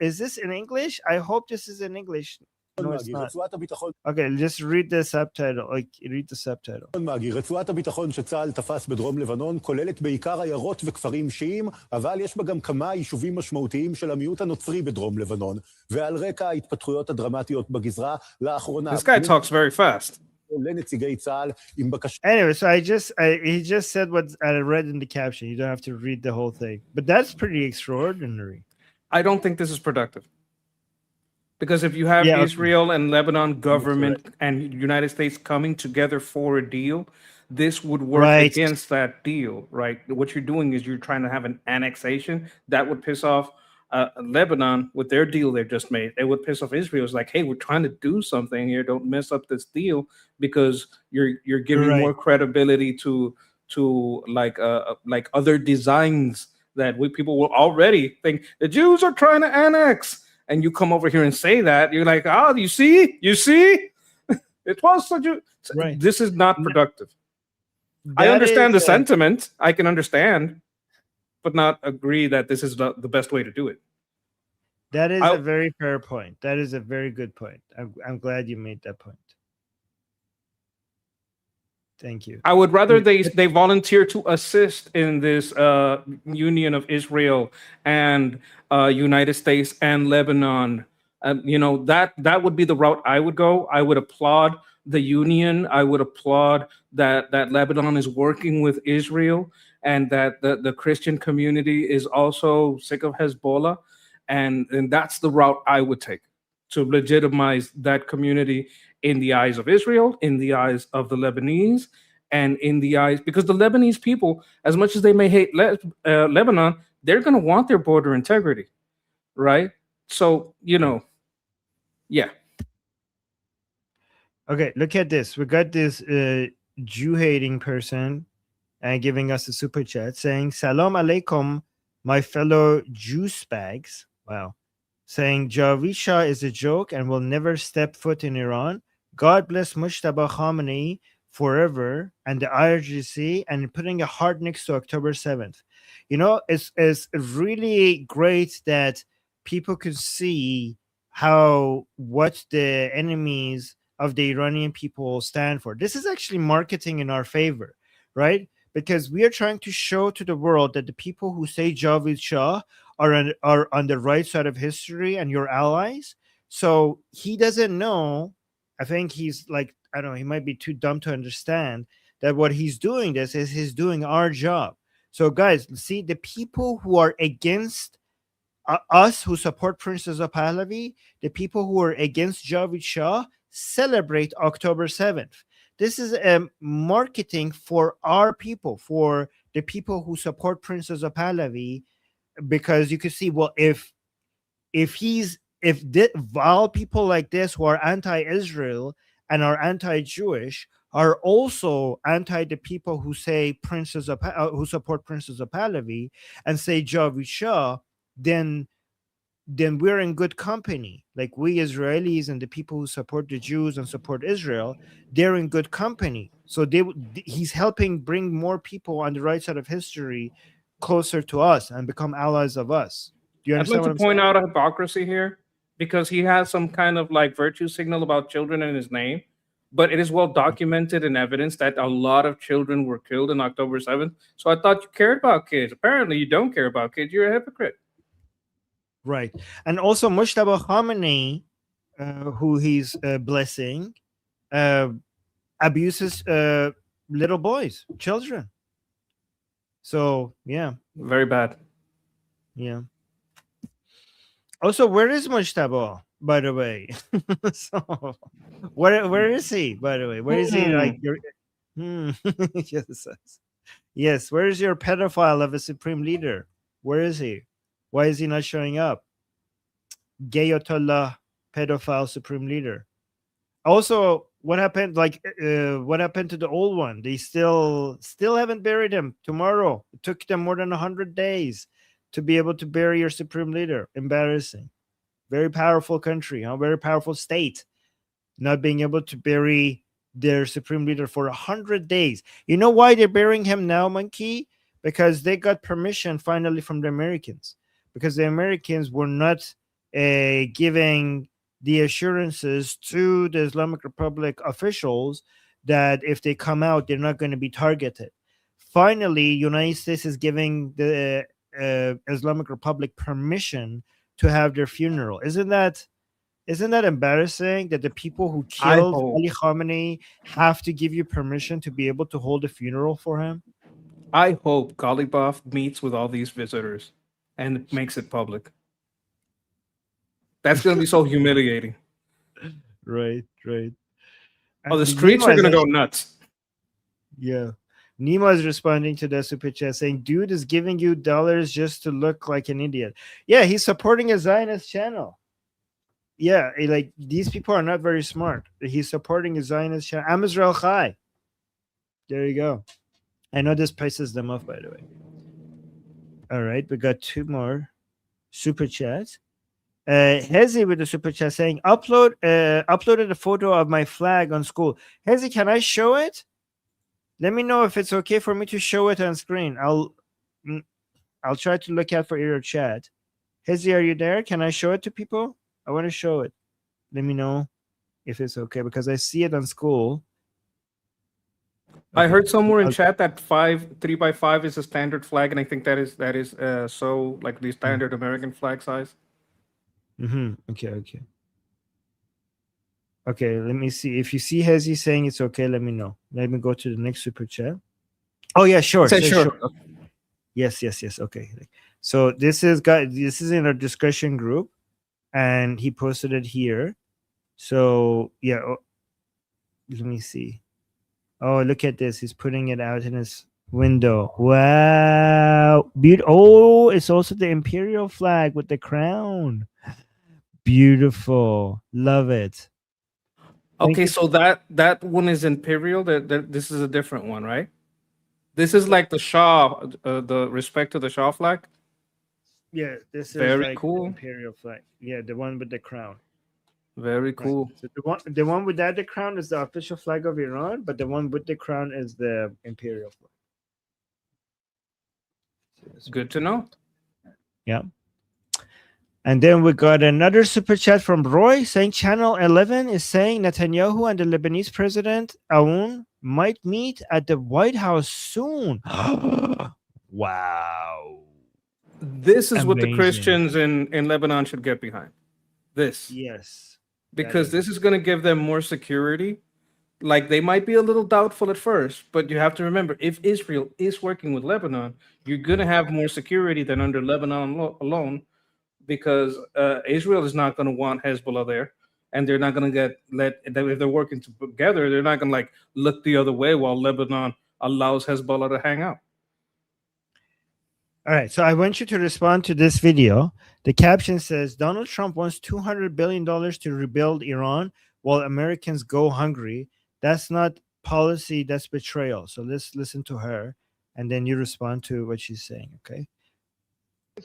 Is this in English? I hope this is in English. No, it's not. Okay, just read the subtitle. Read the subtitle. רצועת הביטחון שצה"ל תפס בדרום לבנון כוללת בעיקר עיירות וכפרים שיעים, אבל יש בה גם כמה יישובים משמעותיים של המיעוט הנוצרי בדרום לבנון. ועל רקע ההתפתחויות הדרמטיות בגזרה, לאחרונה... This guy talks very fast. לנציגי צה"ל עם בקשה... Anyway, so he just said what I read in the caption. You don't have to read the whole thing. But that's pretty extraordinary. I don't think this is productive. Because if you have Israel and Lebanon government and United States coming together for a deal, this would work against that deal, right? What you're doing is you're trying to have an annexation that would piss off Lebanon with their deal they just made. It would piss off Israel. It's like, hey, we're trying to do something here. Don't mess up this deal because you're giving more credibility to like other designs that people will already think the Jews are trying to annex. And you come over here and say that, you're like, oh, you see? It was such a... Right. This is not productive. I understand the sentiment. I can understand, but not agree that this is the best way to do it. That is a very fair point. That is a very good point. I'm glad you made that point. Thank you. I would rather they volunteer to assist in this union of Israel and United States and Lebanon. That would be the route I would go. I would applaud the union. I would applaud that Lebanon is working with Israel and that the Christian community is also sick of Hezbollah. And that's the route I would take to legitimize that community in the eyes of Israel, in the eyes of the Lebanese, and in the eyes, because the Lebanese people, as much as they may hate Lebanon, they're going to want their border integrity, right? So, yeah. Okay, look at this. We got this Jew-hating person giving us a super chat saying, Salam alaikum, my fellow Jew spags. Wow. Saying, Javisha is a joke and will never step foot in Iran. God bless Mujtaba Khamenei forever and the IRGC, and putting a heart next to October 7th. It's really great that people could see what the enemies of the Iranian people stand for. This is actually marketing in our favor, right? Because we are trying to show to the world that the people who say Javid Shah are on the right side of history and your allies. So he doesn't know. I think he's like, I don't know, he might be too dumb to understand that what he's doing this is he's doing our job. So guys, see, the people who are against us who support Princess of Pahlavi, the people who are against Javid Shah celebrate October 7th. This is marketing for our people, for the people who support Princess of Pahlavi, because you can see, well, if while people like this who are anti-Israel and are anti-Jewish are also anti the people who say who support Princess of Pahlavi and say Javid Shah, then we're in good company. Like we Israelis and the people who support the Jews and support Israel, they're in good company. So he's helping bring more people on the right side of history closer to us and become allies of us. Do you I'd understand like what to I'm point saying? out a hypocrisy here because he has some kind of like virtue signal about children in his name, but it is well documented in evidence that a lot of children were killed on October 7th. So I thought you cared about kids. Apparently, you don't care about kids. You're a hypocrite. Right. And also Mujtaba Khamenei, who he's blessing, abuses little boys, children. So yeah, very bad. Yeah. Also, where is Mujtaba, by the way? So where is he, by the way? Where is he? Like your yes, where is your pedophile of a supreme leader? Where is he? Why is he not showing up? Gayatollah pedophile supreme leader. Also, what happened? Like, what happened to the old one? They still haven't buried him. Tomorrow, it took them more than 100 days to be able to bury your supreme leader. Embarrassing. Very powerful country, huh? Very powerful state, not being able to bury their supreme leader for 100 days. You know why they're burying him now, Monkey? Because they got permission finally from the Americans. Because the Americans were not giving the assurances to the Islamic Republic officials that if they come out, they're not going to be targeted. Finally, United States is giving the Islamic Republic permission to have their funeral. Isn't that embarrassing that the people who killed Ali Khamenei have to give you permission to be able to hold a funeral for him? I hope Ghalibaf meets with all these visitors and makes it public. That's going to be so humiliating. Right. Oh, the streets are going to go nuts. Yeah. Nima is responding to the super chat saying, dude is giving you dollars just to look like an idiot. Yeah, he's supporting a Zionist channel. Yeah, like these people are not very smart. He's supporting a Zionist channel. I'm Israel Chai. There you go. I know this pisses them off, by the way. All right, we got two more super chats. Hezi with the super chat saying, uploaded a photo of my flag on school. Hezi, can I show it? Let me know if it's okay for me to show it on screen. I'll try to look out for your chat. Hezi, are you there? Can I show it to people? I want to show it. Let me know if it's okay because I see it on school. Okay. I heard somewhere in chat that 3x5 is a standard flag, and I think that is so like the standard American flag size. Okay, let me see. If you see Hezi saying it's okay, let me know. Let me go to the next super chat. Oh yeah, sure. Sure. Okay. Yes. Okay. So this is in our discussion group, and he posted it here. So yeah, let me see. Oh, look at this. He's putting it out in his window. Wow. Oh, it's also the imperial flag with the crown. Beautiful. Love it. Okay, so that one is imperial. This is a different one, right? This is like the Shah, the respect to the Shah flag. Yeah, this is very like cool. The imperial flag. Yeah, the one with the crown. Very cool. Right. So the one without the crown is the official flag of Iran, but the one with the crown is the imperial flag. So good to know. Yeah. And then we got another super chat from Roy saying Channel 11 is saying Netanyahu and the Lebanese president Aoun might meet at the White House soon. Wow. This is what the Amazing. Christians in Lebanon should get behind. This. Yes. Because this is going to give them more security. Like, they might be a little doubtful at first, but you have to remember, if Israel is working with Lebanon, you're going to have more security than under Lebanon alone, because Israel is not going to want Hezbollah there, and they're not going to if they're working together, they're not going to like look the other way while Lebanon allows Hezbollah to hang out. All right, so I want you to respond to this video. The caption says Donald Trump wants $200 billion to rebuild Iran while Americans go hungry. That's not policy, that's betrayal. So let's listen to her, and then you respond to what she's saying, okay?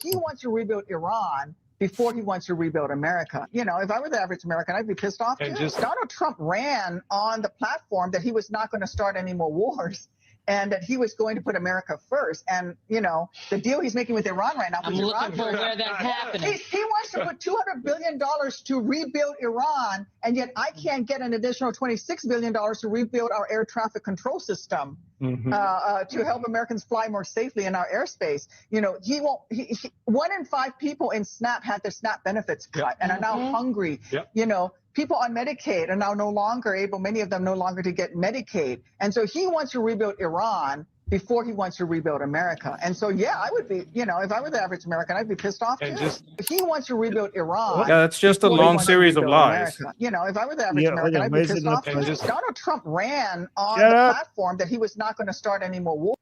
He wants to rebuild Iran before he wants to rebuild America. You know, if I were the average American, I'd be pissed off too. Donald Trump ran on the platform that he was not going to start any more wars and that he was going to put America first. And, you know, the deal he's making with Iran right now. I'm looking for where that's happening. He wants to put $200 billion to rebuild Iran, and yet I can't get an additional $26 billion to rebuild our air traffic control system. To help Americans fly more safely in our airspace. You know, he won't. 1 in 5 people in SNAP had their SNAP benefits cut and are now hungry. You know, people on Medicaid are now no longer able, many of them no longer, to get Medicaid. And so he wants to rebuild Iran before he wants to rebuild America. And so, yeah, I would be, you know, if I were the average American, I'd be pissed off too. He wants to rebuild Iran. Yeah, that's just a long series of lies. America. You know, if I were the average American, I'd be pissed off too. Donald Trump ran on the platform that he was not going to start any more war.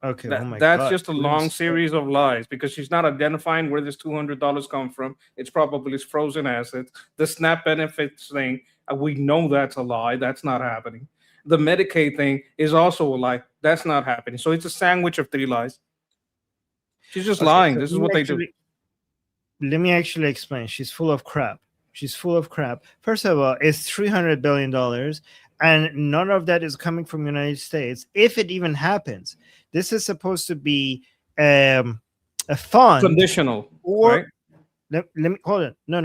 Okay, that's just a long series of lies, because she's not identifying where this $200 come from. It's probably frozen assets. The SNAP benefits thing, we know that's a lie. That's not happening. The Medicaid thing is also a lie. That's not happening. So it's a sandwich of 3 lies. She's just lying. So this is what they do. Let me actually explain. She's full of crap. She's full of crap. First of all, it's $300 billion, and none of that is coming from the United States. If it even happens, this is supposed to be a fund. Conditional. Or right? let me hold on. No.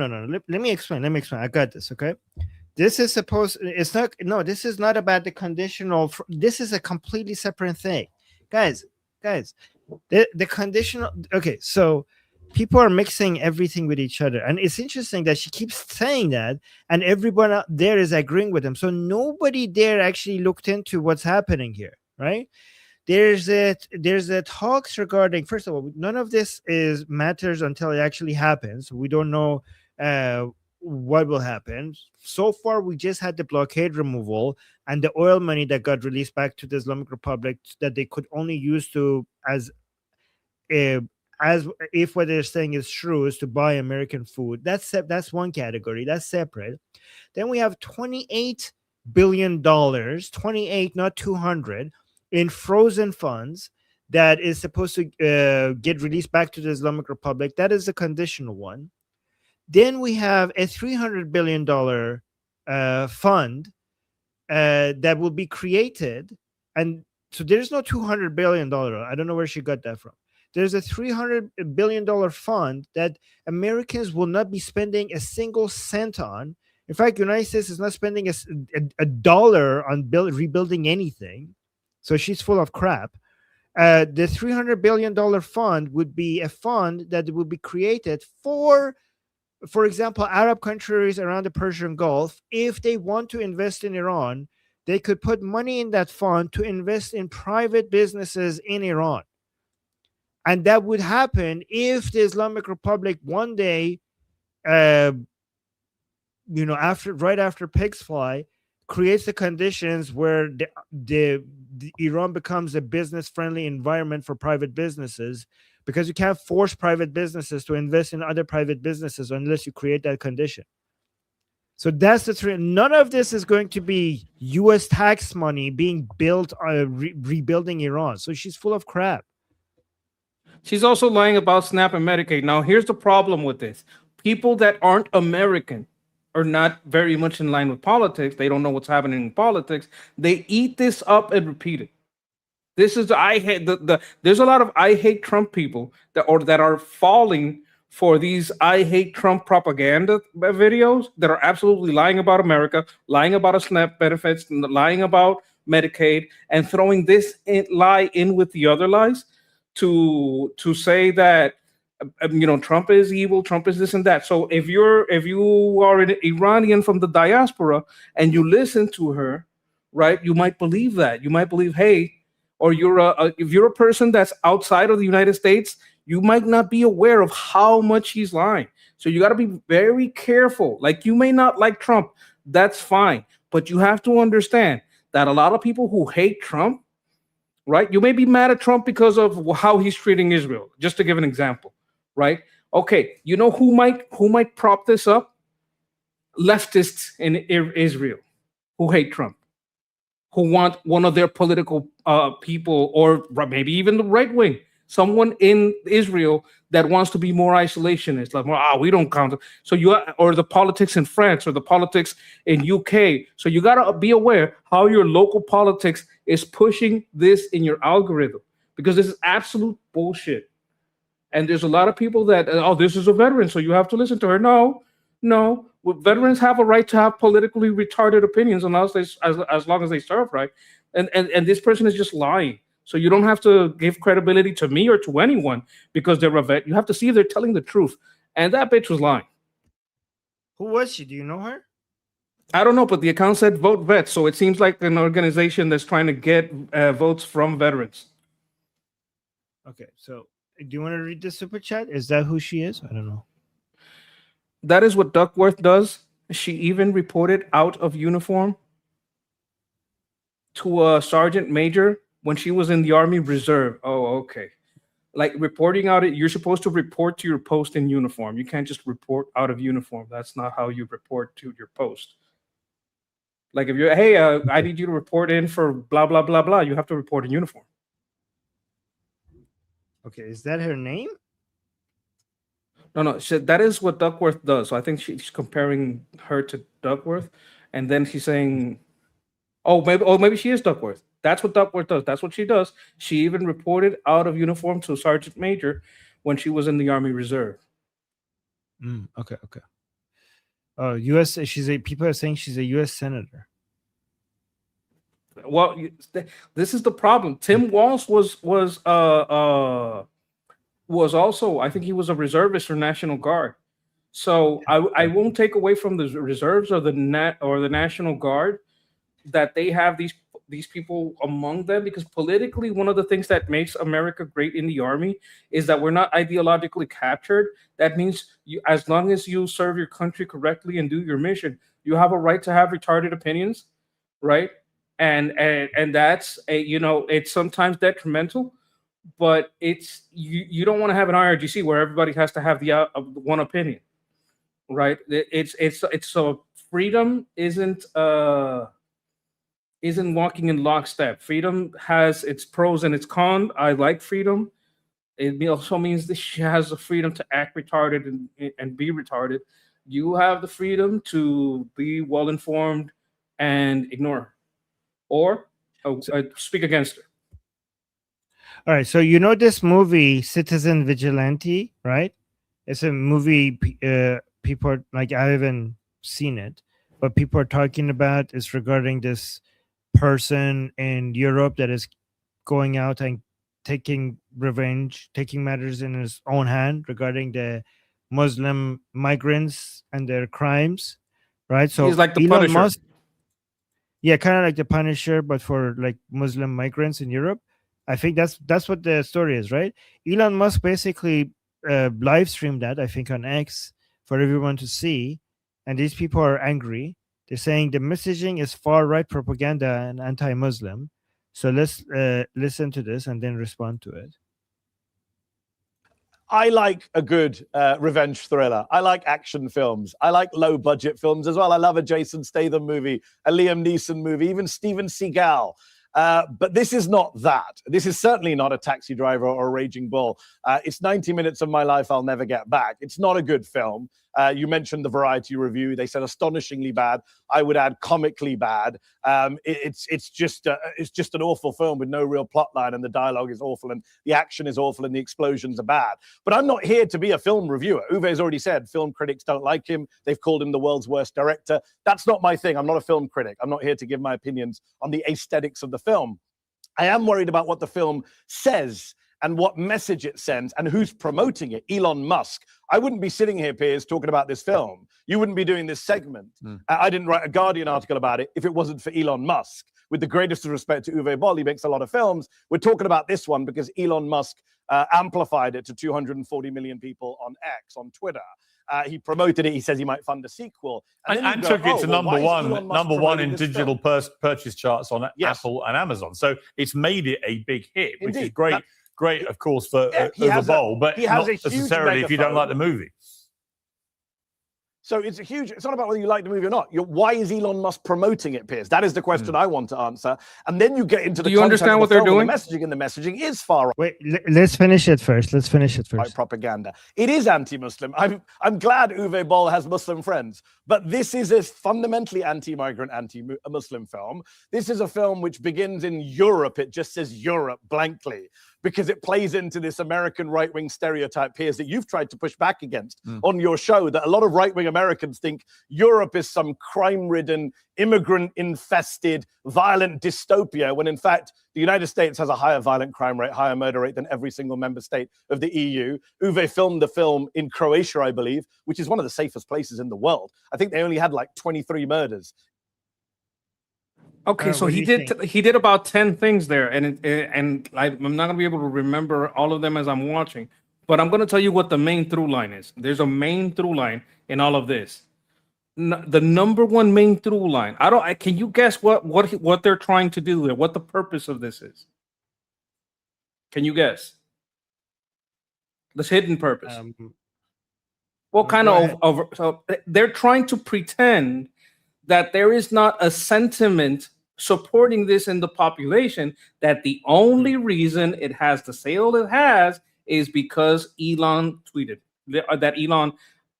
Let me explain. I got this. Okay. This is supposed. It's not. No. This is not about the conditional. This is a completely separate thing, guys. The conditional. Okay. So people are mixing everything with each other, and it's interesting that she keeps saying that, and everyone out there is agreeing with them. So nobody there actually looked into what's happening here, right? There's a talks regarding. First of all, none of this matters until it actually happens. We don't know what will happen. So far, we just had the blockade removal and the oil money that got released back to the Islamic Republic that they could only use to as if what they're saying is true, is to buy American food. That's one category. That's separate. Then we have $28 billion, 28, not 200, in frozen funds that is supposed to get released back to the Islamic Republic. That is a conditional one. Then we have a $300 billion fund that will be created. And so there's no $200 billion. I don't know where she got that from. There's a $300 billion fund that Americans will not be spending a single cent on. In fact, the United States is not spending a dollar on rebuilding anything. So she's full of crap. The $300 billion fund would be a fund that would be created for example, Arab countries around the Persian Gulf. If they want to invest in Iran, they could put money in that fund to invest in private businesses in Iran. And that would happen if the Islamic Republic one day, right after pigs fly, creates the conditions where the Iran becomes a business-friendly environment for private businesses, because you can't force private businesses to invest in other private businesses unless you create that condition. So that's the truth. None of this is going to be U.S. tax money being built rebuilding Iran. So she's full of crap. She's also lying about SNAP and Medicaid. Now, here's the problem with this. People that aren't American are not very much in line with politics. They don't know what's happening in politics. They eat this up and repeat it. This is there's a lot of I hate Trump people that are falling for these I hate Trump propaganda videos that are absolutely lying about America, lying about our SNAP benefits, lying about Medicaid, and throwing this lie in with the other lies to say that Trump is evil, Trump is this and that. So if you are an Iranian from the diaspora and you listen to her, right, you might believe that. You might believe, hey, or if you're a person that's outside of the United States, you might not be aware of how much he's lying. So you got to be very careful. Like, you may not like Trump, that's fine, but you have to understand that a lot of people who hate Trump, right? You may be mad at Trump because of how he's treating Israel, just to give an example, right? Okay, you know who might prop this up? Leftists in Israel who hate Trump, who want one of their political people, or maybe even the right wing, someone in Israel that wants to be more isolationist, like, well, we don't count. So or the politics in France, or the politics in UK. So you got to be aware how your local politics is pushing this in your algorithm, because this is absolute bullshit. And there's a lot of people that, this is a veteran, so you have to listen to her. No. Veterans have a right to have politically retarded opinions, as long as they serve, right? And this person is just lying. So you don't have to give credibility to me or to anyone because they're a vet. You have to see if they're telling the truth. And that bitch was lying. Who was she? Do you know her? I don't know, but the account said vote vets. So it seems like an organization that's trying to get votes from veterans. Okay, so do you want to read the super chat? Is that who she is? I don't know. That is what Duckworth does. She even reported out of uniform to a sergeant major when she was in the Army Reserve. Oh, okay. Like, reporting out, you're supposed to report to your post in uniform. You can't just report out of uniform. That's not how you report to your post. Like, if you're, hey, I need you to report in for blah, blah, blah, blah, you have to report in uniform. Okay, is that her name? No, that is what Duckworth does. So I think she's comparing her to Duckworth, and then she's saying, maybe she is Duckworth. That's what Duckworth does. That's what she does. She even reported out of uniform to a sergeant major when she was in the Army Reserve. Okay. U.S. People are saying she's a U.S. senator. Well, this is the problem. Tim Walz was also, I think he was a reservist for National Guard. So I won't take away from the reserves or the National Guard that they have these people among them, because politically, one of the things that makes America great in the Army is that we're not ideologically captured. That means as long as you serve your country correctly and do your mission, you have a right to have retarded opinions, right? And that's it's sometimes detrimental, but it's you don't want to have an IRGC where everybody has to have the one opinion, right? It's so freedom isn't walking in lockstep. Freedom has its pros and its cons. I like freedom. It also means that she has the freedom to act retarded and be retarded. You have the freedom to be well informed and ignore her, or speak against her. All right, so you know this movie Citizen Vigilante, right? It's a movie people are, like, I haven't seen it, but people are talking about is regarding this person in Europe that is going out and taking revenge, taking matters in his own hand regarding the Muslim migrants and their crimes, right? So he's like the Elon Punisher. Musk, yeah, kind of like the Punisher, but for like Muslim migrants in Europe. I think that's what the story is, right? Elon Musk basically live streamed that, I think, on X for everyone to see, and these people are angry. They're saying the messaging is far-right propaganda and anti-Muslim. So let's listen to this and then respond to it. I like a good revenge thriller. I like action films. I like low-budget films as well. I love a Jason Statham movie, a Liam Neeson movie, even Steven Seagal. But this is not that. This is certainly not a Taxi Driver or a Raging Bull. It's 90 minutes of my life I'll never get back. It's not a good film. You mentioned the Variety review. They said astonishingly bad. I would add comically bad. It's just an awful film with no real plot line, and the dialogue is awful, and the action is awful, and the explosions are bad. But I'm not here to be a film reviewer. Uwe has already said film critics don't like him. They've called him the world's worst director. That's not my thing. I'm not a film critic. I'm not here to give my opinions on the aesthetics of the film. I am worried about what the film says and what message it sends and who's promoting it. Elon Musk. I wouldn't be sitting here, Piers, talking about this film. You wouldn't be doing this segment. I didn't write a Guardian article about it if it wasn't for Elon Musk. With the greatest respect to Uwe Boll, he makes a lot of films. We're talking about this one because Elon Musk amplified it to 240 million people on X, on Twitter. He promoted it. He says he might fund a sequel, and took it to number one in digital purchase charts on Apple and Amazon. So it's made it a big hit, which is great. Great, of course, for Uwe Boll, but not necessarily if you don't like the movie. So it's not about whether you like the movie or not. Why is Elon Musk promoting it, Piers? That is the question I want to answer. And then you get into the Do you understand what they're doing? The messaging, and the messaging is far right. Wait, let's finish it first. Right, propaganda. It is anti-Muslim. I'm glad Uwe Boll has Muslim friends, but this is a fundamentally anti-migrant, anti-Muslim film. This is a film which begins in Europe. It just says Europe blankly, because it plays into this American right-wing stereotype, Piers, that you've tried to push back against on your show, that a lot of right-wing Americans think Europe is some crime-ridden, immigrant-infested, violent dystopia, when in fact the United States has a higher violent crime rate, higher murder rate than every single member state of the EU. Uwe filmed the film in Croatia, I believe, which is one of the safest places in the world. I think they only had like 23 murders. Okay, so he did about 10 things there, and I'm not gonna be able to remember all of them as I'm watching, but I'm gonna tell you what the main through line is. There's a main through line in all of this. The number one main through line. Can you guess what they're trying to do there? What the purpose of this is? Can you guess? This hidden purpose. What kind of so they're trying to pretend that there is not a sentiment supporting this in the population, that the only reason it has the sale it has is because Elon tweeted. That Elon,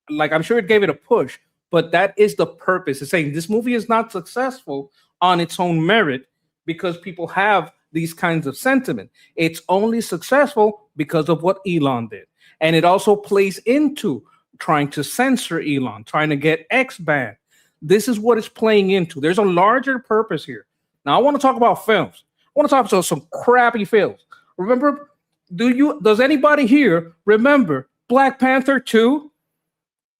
like, I'm sure it gave it a push, but that is the purpose. It's saying this movie is not successful on its own merit because people have these kinds of sentiment. It's only successful because of what Elon did. And it also plays into trying to censor Elon, trying to get X banned. This is what it's playing into. There's a larger purpose here. Now, I want to talk about films. I want to talk about some crappy films. Remember, does anybody here remember Black Panther 2?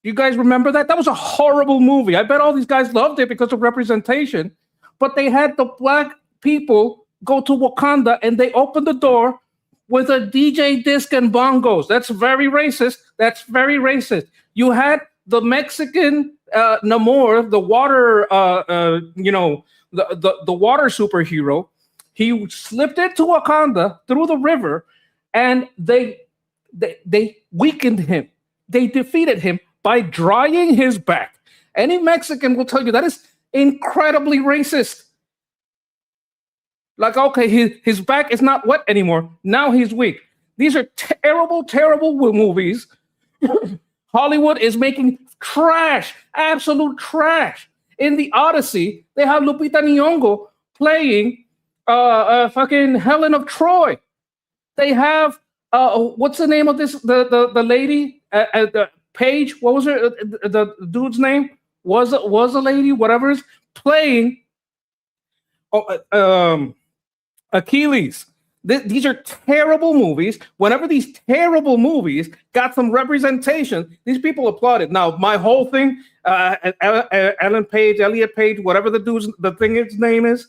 You guys remember that? That was a horrible movie. I bet all these guys loved it because of representation, but they had the black people go to Wakanda and they opened the door with a DJ disc and bongos. That's very racist. That's very racist. You had the Mexican Namor, the water, the water superhero. He slipped into Wakanda through the river, and they weakened him. They defeated him by drying his back. Any Mexican will tell you that is incredibly racist. Like, okay, his back is not wet anymore. Now he's weak. These are terrible, terrible movies. Hollywood is making trash, absolute trash. In the Odyssey, they have Lupita Nyong'o playing fucking Helen of Troy. They have what's the name of this? The lady, Paige. What was her? The dude's name was a lady. Whatever is playing. Achilles. These are terrible movies. Whenever these terrible movies got some representation, these people applauded. Now, my whole thing, Elliot Page, whatever the thing's name is,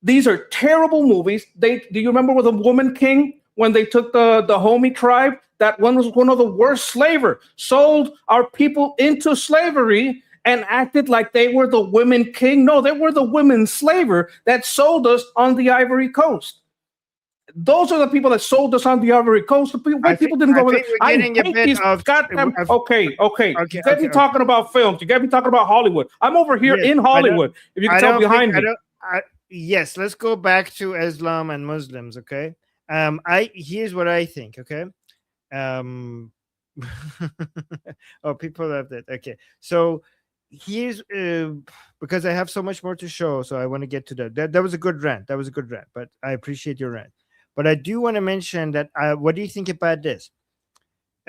these are terrible movies. Do you remember with The Woman King, when they took the Homie tribe? That one was one of the worst slaver, sold our people into slavery and acted like they were the women king. No, they were the women slaver that sold us on the Ivory Coast. Those are the people that sold us on the Ivory Coast. White people didn't go over there. I hate these goddamn. Okay. You get me talking about films. You get me talking about Hollywood. I'm over here in Hollywood. If you can tell behind me. Yes, let's go back to Islam and Muslims. Okay. Here's what I think. Okay. Oh, people love that. Okay, so here's because I have so much more to show, so I want to get to that. That was a good rant. That was a good rant, but I appreciate your rant. But I do want to mention that. What do you think about this?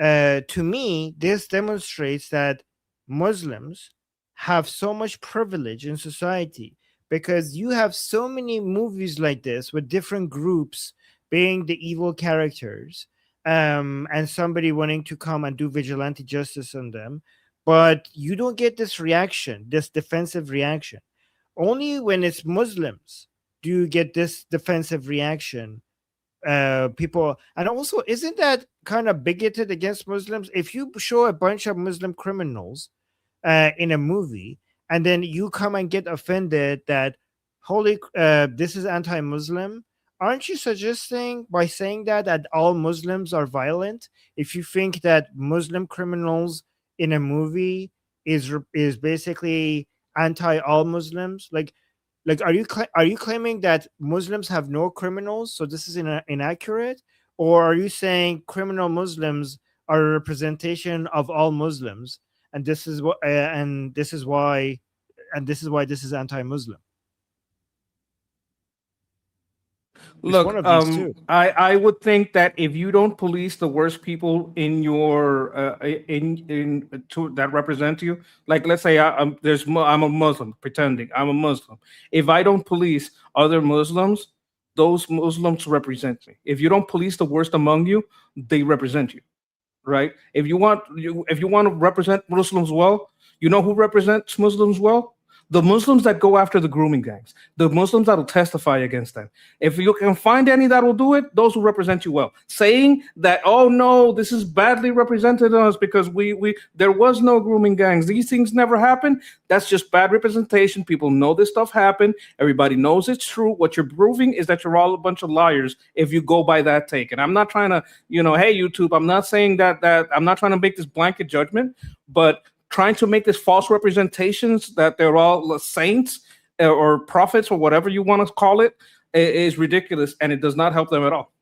To me, this demonstrates that Muslims have so much privilege in society because you have so many movies like this with different groups being the evil characters, and somebody wanting to come and do vigilante justice on them, but you don't get this reaction, this defensive reaction. Only when it's Muslims do you get this defensive reaction. People, and also, isn't that kind of bigoted against Muslims if you show a bunch of Muslim criminals in a movie and then you come and get offended that this is anti-Muslim? Aren't you suggesting by saying that all Muslims are violent? If you think that Muslim criminals in a movie is basically anti all Muslims, like are you claiming that Muslims have no criminals, so this is inaccurate, or are you saying criminal Muslims are a representation of all Muslims, and this is what and this is why this is anti-Muslim? Look, one of these two. I would think that if you don't police the worst people in your that represent you, like let's say I'm a Muslim, pretending I'm a Muslim. If I don't police other Muslims, those Muslims represent me. If you don't police the worst among you, they represent you, right? If you want to represent Muslims well, you know who represents Muslims well? The Muslims that go after the grooming gangs, the Muslims that will testify against them. If you can find any that will do it, those who represent you well. Saying that, oh no, this is badly represented us because there was no grooming gangs. These things never happened. That's just bad representation. People know this stuff happened. Everybody knows it's true. What you're proving is that you're all a bunch of liars if you go by that take. And I'm not trying to, hey, YouTube, I'm not saying that I'm not trying to make this blanket judgment, but trying to make this false representations that they're all saints or prophets or whatever you want to call it is ridiculous, and it does not help them at all.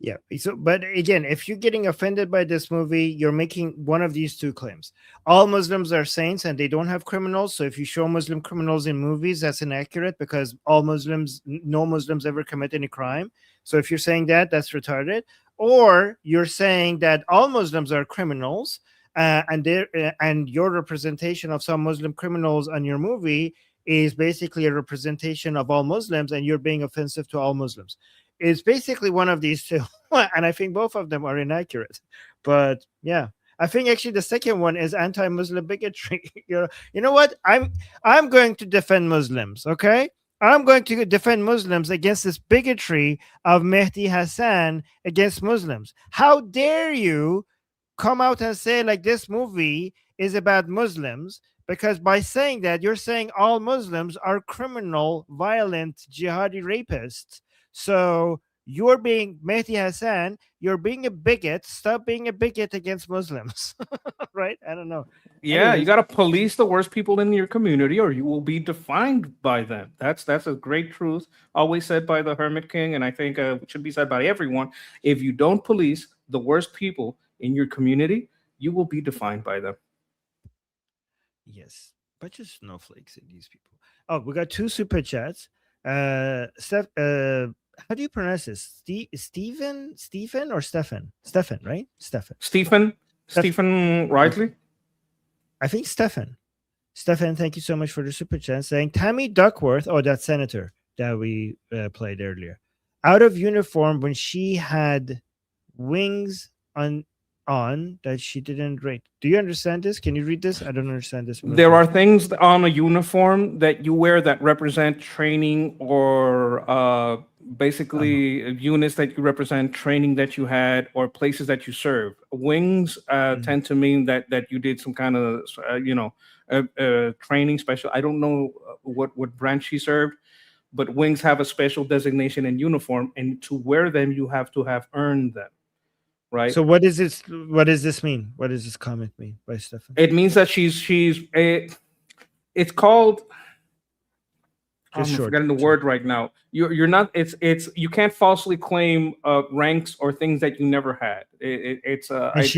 Yeah. So, but again, if you're getting offended by this movie, you're making one of these two claims. All Muslims are saints and they don't have criminals. So if you show Muslim criminals in movies, that's inaccurate because no Muslims ever commit any crime. So if you're saying that, that's retarded. Or you're saying that all Muslims are criminals, and your representation of some Muslim criminals on your movie is basically a representation of all Muslims, and you're being offensive to all Muslims. It's basically one of these two, and I think both of them are inaccurate. But yeah, I think actually the second one is anti-Muslim bigotry. You know what? I'm going to defend Muslims. Okay, I'm going to defend Muslims against this bigotry of Mehdi Hassan against Muslims. How dare you come out and say like this movie is about Muslims, because by saying that you're saying all Muslims are criminal, violent, jihadi rapists. So you're being Mehdi Hassan, you're being a bigot. Stop being a bigot against Muslims. Right? I don't know. Yeah, Anyways. you got to police the worst people in your community or you will be defined by them. That's a great truth, always said by the Hermit King, and I think it should be said by everyone. If you don't police the worst people in your community, you will be defined by them. Yes, bunch of snowflakes in these people. Oh, we got two super chats. Steph, how do you pronounce this? Stephen or Stefan? Stefan, right? Stefan Rightly? I think Stefan. Stefan, thank you so much for the super chat. Saying Tammy Duckworth, oh, that senator that we played earlier, out of uniform when she had wings on that she didn't rate. Do you understand this? Can you read this? I don't understand this. There are things on a uniform that you wear that represent training or basically units that you represent, training that you had, or places that you serve. Wings tend to mean that you did some kind of training special. I don't know what branch she served, but wings have a special designation in uniform, and to wear them you have to have earned them. Right. So what does this mean? What does this comment mean by Stefan? It means that it's called, I'm forgetting the word right now. You're not. It's you can't falsely claim ranks or things that you never had. I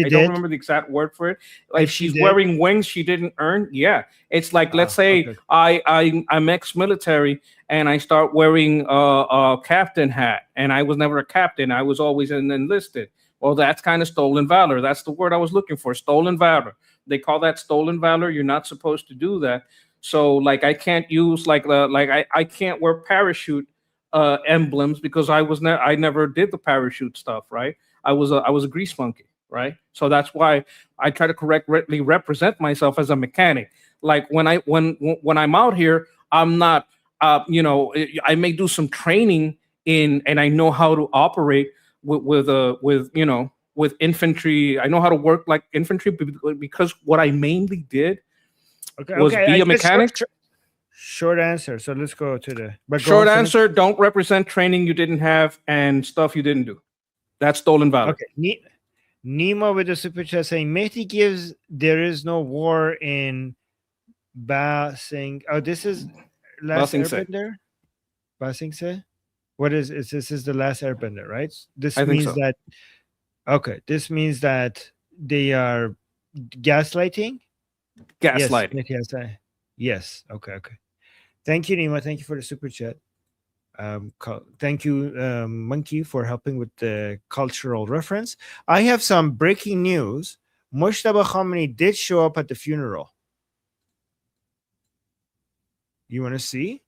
don't remember the exact word for it. Like she's wearing wings she didn't earn. Yeah, it's like let's say I'm ex-military and I start wearing a captain hat and I was never a captain. I was always an enlisted. Well, that's kind of stolen valor. That's the word I was looking for. Stolen valor. They call that stolen valor. You're not supposed to do that. So like I can't use I can't wear parachute emblems because I never did the parachute stuff, right? I was a grease monkey, right? So that's why I try to correctly represent myself as a mechanic. Like when I'm out here, I'm not I may do some training and I know how to operate with infantry. I know how to work like infantry because what I mainly did was be a mechanic. Short answer. So let's go to the short answer. Don't represent training you didn't have and stuff you didn't do. That's stolen valor. Okay. Nemo with the super chat saying Mehdi gives there is no war in Ba Sing. Oh, this is last Airbender. Ba Sing Se. What is it? This is the last Airbender, right? This means that. Okay, this means that they are gaslighting. Gaslighting. Yes. Okay. Thank you, Nima. Thank you for the super chat. Thank you, Monkey, for helping with the cultural reference. I have some breaking news. Mojtaba Khamenei did show up at the funeral. You want to see?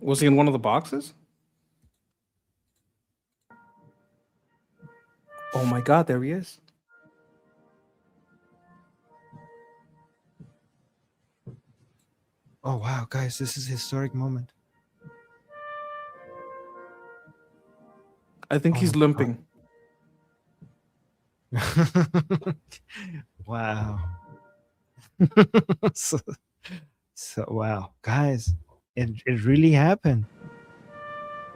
Was he in one of the boxes? Oh my God, there he is. Oh wow, guys, this is a historic moment. I think he's limping. Wow. so wow, guys, it really happened.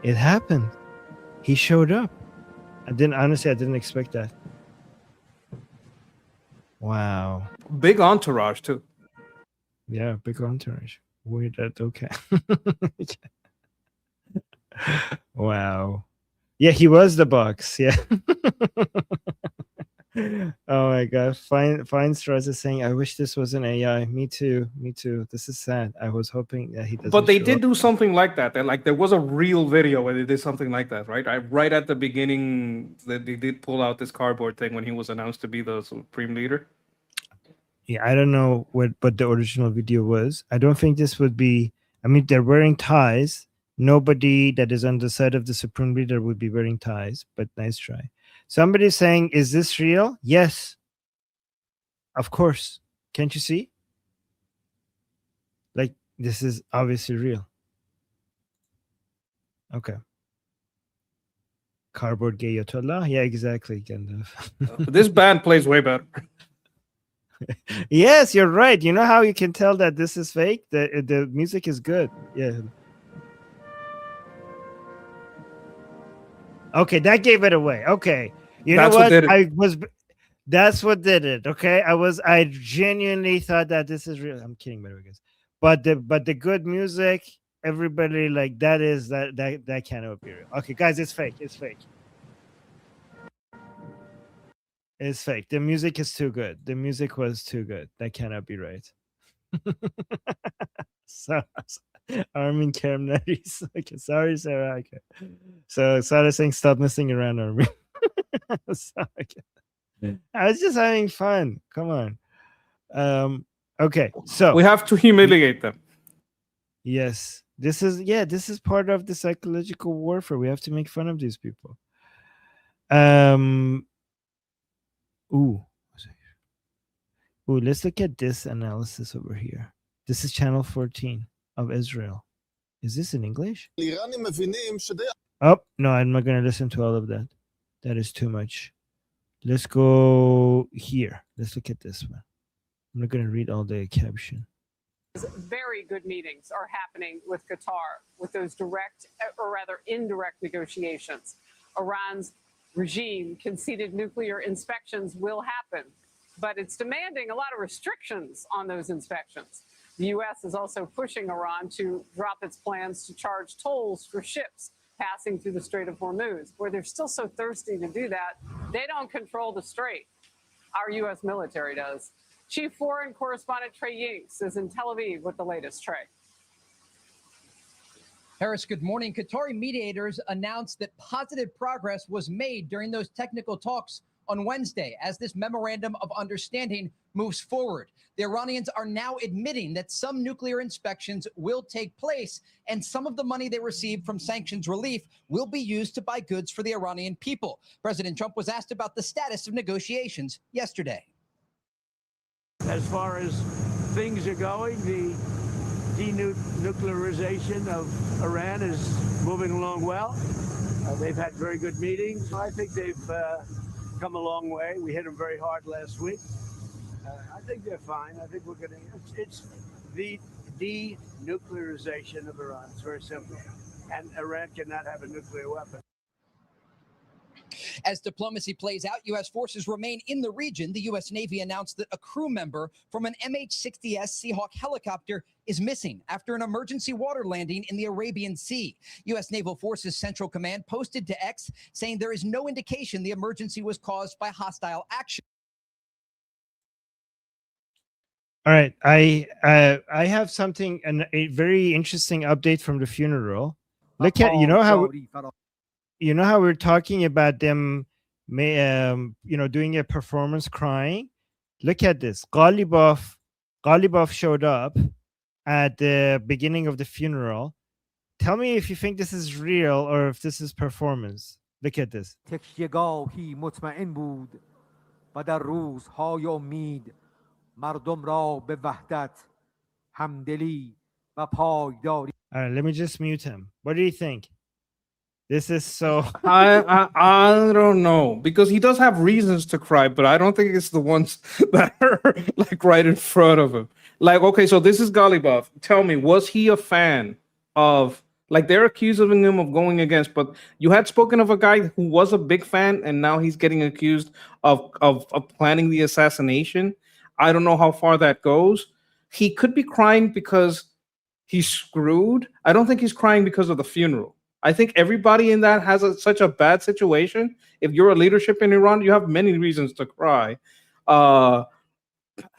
It happened. He showed up. I didn't expect that. Wow. Big entourage too. Yeah, big entourage. Weird that okay. Wow. Yeah, he was the box. Yeah. Oh my God. Fine Strauss is saying, I wish this was an AI. Me too. This is sad. I was hoping that he doesn't. But they did do something like that. There was a real video where they did something like that, right? Right at the beginning, they did pull out this cardboard thing when he was announced to be the supreme leader. Yeah, I don't know what the original video was. I don't think this would be. I mean, they're wearing ties. Nobody that is on the side of the supreme leader would be wearing ties, but nice try. Somebody's saying, is this real? Yes. Of course. Can't you see? Like, this is obviously real. Okay. Cardboard Gayatollah? Yeah, exactly. This band plays way better. Yes, you're right. You know how you can tell that this is fake? The music is good. Yeah. Okay, that gave it away. Okay. You know what? That's what did it. Okay. I genuinely thought that this is real. I'm kidding, by the way, guys. But the good music, everybody like that cannot be real. Okay, guys, it's fake. It's fake. It's fake. The music is too good. The music was too good. That cannot be right. So Armin Kermnaris. Okay, sorry, Sarah. Okay. So Sarah saying stop messing around, Armin. So, okay. I was just having fun. Come on. Okay, so we have to humiliate them. Yes. This is part of the psychological warfare. We have to make fun of these people. Ooh, let's look at this analysis over here. This is channel 14 of Israel. Is this in English? Oh, no, I'm not going to listen to all of that. That is too much. Let's go here. Let's look at this one. I'm not going to read all the caption. Very good meetings are happening with Qatar, with those direct, or rather indirect negotiations. Iran's regime conceded nuclear inspections will happen, but it's demanding a lot of restrictions on those inspections. The U.S. is also pushing Iran to drop its plans to charge tolls for ships passing through the Strait of Hormuz. Where they're still so thirsty to do that, they don't control the strait. Our U.S. military does. Chief Foreign Correspondent Trey Yinks is in Tel Aviv with the latest. Trey. Harris, good morning. Qatari mediators announced that positive progress was made during those technical talks on Wednesday as this memorandum of understanding moves forward. The Iranians are now admitting that some nuclear inspections will take place, and some of the money they received from sanctions relief will be used to buy goods for the Iranian people. President Trump was asked about the status of negotiations yesterday. As far as things are going, the denuclearization of Iran is moving along well. They've had very good meetings. I think they've come a long way. We hit them very hard last week. I think they're fine. I think we're going to. It's the denuclearization of Iran. It's very simple. And Iran cannot have a nuclear weapon. As diplomacy plays out, U.S. forces remain in the region. The U.S. Navy announced that a crew member from an MH-60S Seahawk helicopter is missing after an emergency water landing in the Arabian Sea. U.S. Naval Forces Central Command posted to X saying there is no indication the emergency was caused by hostile action. All right, I have something, a very interesting update from the funeral. Look at you know how we're talking about them, doing a performance crying. Look at this. Ghalibaf showed up at the beginning of the funeral. Tell me if you think this is real or if this is performance. Look at this. تکیه‌گاهی مطمئن بود و در روزهای امید مردم را به وحدت همدلی و پایداری. All right, let me just mute him. What do you think? This is so. I don't know, because he does have reasons to cry, but I don't think it's the ones that are like right in front of him. Like, okay, so this is Ghalibaf. Tell me, was he a fan of, like, they're accusing him of going against, but you had spoken of a guy who was a big fan, and now he's getting accused of planning the assassination. I don't know how far that goes. He could be crying because he's screwed. I don't think he's crying because of the funeral. I think everybody in that has such a bad situation. If you're a leadership in Iran, you have many reasons to cry. I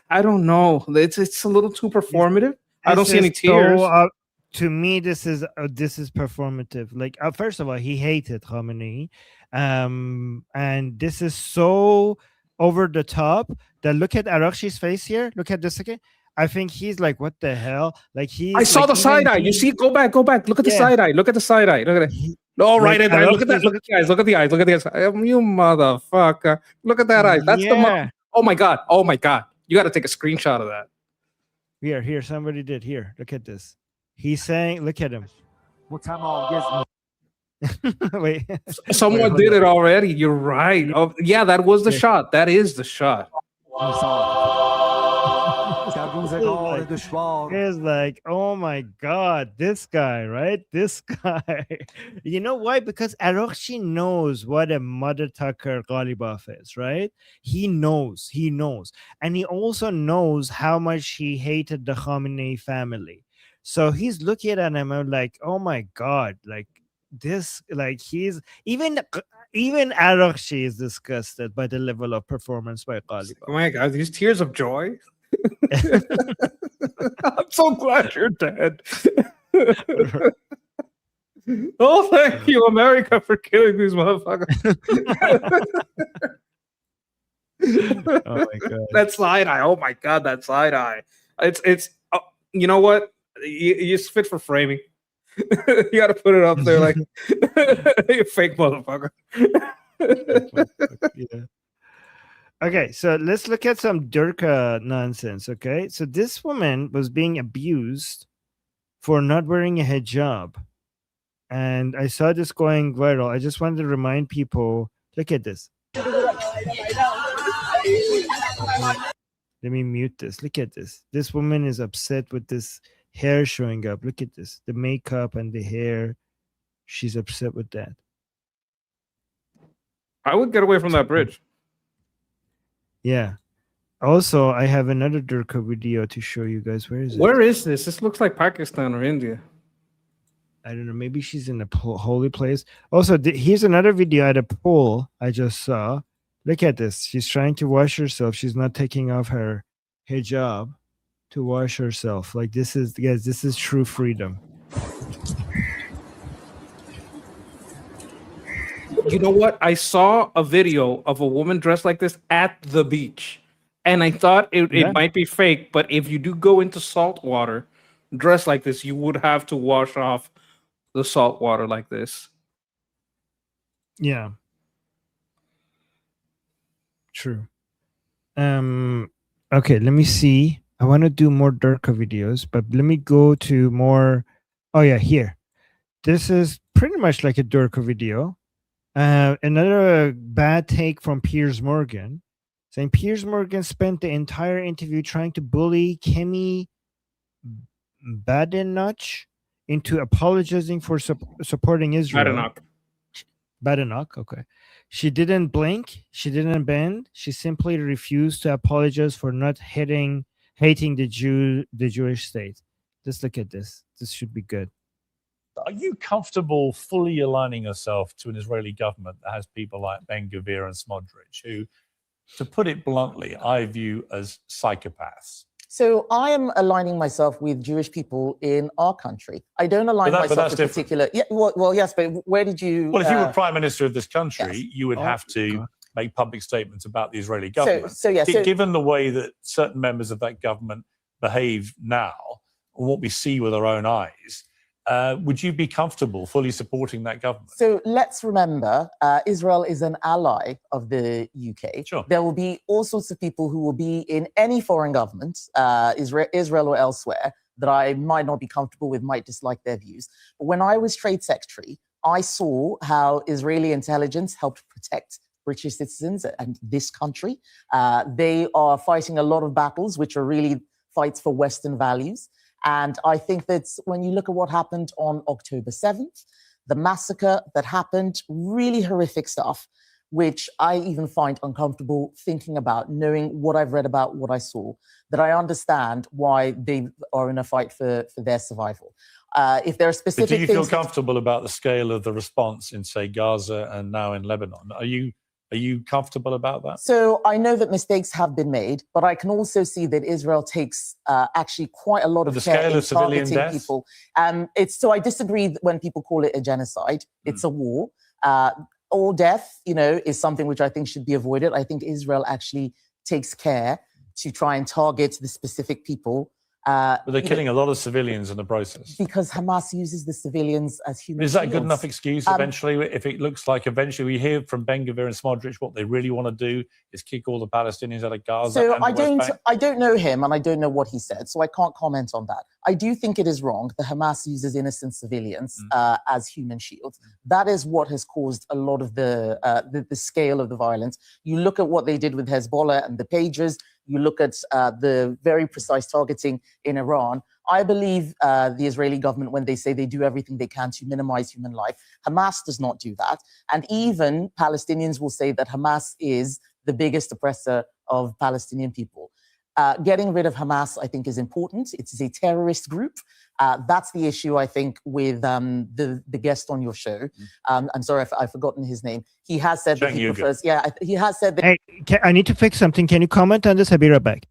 don't know. It's a little too performative. I don't see any tears. So, to me, this is performative. Like, first of all, he hated Khamenei, and this is so over the top that look at Araghchi's face here. Look at this again. I think he's like, what the hell? Like I saw the side eye. You see, go back. Look at the side eye. Look at the side eye. Look at it. Oh, right. Look at that. Look at the eyes. Look at the eyes. Look at the eyes. You motherfucker. Look at that eye. That's the. Oh my god. Oh my god. You got to take a screenshot of that. Here. Somebody did. Here. Look at this. He's saying, look at him. Wait. Someone did it already. You're right. Oh, yeah, that was the shot. That is the shot. It's like, oh my god, this guy, right? This guy. You know why? Because Araghchi knows what a mother tucker Ghalibaf is, right? He knows. And he also knows how much he hated the Khamenei family. So he's looking at him and like, oh my god, like this, like he's even Araghchi is disgusted by the level of performance by Ghalibaf. Oh my god, these tears of joy. I'm so glad you're dead. Oh, thank you, America, for killing these motherfuckers. Oh my god, that side eye. Oh my god, that side eye. It's. You know what? You fit for framing. You got to put it up there, like you fake motherfucker. Yeah. Okay, so let's look at some Durka nonsense, okay? So this woman was being abused for not wearing a hijab. And I saw this going viral. I just wanted to remind people, look at this. Let me mute this. Look at this. This woman is upset with this hair showing up. Look at this. The makeup and the hair. She's upset with that. I would get away from that bridge. Yeah. Also, I have another Durka video to show you guys. Where is it? Where is this? This looks like Pakistan or India. I don't know. Maybe she's in a holy place. Also, here's another video at a pool I just saw. Look at this. She's trying to wash herself. She's not taking off her hijab to wash herself. Like, this is, guys, this is true freedom. You know what? I saw a video of a woman dressed like this at the beach. And I thought it might be fake, but if you do go into salt water dressed like this, you would have to wash off the salt water like this. Yeah. True. Okay, let me see. I want to do more Durka videos, but let me go to more. Oh yeah, here. This is pretty much like a Durka video. Another bad take from Piers Morgan, saying Piers Morgan spent the entire interview trying to bully Kemi Badenoch into apologizing for supporting Israel. Badenoch, okay. She didn't blink. She didn't bend. She simply refused to apologize for not hating the Jewish state. Just look at this. This should be good. Are you comfortable fully aligning yourself to an Israeli government that has people like Ben-Gvir and Smotrich, who, to put it bluntly, I view as psychopaths? So I am aligning myself with Jewish people in our country. I don't align myself with particular. Yeah, well, yes, but where did you? Well, if you were prime minister of this country, you would have to make public statements about the Israeli government. Given the way that certain members of that government behave now, and what we see with our own eyes, would you be comfortable fully supporting that government? So let's remember, Israel is an ally of the UK. Sure. There will be all sorts of people who will be in any foreign government, Israel or elsewhere, that I might not be comfortable with, might dislike their views. But when I was Trade Secretary, I saw how Israeli intelligence helped protect British citizens and this country. They are fighting a lot of battles, which are really fights for Western values. And I think that when you look at what happened on October 7th, the massacre that happened, really horrific stuff, which I even find uncomfortable thinking about, knowing what I've read about, what I saw, that I understand why they are in a fight for their survival. If there are specific things... Do you feel things comfortable about the scale of the response in, say, Gaza and now in Lebanon? Are you comfortable about that? So I know that mistakes have been made, but I can also see that Israel takes actually quite a lot of care in targeting people. So I disagree when people call it a genocide. It's a war. All death, is something which I think should be avoided. I think Israel actually takes care to try and target the specific people. But they're killing a lot of civilians in the process. Because Hamas uses the civilians as human Is that a shields. good enough excuse eventually? If it looks like eventually we hear from Ben-Gvir and Smotrich what they really want to do is kick all the Palestinians out of Gaza. So and the West Bank? I don't know him and I don't know what he said, so I can't comment on that. I do think it is wrong that Hamas uses innocent civilians as human shields. That is what has caused a lot of the scale of the violence. You look at what they did with Hezbollah and the pages. You look at the very precise targeting in Iran. I believe the Israeli government, when they say they do everything they can to minimize human life, Hamas does not do that. And even Palestinians will say that Hamas is the biggest oppressor of Palestinian people. Getting rid of Hamas, I think, is important. It is a terrorist group. That's the issue, I think, with the guest on your show. I'm sorry, I've forgotten his name. He has said that he prefers... Yeah, he has said that... Hey, I need to fix something. Can you comment on this? I'll be right back.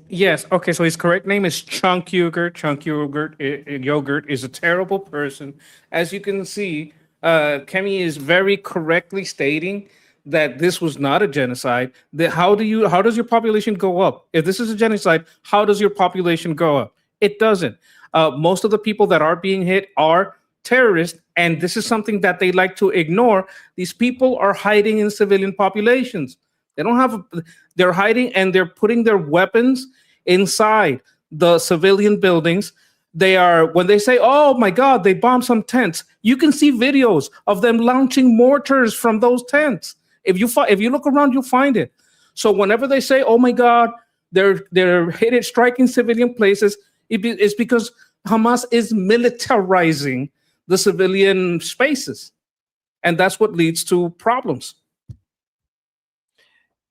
Yes. Okay. So his correct name is Chunk Yogurt. Chunk Yogurt is a terrible person. As you can see, Kemi is very correctly stating that this was not a genocide. How does your population go up? If this is a genocide, how does your population go up? It doesn't. Most of the people that are being hit are terrorists, and this is something that they like to ignore. These people are hiding in civilian populations. They're hiding and they're putting their weapons inside the civilian buildings. When they say, oh my God, they bombed some tents, you can see videos of them launching mortars from those tents. If you look around, you'll find it. So whenever they say, oh my God, they're striking civilian places, it's because Hamas is militarizing the civilian spaces. And that's what leads to problems.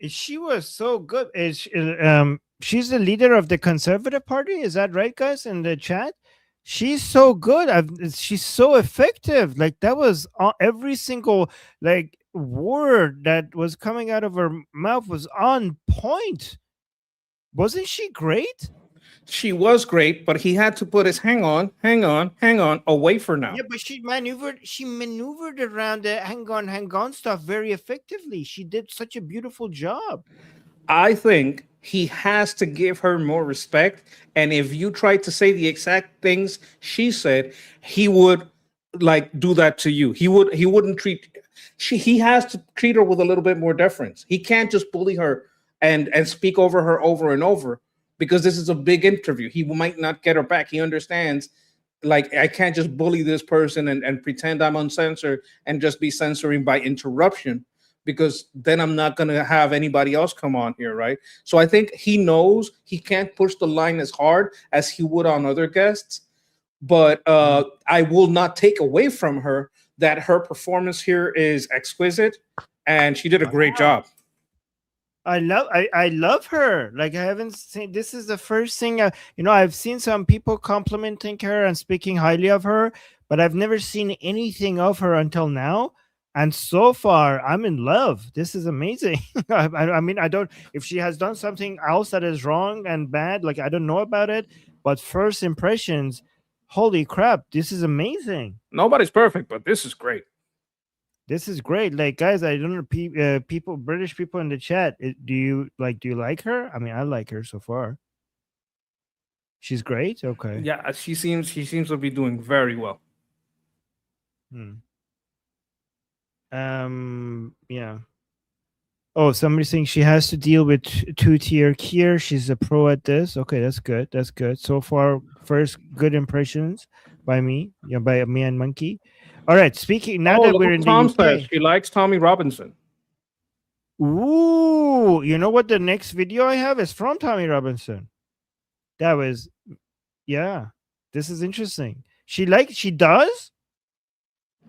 She was so good. She's the leader of the Conservative Party. Is that right, guys? In the chat, she's so good. She's so effective. Like that was every single like word that was coming out of her mouth was on point. Wasn't she great? She was great, but he had to put his hang on away for now. Yeah, but she maneuvered around the hang on stuff very effectively. She did such a beautiful job. I think he has to give her more respect. And if you try to say the exact things she said, he would like do that to you. He wouldn't treat he has to treat her with a little bit more deference. He can't just bully her and speak over her over and over, because this is a big interview. He might not get her back. He understands, like, I can't just bully this person and pretend I'm uncensored and just be censoring by interruption, because then I'm not going to have anybody else come on here, right? So I think he knows he can't push the line as hard as he would on other guests. But I will not take away from her that her performance here is exquisite, and she did a great job. I love her. Like, I haven't seen, this is the first thing, I've seen some people complimenting her and speaking highly of her, but I've never seen anything of her until now. And so far, I'm in love. This is amazing. I mean, I don't, if she has done something else that is wrong and bad, like, I don't know about it, but first impressions, holy crap, this is amazing. Nobody's perfect, but this is great. This is great. Like, guys, I don't know, people, British people in the chat, do you like her? I mean, I like her so far. She's great. Okay. Yeah, she seems to be doing very well. Yeah. Oh, somebody's saying she has to deal with two-tier Kier. She's a pro at this. Okay, that's good. That's good. So far, first good impressions by me, by me and Monkey. All right, speaking now that we're in Tom the UK, says she likes Tommy Robinson. Ooh, you know what? The next video I have is from Tommy Robinson. That was, yeah. This is interesting. She does.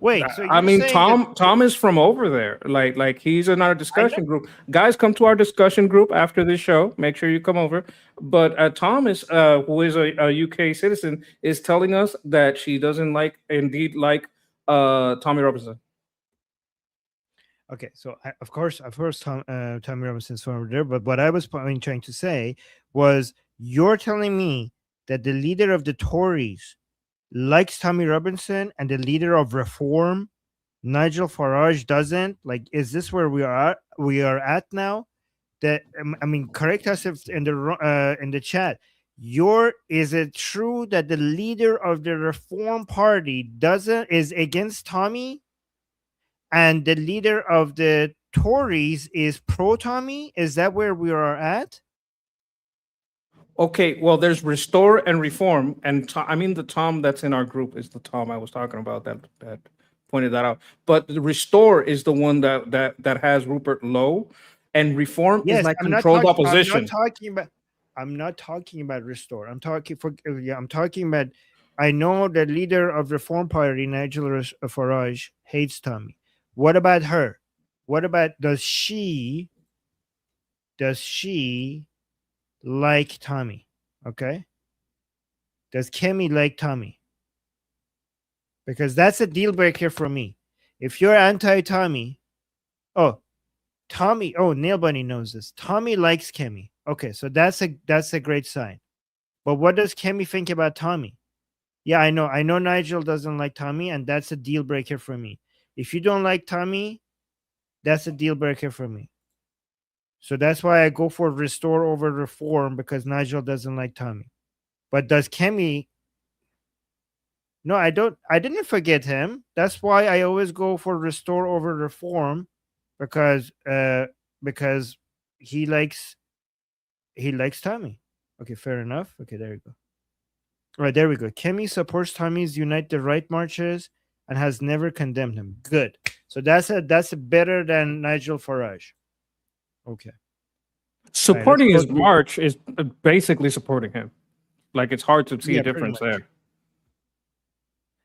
Wait, so I mean, Tom is from over there. Like he's in our discussion group. Guys, come to our discussion group after this show. Make sure you come over. But Thomas, who is a UK citizen, is telling us that she doesn't like Tommy Robinson. Okay, so of course Tommy Robinson's from over there. But what I was trying to say was, you're telling me that the leader of the Tories likes Tommy Robinson and the leader of Reform, Nigel Farage, doesn't? Like, is this where we are at now? That, I mean, correct us if in the chat. Is it true that the leader of the Reform Party is against Tommy, and the leader of the Tories is pro Tommy? Is that where we are at? Okay, well, there's Restore and Reform, and the Tom that's in our group is the Tom I was talking about that pointed that out. But the Restore is the one that has Rupert Lowe, and Reform is like controlled opposition. I'm not talking about Restore. I'm talking about. I know the leader of Reform Party, Nigel Farage, hates Tommy. What about her? What about does she like Tommy? Okay. Does Kemi like Tommy? Because that's a deal breaker for me. If you're anti-Tommy, Nail Bunny knows this. Tommy likes Kemi. Okay, so that's a great sign. But what does Kemi think about Tommy? Yeah, I know Nigel doesn't like Tommy, and that's a deal breaker for me. If you don't like Tommy, that's a deal breaker for me. So that's why I go for Restore over Reform, because Nigel doesn't like Tommy. But does Kemi? No, I don't. I didn't forget him. That's why I always go for Restore over Reform, because he likes Tommy. Okay, fair enough. Okay, there you go. All right, there we go. Kemi supports Tommy's Unite the Right marches and has never condemned him. Good. So that's better than Nigel Farage. Okay. Supporting his march is basically supporting him. Like, it's hard to see a difference there.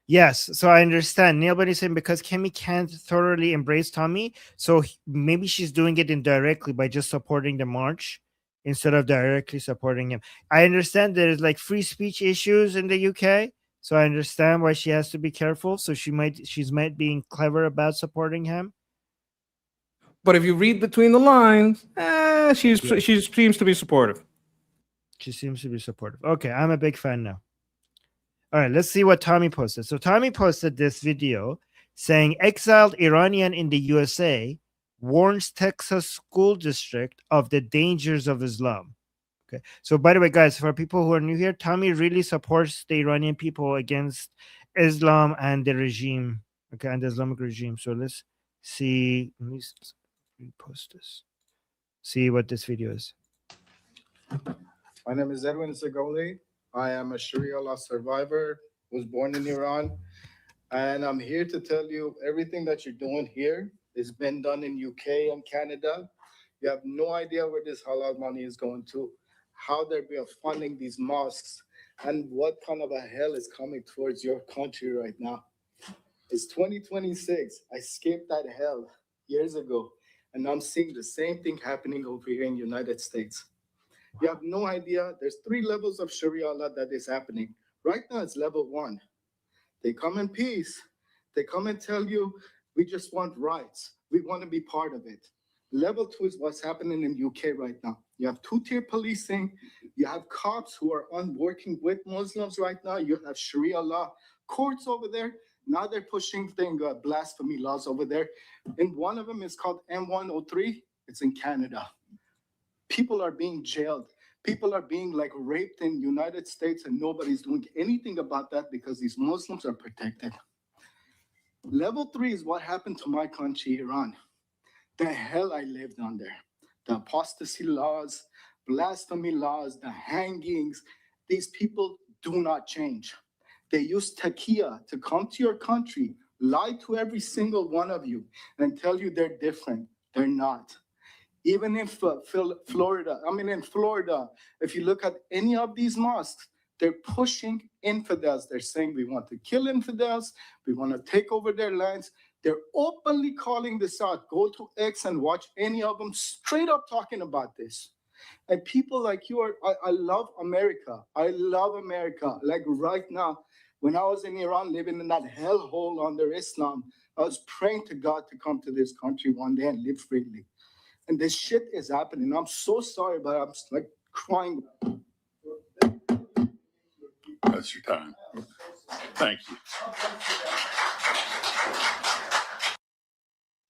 Yes, so I understand. Neil Bunny saying because Kimmy can't thoroughly embrace Tommy, so maybe she's doing it indirectly by just supporting the march instead of directly supporting him. I understand there's like free speech issues in the UK, so I understand why she has to be careful. So she's might being clever about supporting him. But if you read between the lines, she seems to be supportive. She seems to be supportive. Okay, I'm a big fan now. All right, let's see what Tommy posted. So Tommy posted this video saying exiled Iranian in the USA warns Texas school district of the dangers of Islam. Okay. So by the way, guys, for people who are new here, Tommy really supports the Iranian people against Islam and the regime. Okay, and the Islamic regime. So let's see. Let me repost this. See what this video is. My name is Edwin Zagoli. I am a Sharia law survivor, was born in Iran. And I'm here to tell you everything that you're doing here has been done in UK and Canada. You have no idea where this halal money is going to, how they're funding these mosques, and what kind of a hell is coming towards your country right now. It's 2026. I escaped that hell years ago, and I'm seeing the same thing happening over here in the United States. You have no idea. There's 3 levels of Sharia law that is happening. Right now, it's level 1. They come in peace. They come and tell you, we just want rights. We want to be part of it. Level 2 is what's happening in the UK right now. You have 2-tier policing. You have cops who are working with Muslims right now. You have Sharia law courts over there. Now they're pushing blasphemy laws over there. And one of them is called M103. It's in Canada. People are being jailed. People are being raped in the United States, and nobody's doing anything about that because these Muslims are protected. Level 3 is what happened to my country, Iran. The hell I lived under. The apostasy laws, blasphemy laws, the hangings. These people do not change. They use taqiyya to come to your country, lie to every single one of you, and tell you they're different. They're not. Even in Florida, if you look at any of these mosques, they're pushing infidels. They're saying we want to kill infidels. We want to take over their lands. They're openly calling this out. Go to X and watch any of them straight up talking about this. And people like you I love America. I love America. Like right now, when I was in Iran living in that hellhole under Islam, I was praying to God to come to this country one day and live freely. And this shit is happening. I'm so sorry, but I'm like crying. That's your time. Thank you.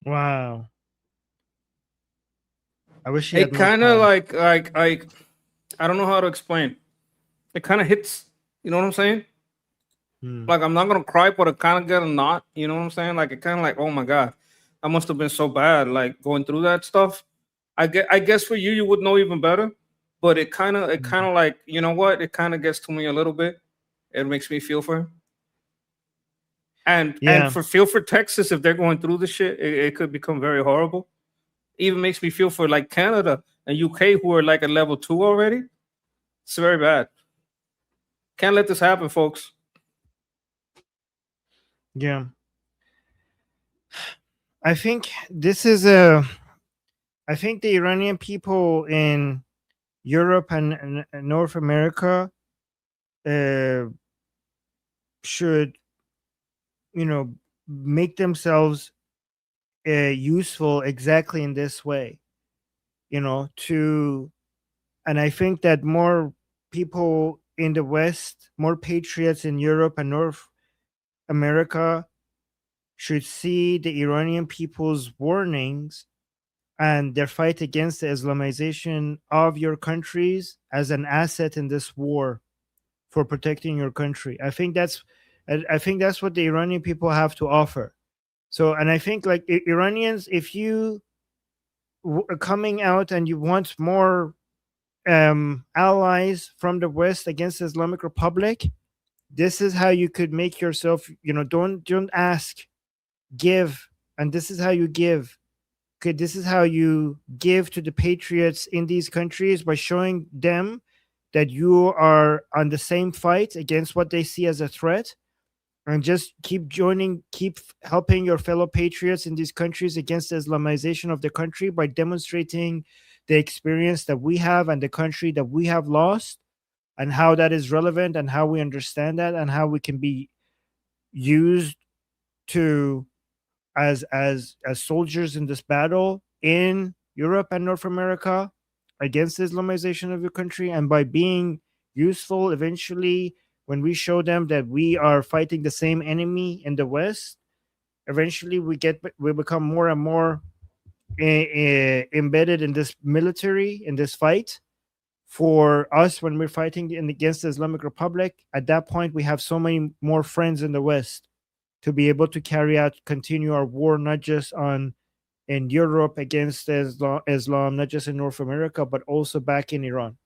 Wow. I wish he it kind of like I don't know how to explain. It kind of hits, you know what I'm saying? Like I'm not gonna cry, but it kind of get a knot, you know what I'm saying? Like it kind of like, oh my God, I must have been so bad, like going through that stuff. I guess for you, you would know even better, but it kind of like, you know what? It kind of gets to me a little bit. It makes me feel for him. And feel for Texas if they're going through the shit, it could become very horrible. Even makes me feel for like Canada and UK who are like at level 2 already. It's very bad. Can't let this happen, folks. Yeah. I think this is I think the Iranian people in Europe and North America should, make themselves useful exactly in this way, and I think that more people in the West, more patriots in Europe and North America should see the Iranian people's warnings and their fight against the Islamization of your countries as an asset in this war for protecting your country. I think that's what the Iranian people have to offer. So, and I think like Iranians, if you are coming out and you want more allies from the West against the Islamic Republic, this is how you could make yourself, don't ask, give, and this is how you give. Okay, this is how you give to the patriots in these countries by showing them that you are on the same fight against what they see as a threat, and just keep joining, keep helping your fellow patriots in these countries against the Islamization of the country by demonstrating the experience that we have and the country that we have lost, and how that is relevant, and how we understand that, and how we can be used to as soldiers in this battle in Europe and North America against the Islamization of your country. And by being useful, eventually, when we show them that we are fighting the same enemy in the West, eventually we become more and more embedded in this military, in this fight. For us, when we're fighting against the Islamic Republic, at that point we have so many more friends in the West to be able to continue our war, not just in Europe against Islam, not just in North America, but also back in Iran.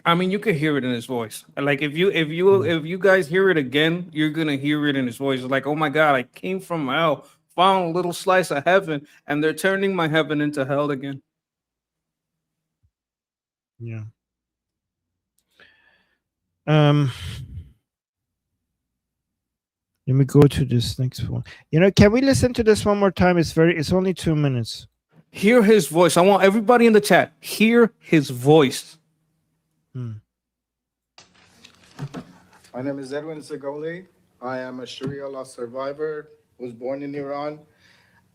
I mean, you could hear it in his voice. Like if you guys hear it again, you're gonna hear it in his voice. It's like, oh my God, I came from hell, found a little slice of heaven, and they're turning my heaven into hell again. Yeah. Let me go to this next one. Can we listen to this one more time? It's only 2 minutes. Hear his voice. I want everybody in the chat, hear his voice. My name is Edwin Zagoli. I am a Sharia law survivor, was born in Iran.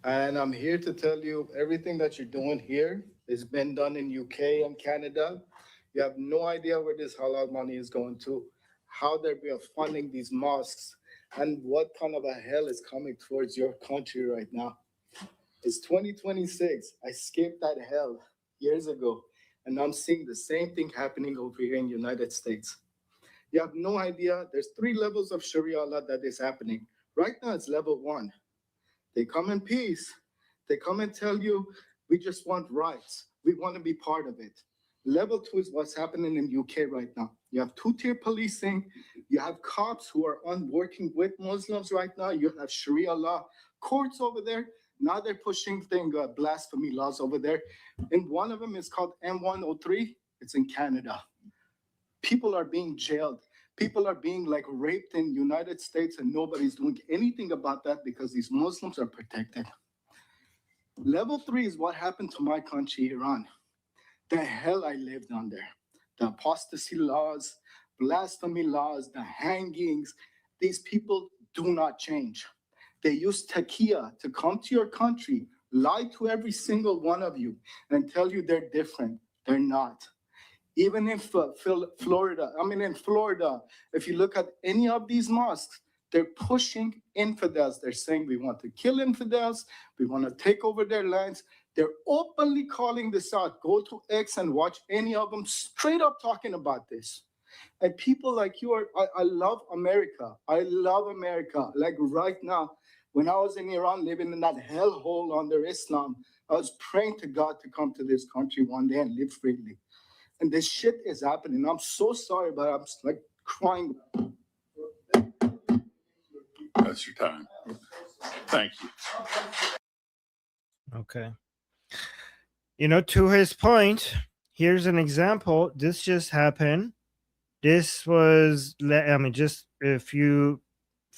And I'm here to tell you everything that you're doing here has been done in UK and Canada. You have no idea where this halal money is going to, how they're funding these mosques, and what kind of a hell is coming towards your country right now. It's 2026. I escaped that hell years ago, and I'm seeing the same thing happening over here in the United States. You have no idea. There's 3 levels of Sharia law that is happening. Right now, it's level 1. They come in peace. They come and tell you, we just want rights. We want to be part of it. Level 2 is what's happening in the UK right now. You have 2-tier policing. You have cops who are working with Muslims right now. You have Sharia law courts over there. Now they're pushing blasphemy laws over there. And one of them is called M103. It's in Canada. People are being jailed. People are being raped in the United States, and nobody's doing anything about that because these Muslims are protected. Level 3 is what happened to my country, Iran. The hell I lived under. The apostasy laws, blasphemy laws, the hangings. These people do not change. They use taqiyya to come to your country, lie to every single one of you, and tell you they're different. They're not. Even in Florida, if you look at any of these mosques, they're pushing infidels. They're saying we want to kill infidels. We want to take over their lands. They're openly calling this out. Go to X and watch any of them straight up talking about this. And people like you I love America. I love America. Like right now, when I was in Iran living in that hellhole under Islam, I was praying to God to come to this country one day and live freely. And this shit is happening. I'm so sorry, but I'm like crying. That's your time. Thank you. Okay. To his point, here's an example. This just happened. This was, just a few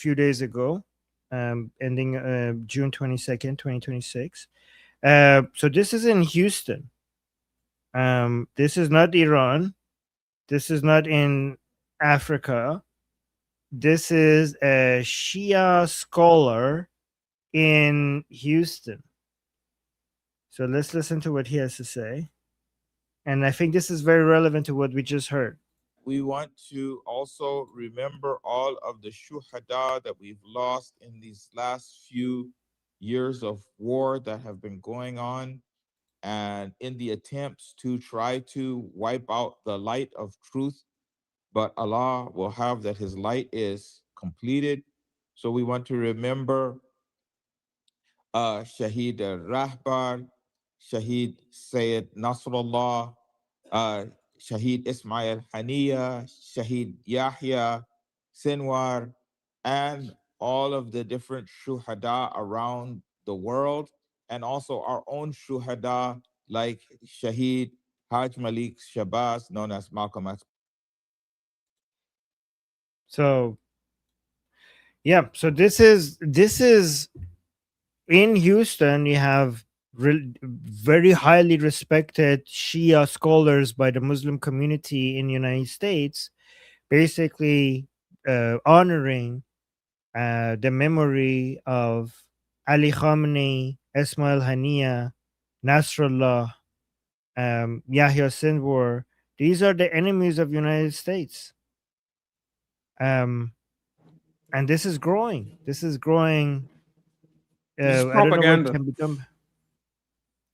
days ago, ending June 22nd, 2026. So this is in Houston. This is not Iran. This is not in Africa. This is a Shia scholar in Houston. So let's listen to what he has to say. And I think this is very relevant to what we just heard. We want to also remember all of the shuhada that we've lost in these last few years of war that have been going on, and in the attempts to try to wipe out the light of truth. But Allah will have that his light is completed. So we want to remember Shaheed Rahbar, Shaheed Sayyid Nasrullah, Shaheed Ismail Haniya, Shaheed Yahya Sinwar, and all of the different shuhada around the world, and also our own shuhada like Shaheed Haj Malik Shabazz, known as Malcolm X. So yeah, so this is in Houston. You have very highly respected Shia scholars by the Muslim community in the United States, basically honoring the memory of Ali Khamenei, Ismail Haniyeh, Nasrallah, Yahya Sinwar. These are the enemies of the United States. And this is growing. This is growing. This is I don't know what propaganda. can be done.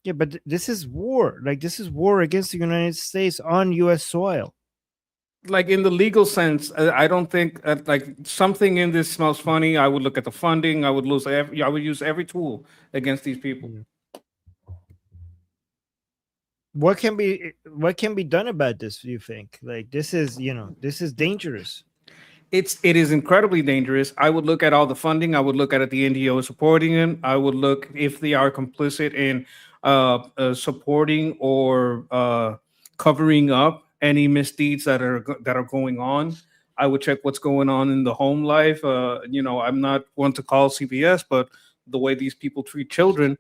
Yeah, but this is war. Like, this is war against the United States on U.S. soil. Like, in the legal sense, I don't think like something in this smells funny. I would look at the funding. I would use every tool against these people. What can be done about this, do you think? Like, this is dangerous. It is incredibly dangerous. I would look at all the funding. I would look at the NGO supporting him. I would look if they are complicit in supporting or covering up any misdeeds that are going on. I would check what's going on in the home life. I'm not one to call CPS, but the way these people treat children,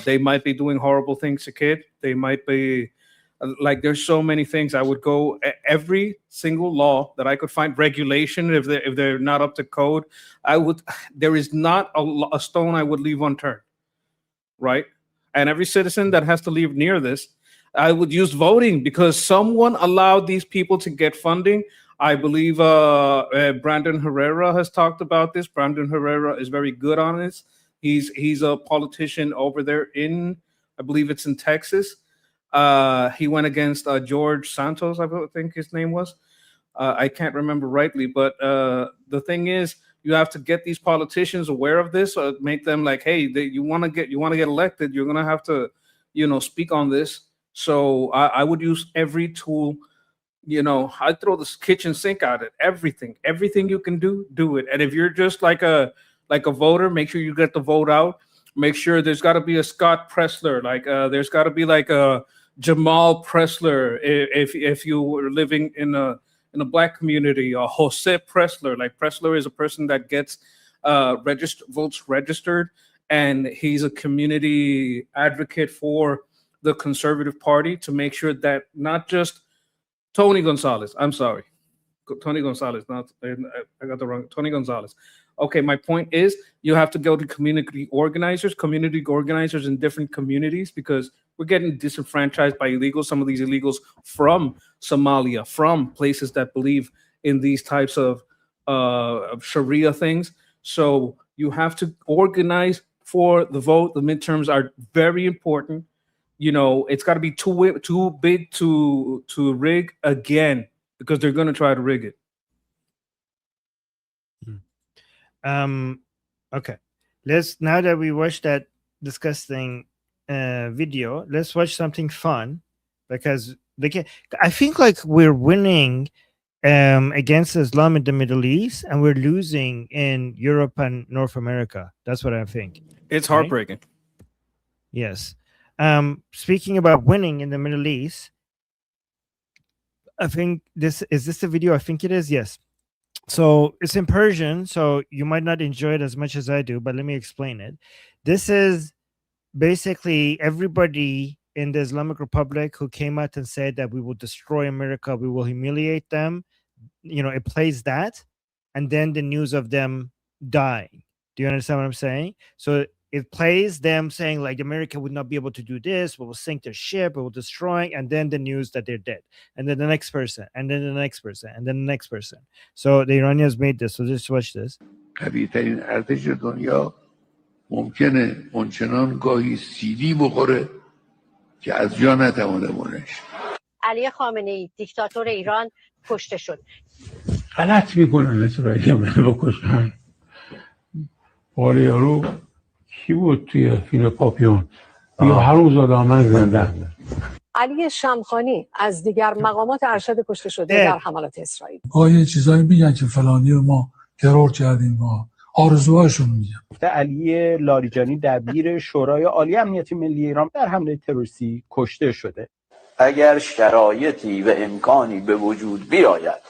they might be doing horrible things to kids. They might be like, there's so many things. I would go every single law that I could find, regulation, if they're not up to code. There is not a stone I would leave unturned, right? And every citizen that has to live near this, I would use voting, because someone allowed these people to get funding. I believe Brandon Herrera has talked about this. Brandon Herrera is very good on this. He's a politician over there in, I believe it's in Texas. He went against George Santos, I think his name was. I can't remember rightly, but the thing is, you have to get these politicians aware of this, or make them like, hey, you want to get elected, you're gonna have to, speak on this. So I would use every tool. I'd throw this kitchen sink at it. Everything you can do it. And if you're just like a voter, make sure you get the vote out. Make sure there's got to be a Scott Pressler. Like there's got to be like a Jamal Pressler if you were living in a black community, or Jose Pressler. Like, Pressler is a person that gets votes registered, and he's a community advocate for the Conservative Party, to make sure that not just Tony Gonzalez. I'm sorry, Tony Gonzalez. I got the wrong Tony Gonzalez. Okay, my point is, you have to go to community organizers in different communities, because we're getting disenfranchised by illegals. Some of these illegals from Somalia, from places that believe in these types of Sharia things. So you have to organize for the vote. The midterms are very important. It's got to be too big to rig again, because they're going to try to rig it. Okay, now that we watched that disgusting video, let's watch something fun, because I think like we're winning against Islam in the Middle East, and we're losing in Europe and North America. That's what I think. It's heartbreaking. Right? Yes. Speaking about winning in the Middle East, I think is this the video? I think it is. Yes. So it's in Persian, so you might not enjoy it as much as I do, but let me explain it. This is basically everybody in the Islamic Republic who came out and said that we will destroy America, we will humiliate them. It plays that, and then the news of them dying. Do you understand what I'm saying? So it plays them saying, like, America would not be able to do this, we will sink their ship, we will destroy, and then the news that they're dead, and then the next person, and then the next person, and then the next person. So the Iranians made this. So just watch this. قوی‌ترین ارتش دنیا ممکنه اونچنان گاهی سیلی بخوره که از جا نتوانه بلنش. علی خامنه‌ای دیکتاتور ایران کشته شد. غلط میکنن اسرائیلی منو بکشن. باره یارو کی بود توی فیلم پاپیون؟ یا هروزاده من زنده. علی شمخانی از دیگر مقامات ارشد کشته شده در حملات اسرائیل. گاهی چیزایی میگن که فلانی رو ما ترور کردیم، ما آرزوهاشون میگن. علی لاریجانی دبیر شورای عالی امنیت ملی ایران در حمله تروریستی کشته شده. اگر شرایطی و امکانی به وجود بیاید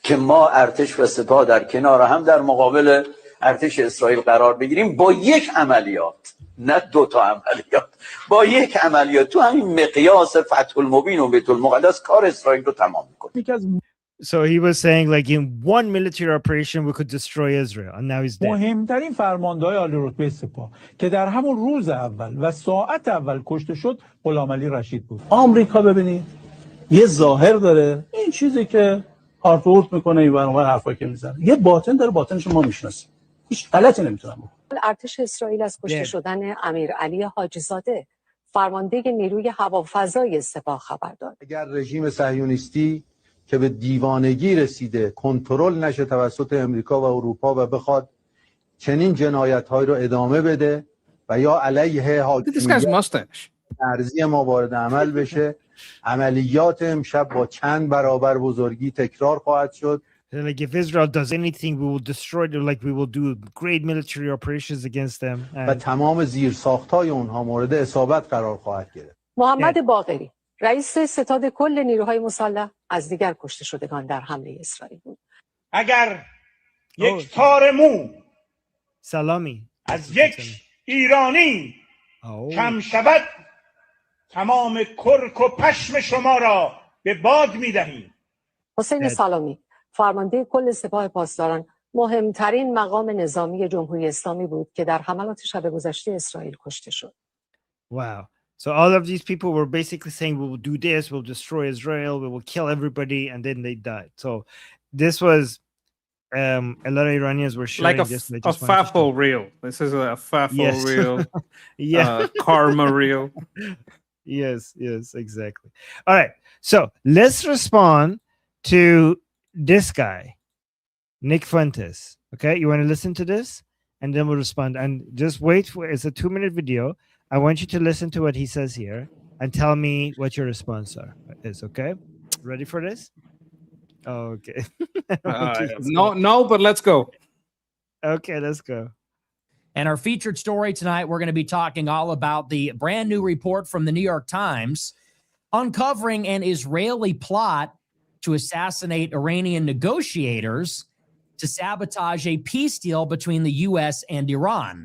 که ما ارتش و سپاه در کنار هم در مقابل ارتش اسرائیل قرار بگیریم با یک عملیات، نه دو تا عملیات، با یک عملیات تو همین مقیاس فتح المبین و بیت المقدس کار اسرائیل رو تمام میکنه. So he was saying like in one military operation we could destroy Israel and now he's dead. مهمترین فرماندهای عالی رتبه سپاه که در همون روز اول و ساعت اول کشته شد غلامعلی رشید بود. آمریکا ببینید یه ظاهر داره، این چیزی که هارت میکنه این برنامه حرفایی که میزنه، یه باطن داره، باطنش ما میشناسیم، هیچ غلطی نمیتونم بکنه. ارتش اسرائیل از کشته شدن امیرعلی حاجیزاده فرمانده نیروی هوافضای سپاه خبر داد. اگر رژیم صهیونیستی که به دیوانگی رسیده کنترل نشه توسط امریکا و اروپا و بخواد چنین جنایت‌هایی رو ادامه بده و یا علیه حاکمیت ارضی ما وارد عمل بشه، عملیات امشب با چند برابر بزرگی تکرار خواهد شد. Like if Israel does anything, we will destroy them. Like we will do great military operations against them. و تمام زیرساخت‌های اونها مورد اصابت قرار خواهد گرفت. محمد باقری رئیس ستاد کل نیروهای مسلح از دیگر کشته شدگان در حمله اسرائیل بود. اگر یک تار مو سلامی از یک ایرانی کم شود تمام کرک و پشم شما را به باد می‌دهیم. حسین سلامی فرمانده کل سپاه پاسداران مهمترین مقام نظامی جمهوری اسلامی بود که در حملات شب گذشته اسرائیل کشته شد. Wow. So all of these people were basically saying we will do this, we'll destroy Israel, we will kill everybody, and then they died. So this was a lot of Iranians were sharing like this. A FAFO reel. This is a FAFO reel. Yeah. Karma reel. Yes, exactly. All right. So let's respond to this guy, Nick Fuentes. Okay, you want to listen to this? And then we'll respond. And just wait for it's a 2-minute video. I want you to listen to what he says here and tell me what your response is, okay? Ready for this? Okay. No, but let's go. Okay, let's go. And our featured story tonight, we're going to be talking all about the brand new report from the New York Times uncovering an Israeli plot to assassinate Iranian negotiators to sabotage a peace deal between the U.S. and Iran.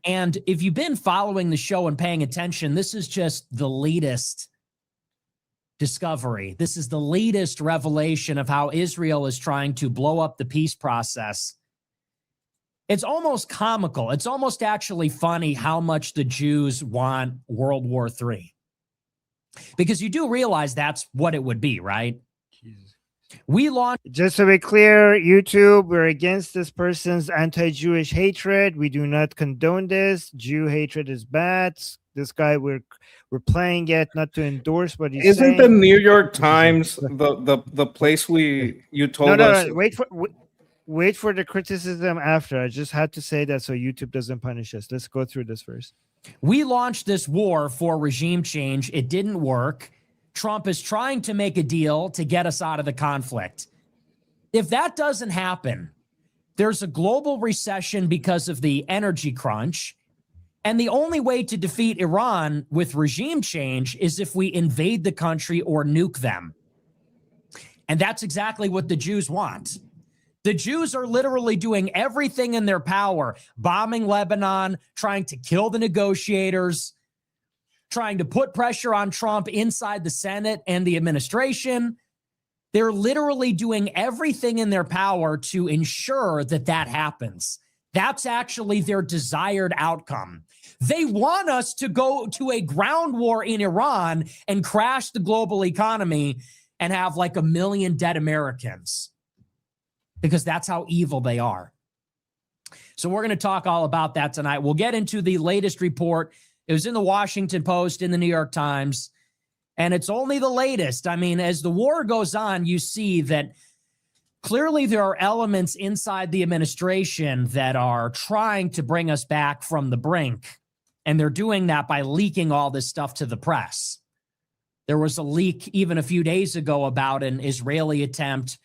And if you've been following the show and paying attention, this is just the latest discovery. This is the latest revelation of how Israel is trying to blow up the peace process. It's almost comical. It's almost actually funny how much the Jews want World War III. Because you do realize that's what it would be, right? We launched. Just to be clear, YouTube, we're against this person's anti-Jewish hatred. We do not condone this. Jew hatred is bad. This guy, we're playing it not to endorse what he's saying. Isn't the New York Times the place you told us? No. Wait for the criticism after. I just had to say that so YouTube doesn't punish us. Let's go through this first. We launched this war for regime change. It didn't work. Trump is trying to make a deal to get us out of the conflict. If that doesn't happen, there's a global recession because of the energy crunch. And the only way to defeat Iran with regime change is if we invade the country or nuke them. And that's exactly what the Jews want. The Jews are literally doing everything in their power, bombing Lebanon, trying to kill the negotiators, trying to put pressure on Trump inside the Senate and the administration. They're literally doing everything in their power to ensure that that happens. That's actually their desired outcome. They want us to go to a ground war in Iran and crash the global economy and have like 1 million dead Americans. Because that's how evil they are. So we're going to talk all about that tonight. We'll get into the latest report. It was in the Washington Post, in the New York Times, and it's only the latest. I mean, as the war goes on, you see that clearly there are elements inside the administration that are trying to bring us back from the brink, and they're doing that by leaking all this stuff to the press. There was a leak even a few days ago about an Israeli attempt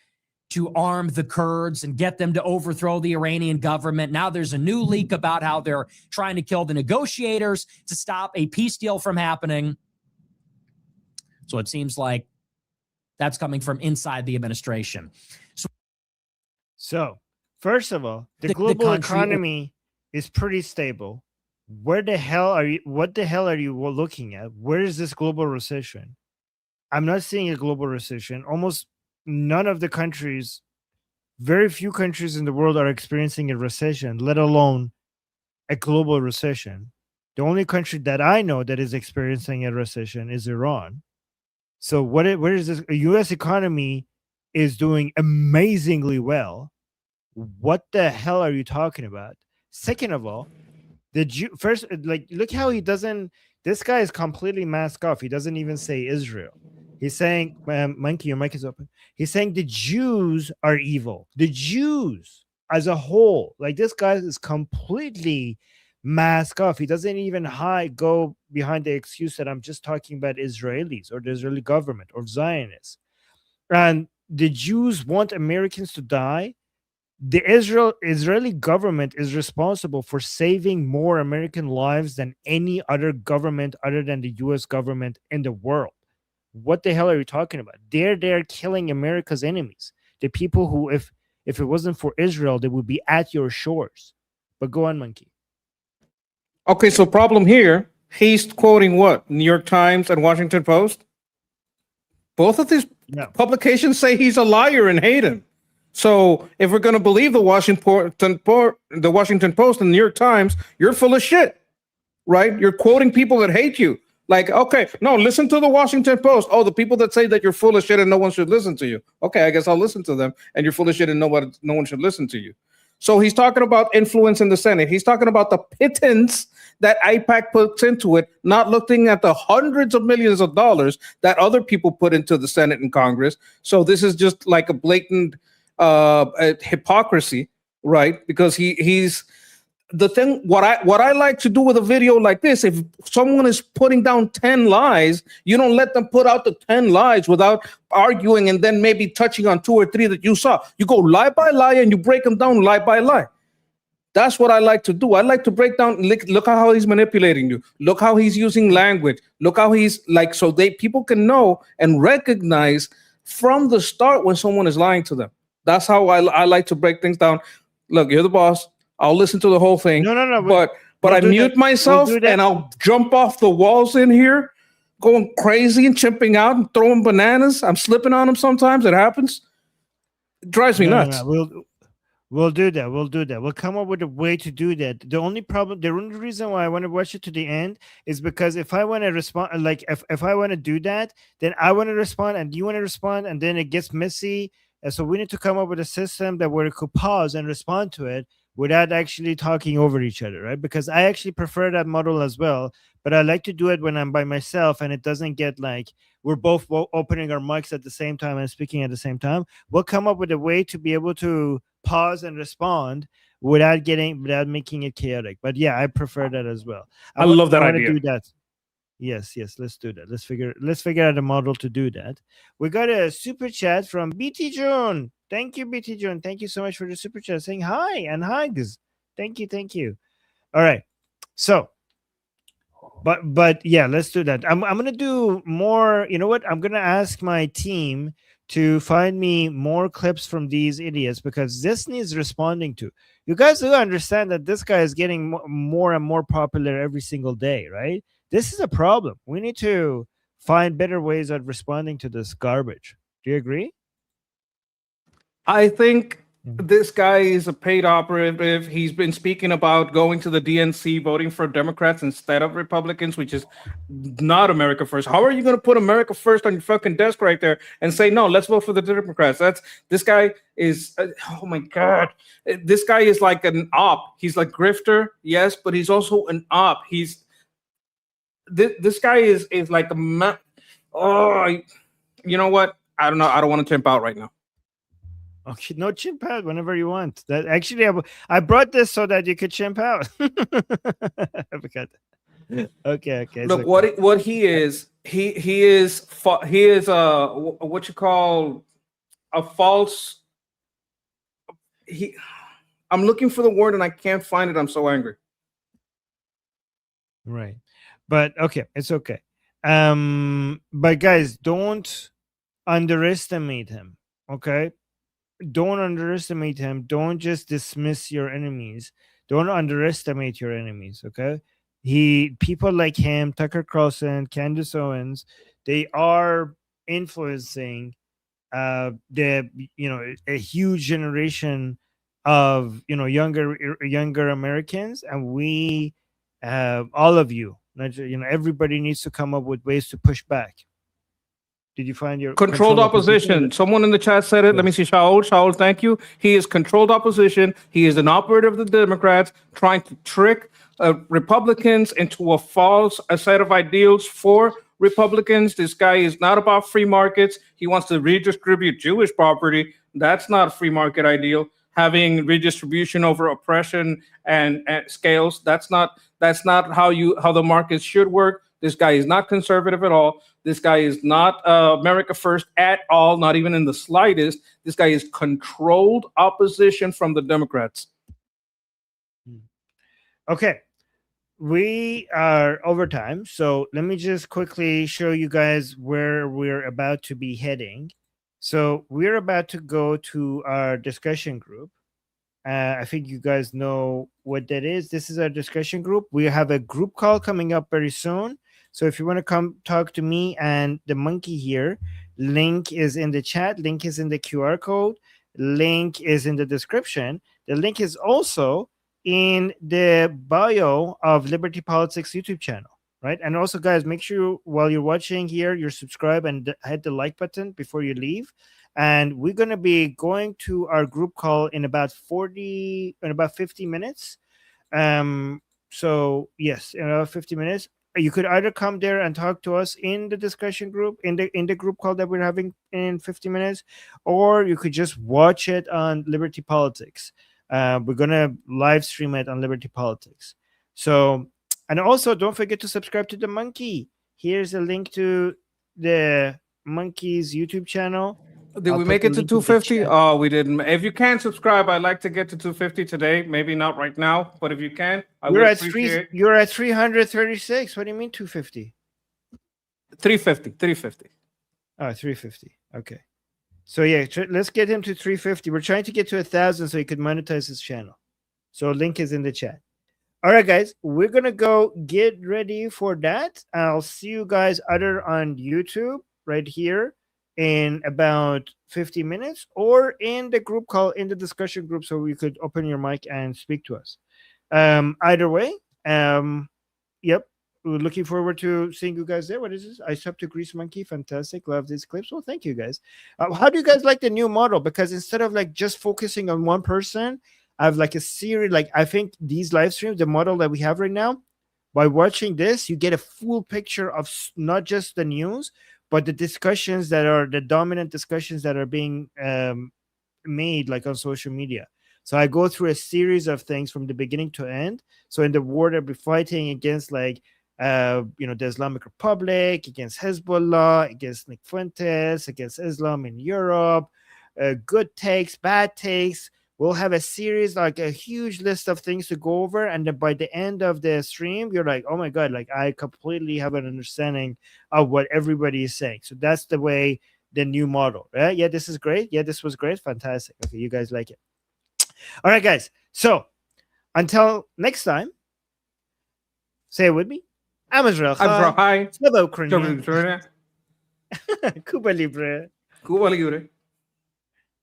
to arm the Kurds and get them to overthrow the Iranian government. Now there's a new leak about how they're trying to kill the negotiators to stop a peace deal from happening. So it seems like That's coming from inside the administration. So, first of all, the global economy is pretty stable. Where the hell are you? What the hell are you looking at? Where is this global recession? I'm not seeing a global recession. Almost none of the countries, very few countries in the world are experiencing a recession, let alone a global recession. The only country that I know that is experiencing a recession is Iran. So where is this? A U.S. economy is doing amazingly well. What the hell are you talking about? Second of all, first, like, look how he doesn't. This guy is completely masked off. He doesn't even say Israel. He's saying, Monkey, your mic is open. He's saying the Jews are evil. The Jews as a whole. Like, this guy is completely masked off. He doesn't even go behind the excuse that I'm just talking about Israelis or the Israeli government or Zionists. And the Jews want Americans to die. The Israeli government is responsible for saving more American lives than any other government other than the U.S. government in the world. What the hell are you talking about? They're killing America's enemies. The people who, if it wasn't for Israel, they would be at your shores. But go on, Monkey. Okay, so problem here, he's quoting what? New York Times and Washington Post? Both of these publications say he's a liar and hate him. So if we're going to believe the Washington Post and the New York Times, you're full of shit, right? You're quoting people that hate you. Like, okay, no, listen to the Washington Post. Oh, the people that say that you're full of shit and no one should listen to you. Okay, I guess I'll listen to them. And you're full of shit and no one should listen to you. So he's talking about influence in the Senate. He's talking about the pittance that AIPAC puts into it, not looking at the hundreds of millions of dollars that other people put into the Senate and Congress. So this is just like a blatant hypocrisy, right? Because he's the thing. What I like to do with a video like this, if someone is putting down 10 lies, you don't let them put out the 10 lies without arguing and then maybe touching on 2 or 3 that you saw. You go lie by lie and you break them down lie by lie. That's what I like to do. I like to break down. Look at how he's manipulating you. Look how he's using language. Look how he's like, so people can know and recognize from the start when someone is lying to them. That's how I like to break things down. Look, you're the boss. I'll listen to the whole thing. No. But I mute myself and I'll jump off the walls in here, going crazy and chimping out and throwing bananas. I'm slipping on them sometimes. It happens. It drives me nuts. We'll do that. We'll come up with a way to do that. The only reason why I want to watch it to the end is because if I want to respond, like if I want to do that, then I want to respond and you want to respond, and then it gets messy. And so we need to come up with a system that where it could pause and respond to it without actually talking over each other, right? Because I actually prefer that model as well, but I like to do it when I'm by myself and it doesn't get like we're both opening our mics at the same time and speaking at the same time. We'll come up with a way to be able to pause and respond without making it chaotic. But yeah, I prefer that as well. I love that idea. Do that. Yes, let's do that. Let's figure out a model to do that. We got a super chat from BT June. Thank you, BT June. Thank you so much for the super chat saying hi and hugs. Thank you. All right. So, but yeah, let's do that. I'm gonna do more. You know what? I'm gonna ask my team to find me more clips from these idiots because this needs responding to. You guys do understand that this guy is getting more and more popular every single day, right? This is a problem. We need to find better ways of responding to this garbage. Do you agree? I think this guy is a paid operative. He's been speaking about going to the DNC, voting for Democrats instead of Republicans, which is not America first. How are you going to put America first on your fucking desk right there and say, no, let's vote for the Democrats? This guy is, oh my God. This guy is like an op. He's like grifter, yes, but he's also an op. This guy is like you know what? I don't know. I don't want to chimp out right now. Okay, no chimp out whenever you want. That actually, I brought this so that you could chimp out. Okay. Look, what he is what you call a false. I'm looking for the word and I can't find it. I'm so angry. Right, but okay, it's okay. But guys, don't underestimate him. Okay, don't underestimate him. Don't just dismiss your enemies. Don't underestimate your enemies. Okay, people like him, Tucker Carlson, Candace Owens, they are influencing a huge generation of younger Americans, and we all of you, everybody needs to come up with ways to push back. Did you find your controlled opposition? Someone in the chat said it. Let me see. Shaul, thank you. He is controlled opposition. He is an operative of the Democrats trying to trick Republicans into a false set of ideals for Republicans. This guy is not about free markets. He wants to redistribute Jewish property. That's not a free market ideal. Having redistribution over oppression and scales. That's not how the markets should work. This guy is not conservative at all. This guy is not America First at all, not even in the slightest. This guy is controlled opposition from the Democrats. Okay, we are over time, so let me just quickly show you guys where we're about to be heading. So we're about to go to our discussion group. I think you guys know what that is. This is our discussion group. We have a group call coming up very soon. So if you want to come talk to me and the monkey here, link is in the chat. Link is in the QR code. Link is in the description. The link is also in the bio of Liberty Politics YouTube channel, right? And also, guys, make sure while you're watching here, you're subscribed and hit the like button before you leave. And we're going to be going to our group call in about 50 minutes. So yes, in about 50 minutes. You could either come there and talk to us in the discussion group, in the group call that we're having in 50 minutes, or you could just watch it on Liberty Politics. We're gonna live stream it on Liberty Politics. So, and also don't forget to subscribe to the monkey. Here's a link to the monkey's YouTube channel. Did we make it to 250? Oh, we didn't. If you can subscribe, I'd like to get to 250 today. Maybe not right now, but if you can, You're at 336. What do you mean 250? 350. Oh, 350. Okay. So yeah, let's get him to 350. We're trying to get to 1,000 so he could monetize his channel. So link is in the chat. All right, guys, we're gonna go get ready for that. I'll see you guys either on YouTube right here in about 50 minutes or in the group call in the discussion group so you could open your mic and speak to us. Either way, yep, we're looking forward to seeing you guys there. What is this? I sub to Grease Monkey. Fantastic. Love these clips. Well, thank you guys. How do you guys like the new model? Because instead of like just focusing on one person, I have like a series. Like I think these live streams, the model that we have right now, by watching this, you get a full picture of not just the news, but the discussions that are the dominant discussions that are being made like on social media. So I go through a series of things from the beginning to end. So in the war that we're fighting against, like, the Islamic Republic, against Hezbollah, against Nick Fuentes, against Islam in Europe, good takes, bad takes. We'll have a series, like a huge list of things to go over. And then by the end of the stream, you're like, oh my God, like I completely have an understanding of what everybody is saying. So that's the way the new model, right? Yeah, this is great. Yeah, this was great. Fantastic. Okay, you guys like it. All right, guys. So until next time, say it with me. I'm Israel. Hi. Slava Ukraine. Cuba Libre. Cuba Libre.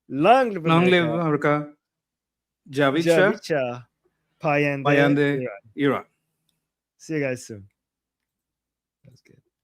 Long live America. Javicha. Payande Iran. See you guys soon.